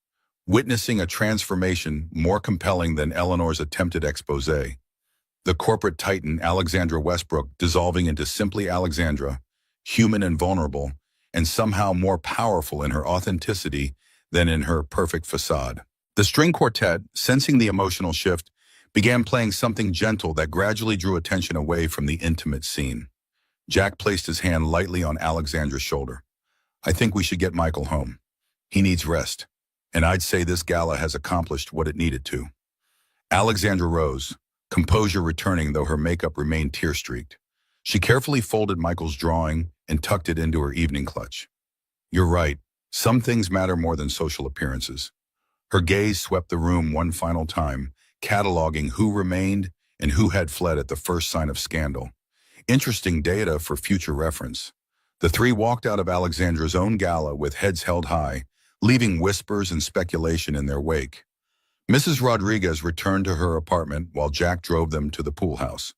witnessing a transformation more compelling than Eleanor's attempted expose. The corporate titan Alexandra Westbrook dissolving into simply Alexandra, human and vulnerable, and somehow more powerful in her authenticity than in her perfect facade. The string quartet, sensing the emotional shift, began playing something gentle that gradually drew attention away from the intimate scene. Jack placed his hand lightly on Alexandra's shoulder. I think we should get Michael home. He needs rest, and I'd say this gala has accomplished what it needed to. Alexandra rose, composure returning though her makeup remained tear-streaked. She carefully folded Michael's drawing and tucked it into her evening clutch. You're right. Some things matter more than social appearances. Her gaze swept the room one final time, cataloging who remained and who had fled at the first sign of scandal. Interesting data for future reference. The three walked out of Alexandra's own gala with heads held high, leaving whispers and speculation in their wake. Mrs. Rodriguez returned to her apartment while Jack drove them to the pool house,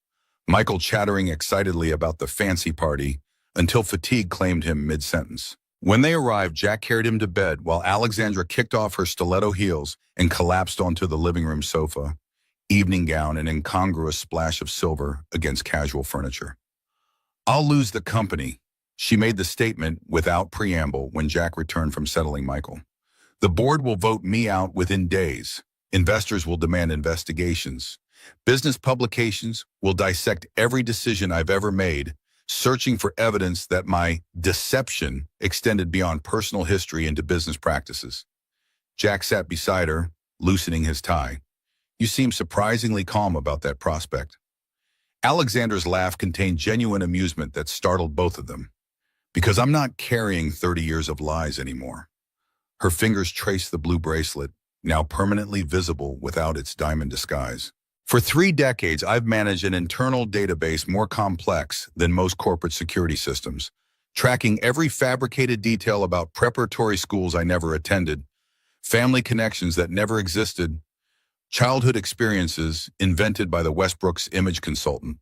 Michael chattering excitedly about the fancy party until fatigue claimed him mid-sentence. When they arrived, Jack carried him to bed while Alexandra kicked off her stiletto heels and collapsed onto the living room sofa, evening gown an incongruous splash of silver against casual furniture. I'll lose the company, she made the statement without preamble when Jack returned from settling Michael. The board will vote me out within days. Investors will demand investigations. Business publications will dissect every decision I've ever made, searching for evidence that my deception extended beyond personal history into business practices. Jack sat beside her, loosening his tie. You seem surprisingly calm about that prospect. Alexandra's laugh contained genuine amusement that startled both of them. Because I'm not carrying 30 years of lies anymore. Her fingers traced the blue bracelet, now permanently visible without its diamond disguise. For 3 decades, I've managed an internal database more complex than most corporate security systems, tracking every fabricated detail about preparatory schools I never attended, family connections that never existed, childhood experiences invented by the Westbrook's image consultant,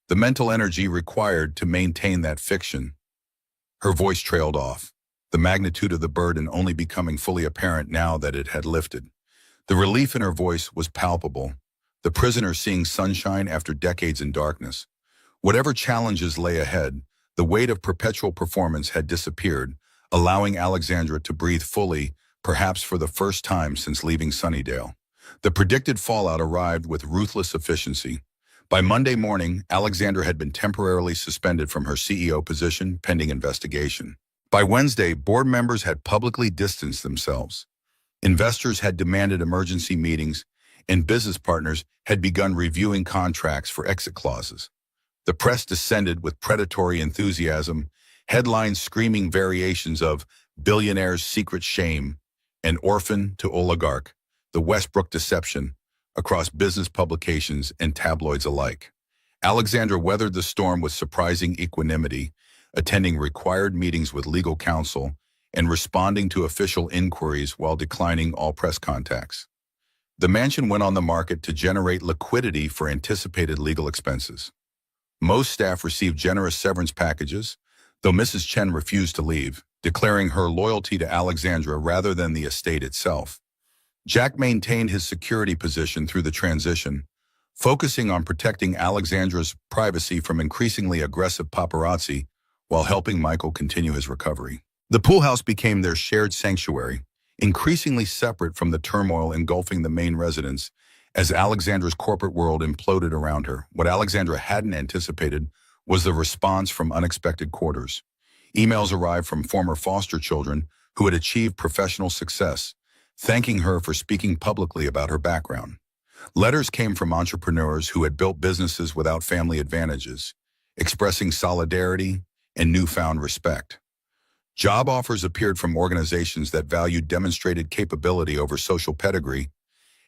the mental energy required to maintain that fiction. Her voice trailed off, the magnitude of the burden only becoming fully apparent now that it had lifted. The relief in her voice was palpable, the prisoner seeing sunshine after decades in darkness. Whatever challenges lay ahead, the weight of perpetual performance had disappeared, allowing Alexandra to breathe fully, perhaps for the first time since leaving Sunnydale. The predicted fallout arrived with ruthless efficiency. By Monday morning, Alexandra had been temporarily suspended from her CEO position pending investigation. By Wednesday, board members had publicly distanced themselves. Investors had demanded emergency meetings, and business partners had begun reviewing contracts for exit clauses. The press descended with predatory enthusiasm, headlines screaming variations of Billionaire's secret shame and Orphan to oligarch, the Westbrook deception, across business publications and tabloids alike. Alexandra weathered the storm with surprising equanimity, attending required meetings with legal counsel and responding to official inquiries while declining all press contacts. The mansion went on the market to generate liquidity for anticipated legal expenses. Most staff received generous severance packages, though Mrs. Chen refused to leave, declaring her loyalty to Alexandra rather than the estate itself. Jack maintained his security position through the transition, focusing on protecting Alexandra's privacy from increasingly aggressive paparazzi while helping Michael continue his recovery. The pool house became their shared sanctuary, increasingly separate from the turmoil engulfing the main residence as Alexandra's corporate world imploded around her. What Alexandra hadn't anticipated was the response from unexpected quarters. Emails arrived from former foster children who had achieved professional success, thanking her for speaking publicly about her background. Letters came from entrepreneurs who had built businesses without family advantages, expressing solidarity and newfound respect. Job offers appeared from organizations that valued demonstrated capability over social pedigree,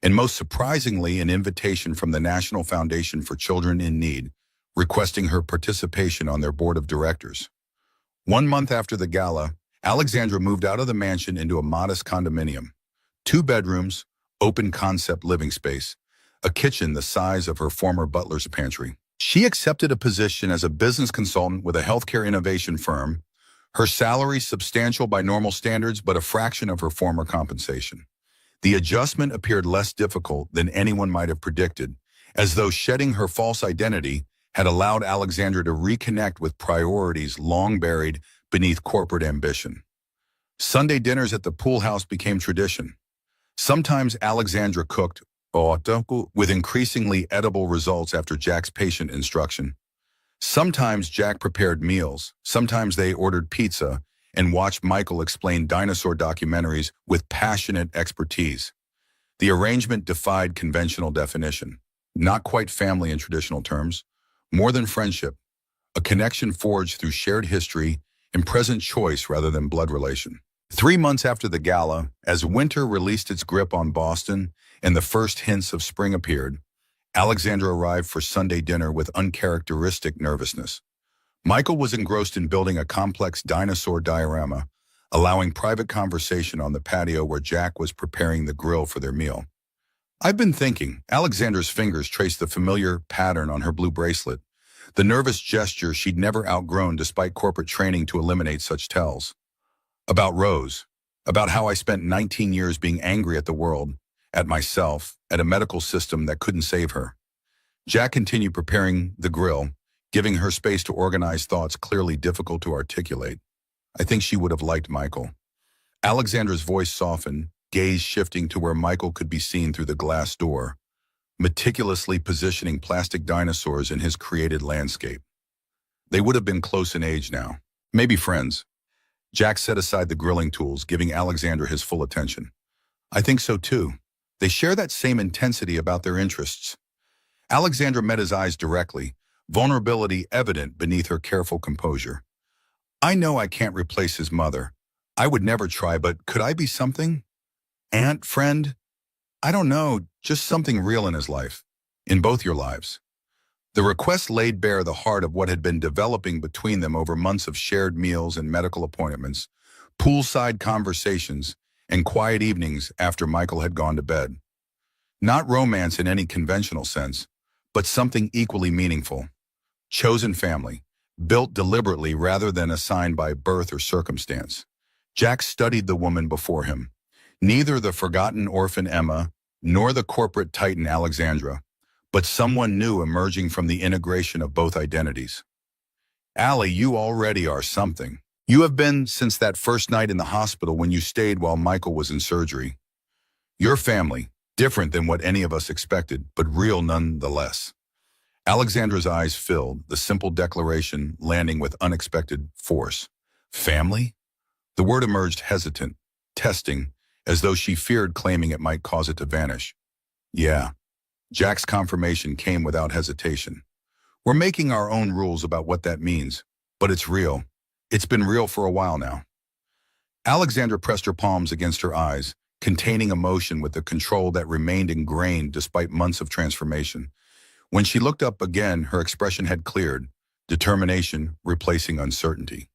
and most surprisingly, an invitation from the National Foundation for Children in Need, requesting her participation on their board of directors. 1 month after the gala, Alexandra moved out of the mansion into a modest condominium. 2 bedrooms, open-concept living space, a kitchen the size of her former butler's pantry. She accepted a position as a business consultant with a healthcare innovation firm, her salary substantial by normal standards but a fraction of her former compensation. The adjustment appeared less difficult than anyone might have predicted, as though shedding her false identity had allowed Alexandra to reconnect with priorities long buried beneath corporate ambition. Sunday dinners at the pool house became tradition. Sometimes Alexandra cooked with increasingly edible results after Jack's patient instruction. Sometimes Jack prepared meals, sometimes they ordered pizza and watched Michael explain dinosaur documentaries with passionate expertise. The arrangement defied conventional definition. Not quite family in traditional terms, more than friendship, a connection forged through shared history and present choice rather than blood relation. 3 months after the gala, as winter released its grip on Boston and the first hints of spring appeared, Alexandra arrived for Sunday dinner with uncharacteristic nervousness. Michael was engrossed in building a complex dinosaur diorama, allowing private conversation on the patio where Jack was preparing the grill for their meal. "I've been thinking," Alexandra's fingers traced the familiar pattern on her blue bracelet, the nervous gesture she'd never outgrown despite corporate training to eliminate such tells. "About Rose, about how I spent 19 years being angry at the world, at myself, at a medical system that couldn't save her." Jack continued preparing the grill, giving her space to organize thoughts clearly difficult to articulate. "I think she would have liked Michael." Alexandra's voice softened, gaze shifting to where Michael could be seen through the glass door, meticulously positioning plastic dinosaurs in his created landscape. They would have been close in age now, maybe friends. Jack set aside the grilling tools, giving Alexandra his full attention. "I think so too. They share that same intensity about their interests." Alexandra met his eyes directly, vulnerability evident beneath her careful composure. "I know I can't replace his mother. I would never try, but could I be something? Aunt, friend? I don't know, just something real in his life. In both your lives." The request laid bare the heart of what had been developing between them over months of shared meals and medical appointments, poolside conversations, and quiet evenings after Michael had gone to bed. Not romance in any conventional sense, but something equally meaningful. Chosen family, built deliberately rather than assigned by birth or circumstance. Jack studied the woman before him. Neither the forgotten orphan Emma, nor the corporate titan Alexandra, but someone new emerging from the integration of both identities. "Allie, you already are something. You have been since that first night in the hospital when you stayed while Michael was in surgery. Your family, different than what any of us expected, but real nonetheless." Alexandra's eyes filled, the simple declaration landing with unexpected force. "Family?" The word emerged hesitant, testing, as though she feared claiming it might cause it to vanish. "Yeah." Jack's confirmation came without hesitation. "We're making our own rules about what that means, but it's real. It's been real for a while now." Alexandra pressed her palms against her eyes, containing emotion with the control that remained ingrained despite months of transformation. When she looked up again, her expression had cleared, determination replacing uncertainty.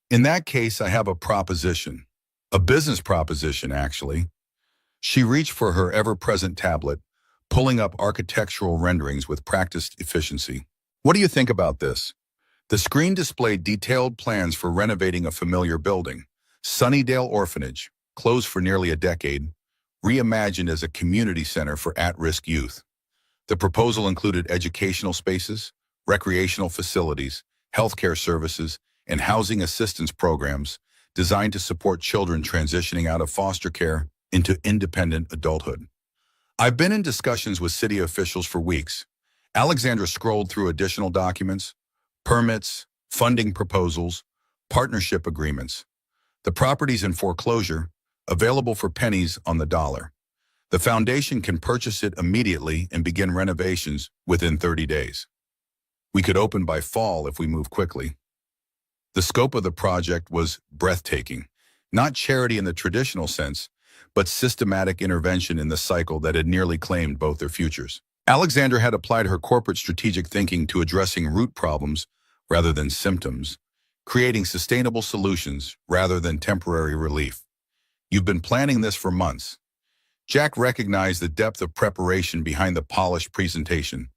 "In that case, I have a proposition. A business proposition, actually." She reached for her ever-present tablet, pulling up architectural renderings with practiced efficiency. "What do you think about this?" The screen displayed detailed plans for renovating a familiar building, Sunnydale Orphanage, closed for nearly a decade, reimagined as a community center for at-risk youth. The proposal included educational spaces, recreational facilities, healthcare services, and housing assistance programs designed to support children transitioning out of foster care into independent adulthood. "I've been in discussions with city officials for weeks." Alexandra scrolled through additional documents, permits, funding proposals, Partnership agreements. The property's in foreclosure, available for pennies on the dollar. The foundation can purchase it immediately and begin renovations within 30 days. We could open by fall if we move quickly. The scope of the project was breathtaking, not charity in the traditional sense, but systematic intervention in the cycle that had nearly claimed both their futures. Alexandra had applied her corporate strategic thinking to addressing root problems rather than symptoms, creating sustainable solutions rather than temporary relief. You've been planning this for months. Jack recognized the depth of preparation behind the polished presentation.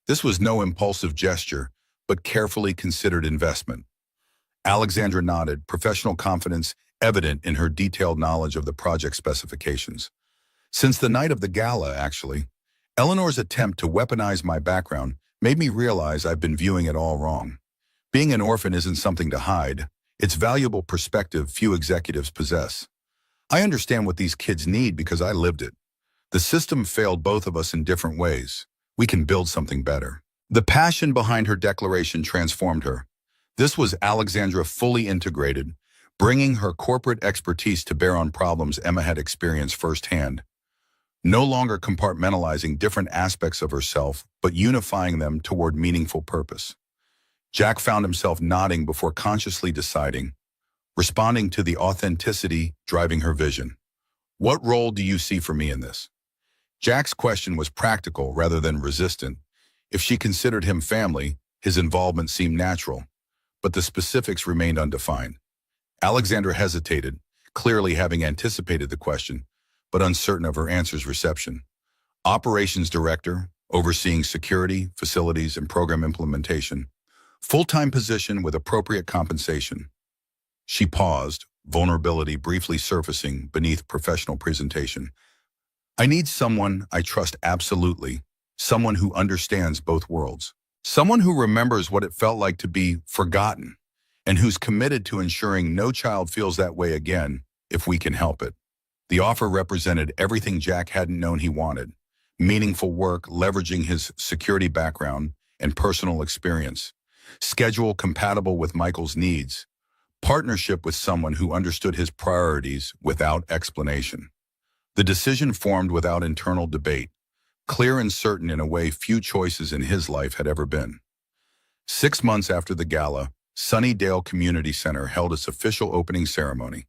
This was no impulsive gesture, but carefully considered investment. Alexandra nodded, professional confidence evident in her detailed knowledge of the project specifications. Since the night of the gala, actually, Eleanor's attempt to weaponize my background made me realize I've been viewing it all wrong. Being an orphan isn't something to hide. It's valuable perspective few executives possess. I understand what these kids need because I lived it. The system failed both of us in different ways. We can build something better. The passion behind her declaration transformed her. This was Alexandra fully integrated, bringing her corporate expertise to bear on problems Emma had experienced firsthand. No longer compartmentalizing different aspects of herself, but unifying them toward meaningful purpose. Jack found himself nodding before consciously deciding, responding to the authenticity driving her vision. What role do you see for me in this? Jack's question was practical rather than resistant. If she considered him family, his involvement seemed natural, but the specifics remained undefined. Alexandra hesitated, clearly having anticipated the question, but uncertain of her answer's reception. Operations director, overseeing security, facilities, and program implementation. Full-time position with appropriate compensation. She paused, vulnerability briefly surfacing beneath professional presentation. I need someone I trust absolutely, someone who understands both worlds. Someone who remembers what it felt like to be forgotten, and who's committed to ensuring no child feels that way again if we can help it. The offer represented everything Jack hadn't known he wanted. Meaningful work leveraging his security background and personal experience. Schedule compatible with Michael's needs. Partnership with someone who understood his priorities without explanation. The decision formed without internal debate, clear and certain in a way few choices in his life had ever been. 6 months after the gala, Sunnydale Community Center held its official opening ceremony.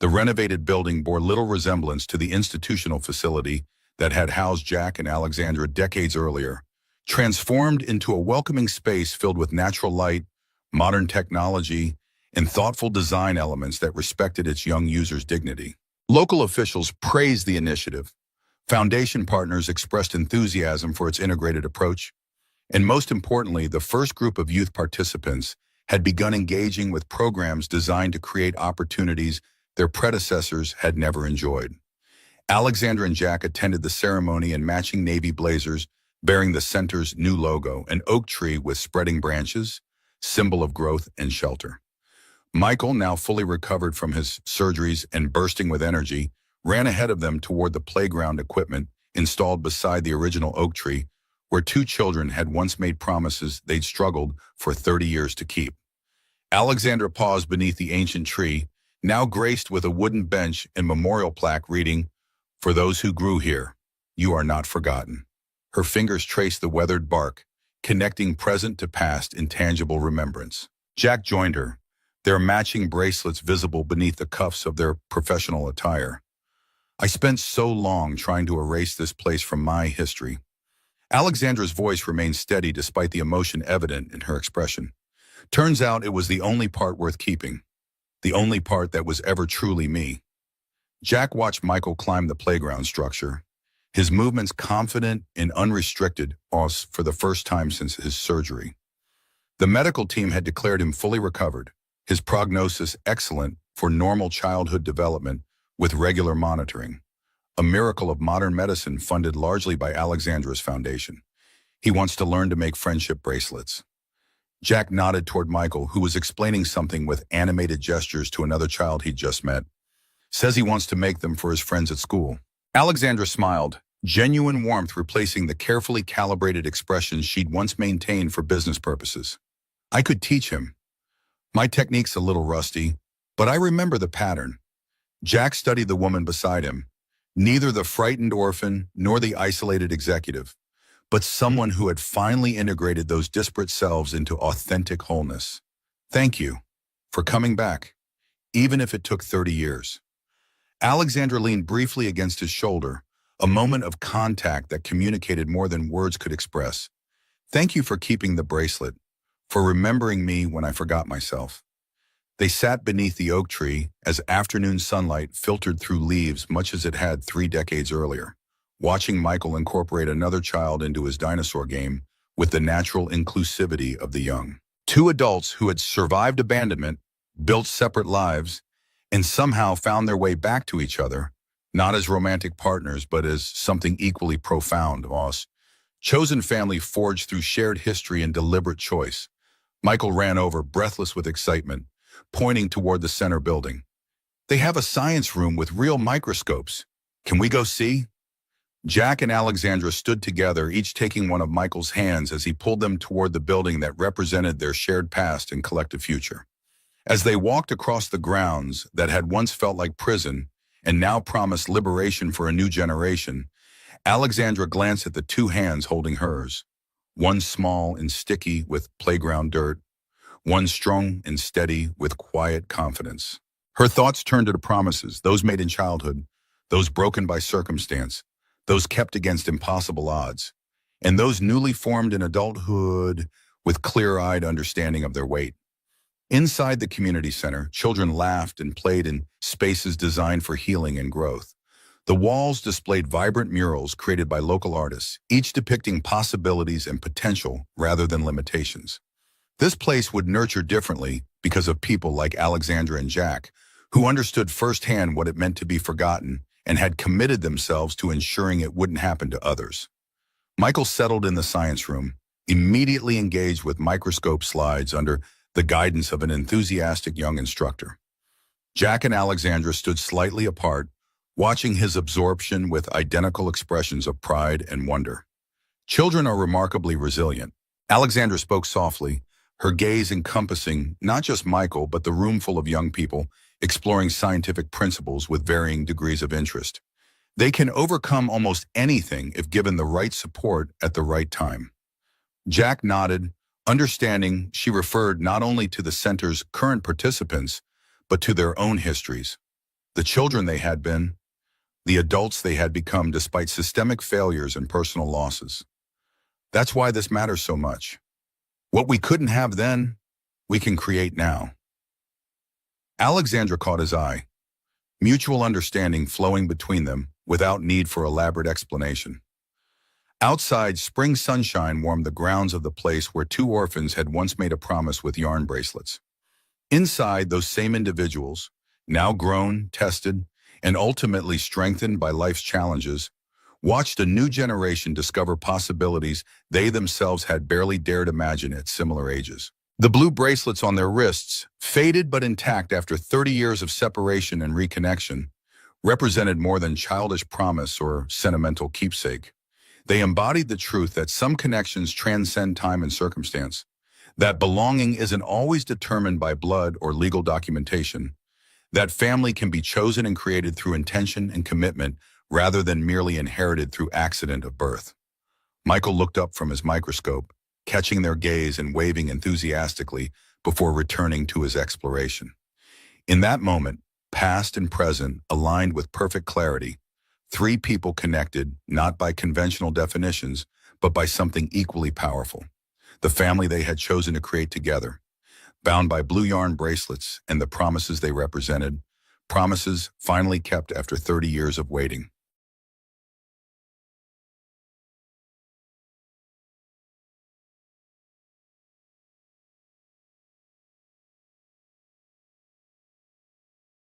The renovated building bore little resemblance to the institutional facility that had housed Jack and Alexandra decades earlier, transformed into a welcoming space filled with natural light, modern technology, and thoughtful design elements that respected its young users' dignity. Local officials praised the initiative. Foundation partners expressed enthusiasm for its integrated approach. And most importantly, the first group of youth participants had begun engaging with programs designed to create opportunities their predecessors had never enjoyed. Alexandra and Jack attended the ceremony in matching navy blazers, bearing the center's new logo, an oak tree with spreading branches, symbol of growth and shelter. Michael, now fully recovered from his surgeries and bursting with energy, ran ahead of them toward the playground equipment installed beside the original oak tree, where 2 children had once made promises they'd struggled for 30 years to keep. Alexandra paused beneath the ancient tree, now graced with a wooden bench and memorial plaque reading, "For those who grew here, you are not forgotten." Her fingers traced the weathered bark, connecting present to past in tangible remembrance. Jack joined her, their matching bracelets visible beneath the cuffs of their professional attire. I spent so long trying to erase this place from my history. Alexandra's voice remained steady despite the emotion evident in her expression. Turns out it was the only part worth keeping. The only part that was ever truly me. Jack watched Michael climb the playground structure, his movements confident and unrestricted for the first time since his surgery. The medical team had declared him fully recovered, his prognosis excellent for normal childhood development with regular monitoring, a miracle of modern medicine funded largely by Alexandra's foundation. He wants to learn to make friendship bracelets. Jack nodded toward Michael, who was explaining something with animated gestures to another child he'd just met. Says he wants to make them for his friends at school. Alexandra smiled, genuine warmth replacing the carefully calibrated expressions she'd once maintained for business purposes. I could teach him. My technique's a little rusty, but I remember the pattern. Jack studied the woman beside him, neither the frightened orphan nor the isolated executive, but someone who had finally integrated those disparate selves into authentic wholeness. Thank you for coming back, even if it took 30 years. Alexandra leaned briefly against his shoulder, a moment of contact that communicated more than words could express. Thank you for keeping the bracelet, for remembering me when I forgot myself. They sat beneath the oak tree as afternoon sunlight filtered through leaves much as it had 3 decades earlier, watching Michael incorporate another child into his dinosaur game with the natural inclusivity of the young. Two adults who had survived abandonment, built separate lives, and somehow found their way back to each other, not as romantic partners, but as something equally profound, Moss. Chosen family forged through shared history and deliberate choice. Michael ran over, breathless with excitement, pointing toward the center building. They have a science room with real microscopes. Can we go see? Jack and Alexandra stood together, each taking one of Michael's hands as he pulled them toward the building that represented their shared past and collective future. As they walked across the grounds that had once felt like prison and now promised liberation for a new generation, Alexandra glanced at the two hands holding hers, one small and sticky with playground dirt, one strong and steady with quiet confidence. Her thoughts turned to the promises, those made in childhood, those broken by circumstance, those kept against impossible odds, and those newly formed in adulthood with clear-eyed understanding of their weight. Inside the community center, children laughed and played in spaces designed for healing and growth. The walls displayed vibrant murals created by local artists, each depicting possibilities and potential rather than limitations. This place would nurture differently because of people like Alexandra and Jack, who understood firsthand what it meant to be forgotten and had committed themselves to ensuring it wouldn't happen to others. Michael settled in the science room, immediately engaged with microscope slides under the guidance of an enthusiastic young instructor. Jack and Alexandra stood slightly apart, watching his absorption with identical expressions of pride and wonder. Children are remarkably resilient. Alexandra spoke softly, her gaze encompassing not just Michael, but the room full of young people exploring scientific principles with varying degrees of interest. They can overcome almost anything if given the right support at the right time. Jack nodded, understanding she referred not only to the center's current participants, but to their own histories, the children they had been, the adults they had become despite systemic failures and personal losses. That's why this matters so much. What we couldn't have then, we can create now. Alexandra caught his eye, mutual understanding flowing between them without need for elaborate explanation. Outside, spring sunshine warmed the grounds of the place where two orphans had once made a promise with yarn bracelets. Inside, those same individuals, now grown, tested, and ultimately strengthened by life's challenges, watched a new generation discover possibilities they themselves had barely dared imagine at similar ages. The blue bracelets on their wrists, faded but intact after 30 years of separation and reconnection, represented more than childish promise or sentimental keepsake. They embodied the truth that some connections transcend time and circumstance, that belonging isn't always determined by blood or legal documentation, that family can be chosen and created through intention and commitment rather than merely inherited through accident of birth. Michael looked up from his microscope, catching their gaze and waving enthusiastically before returning to his exploration. In that moment, past and present aligned with perfect clarity, three people connected not by conventional definitions, but by something equally powerful, the family they had chosen to create together, bound by blue yarn bracelets and the promises they represented, promises finally kept after 30 years of waiting.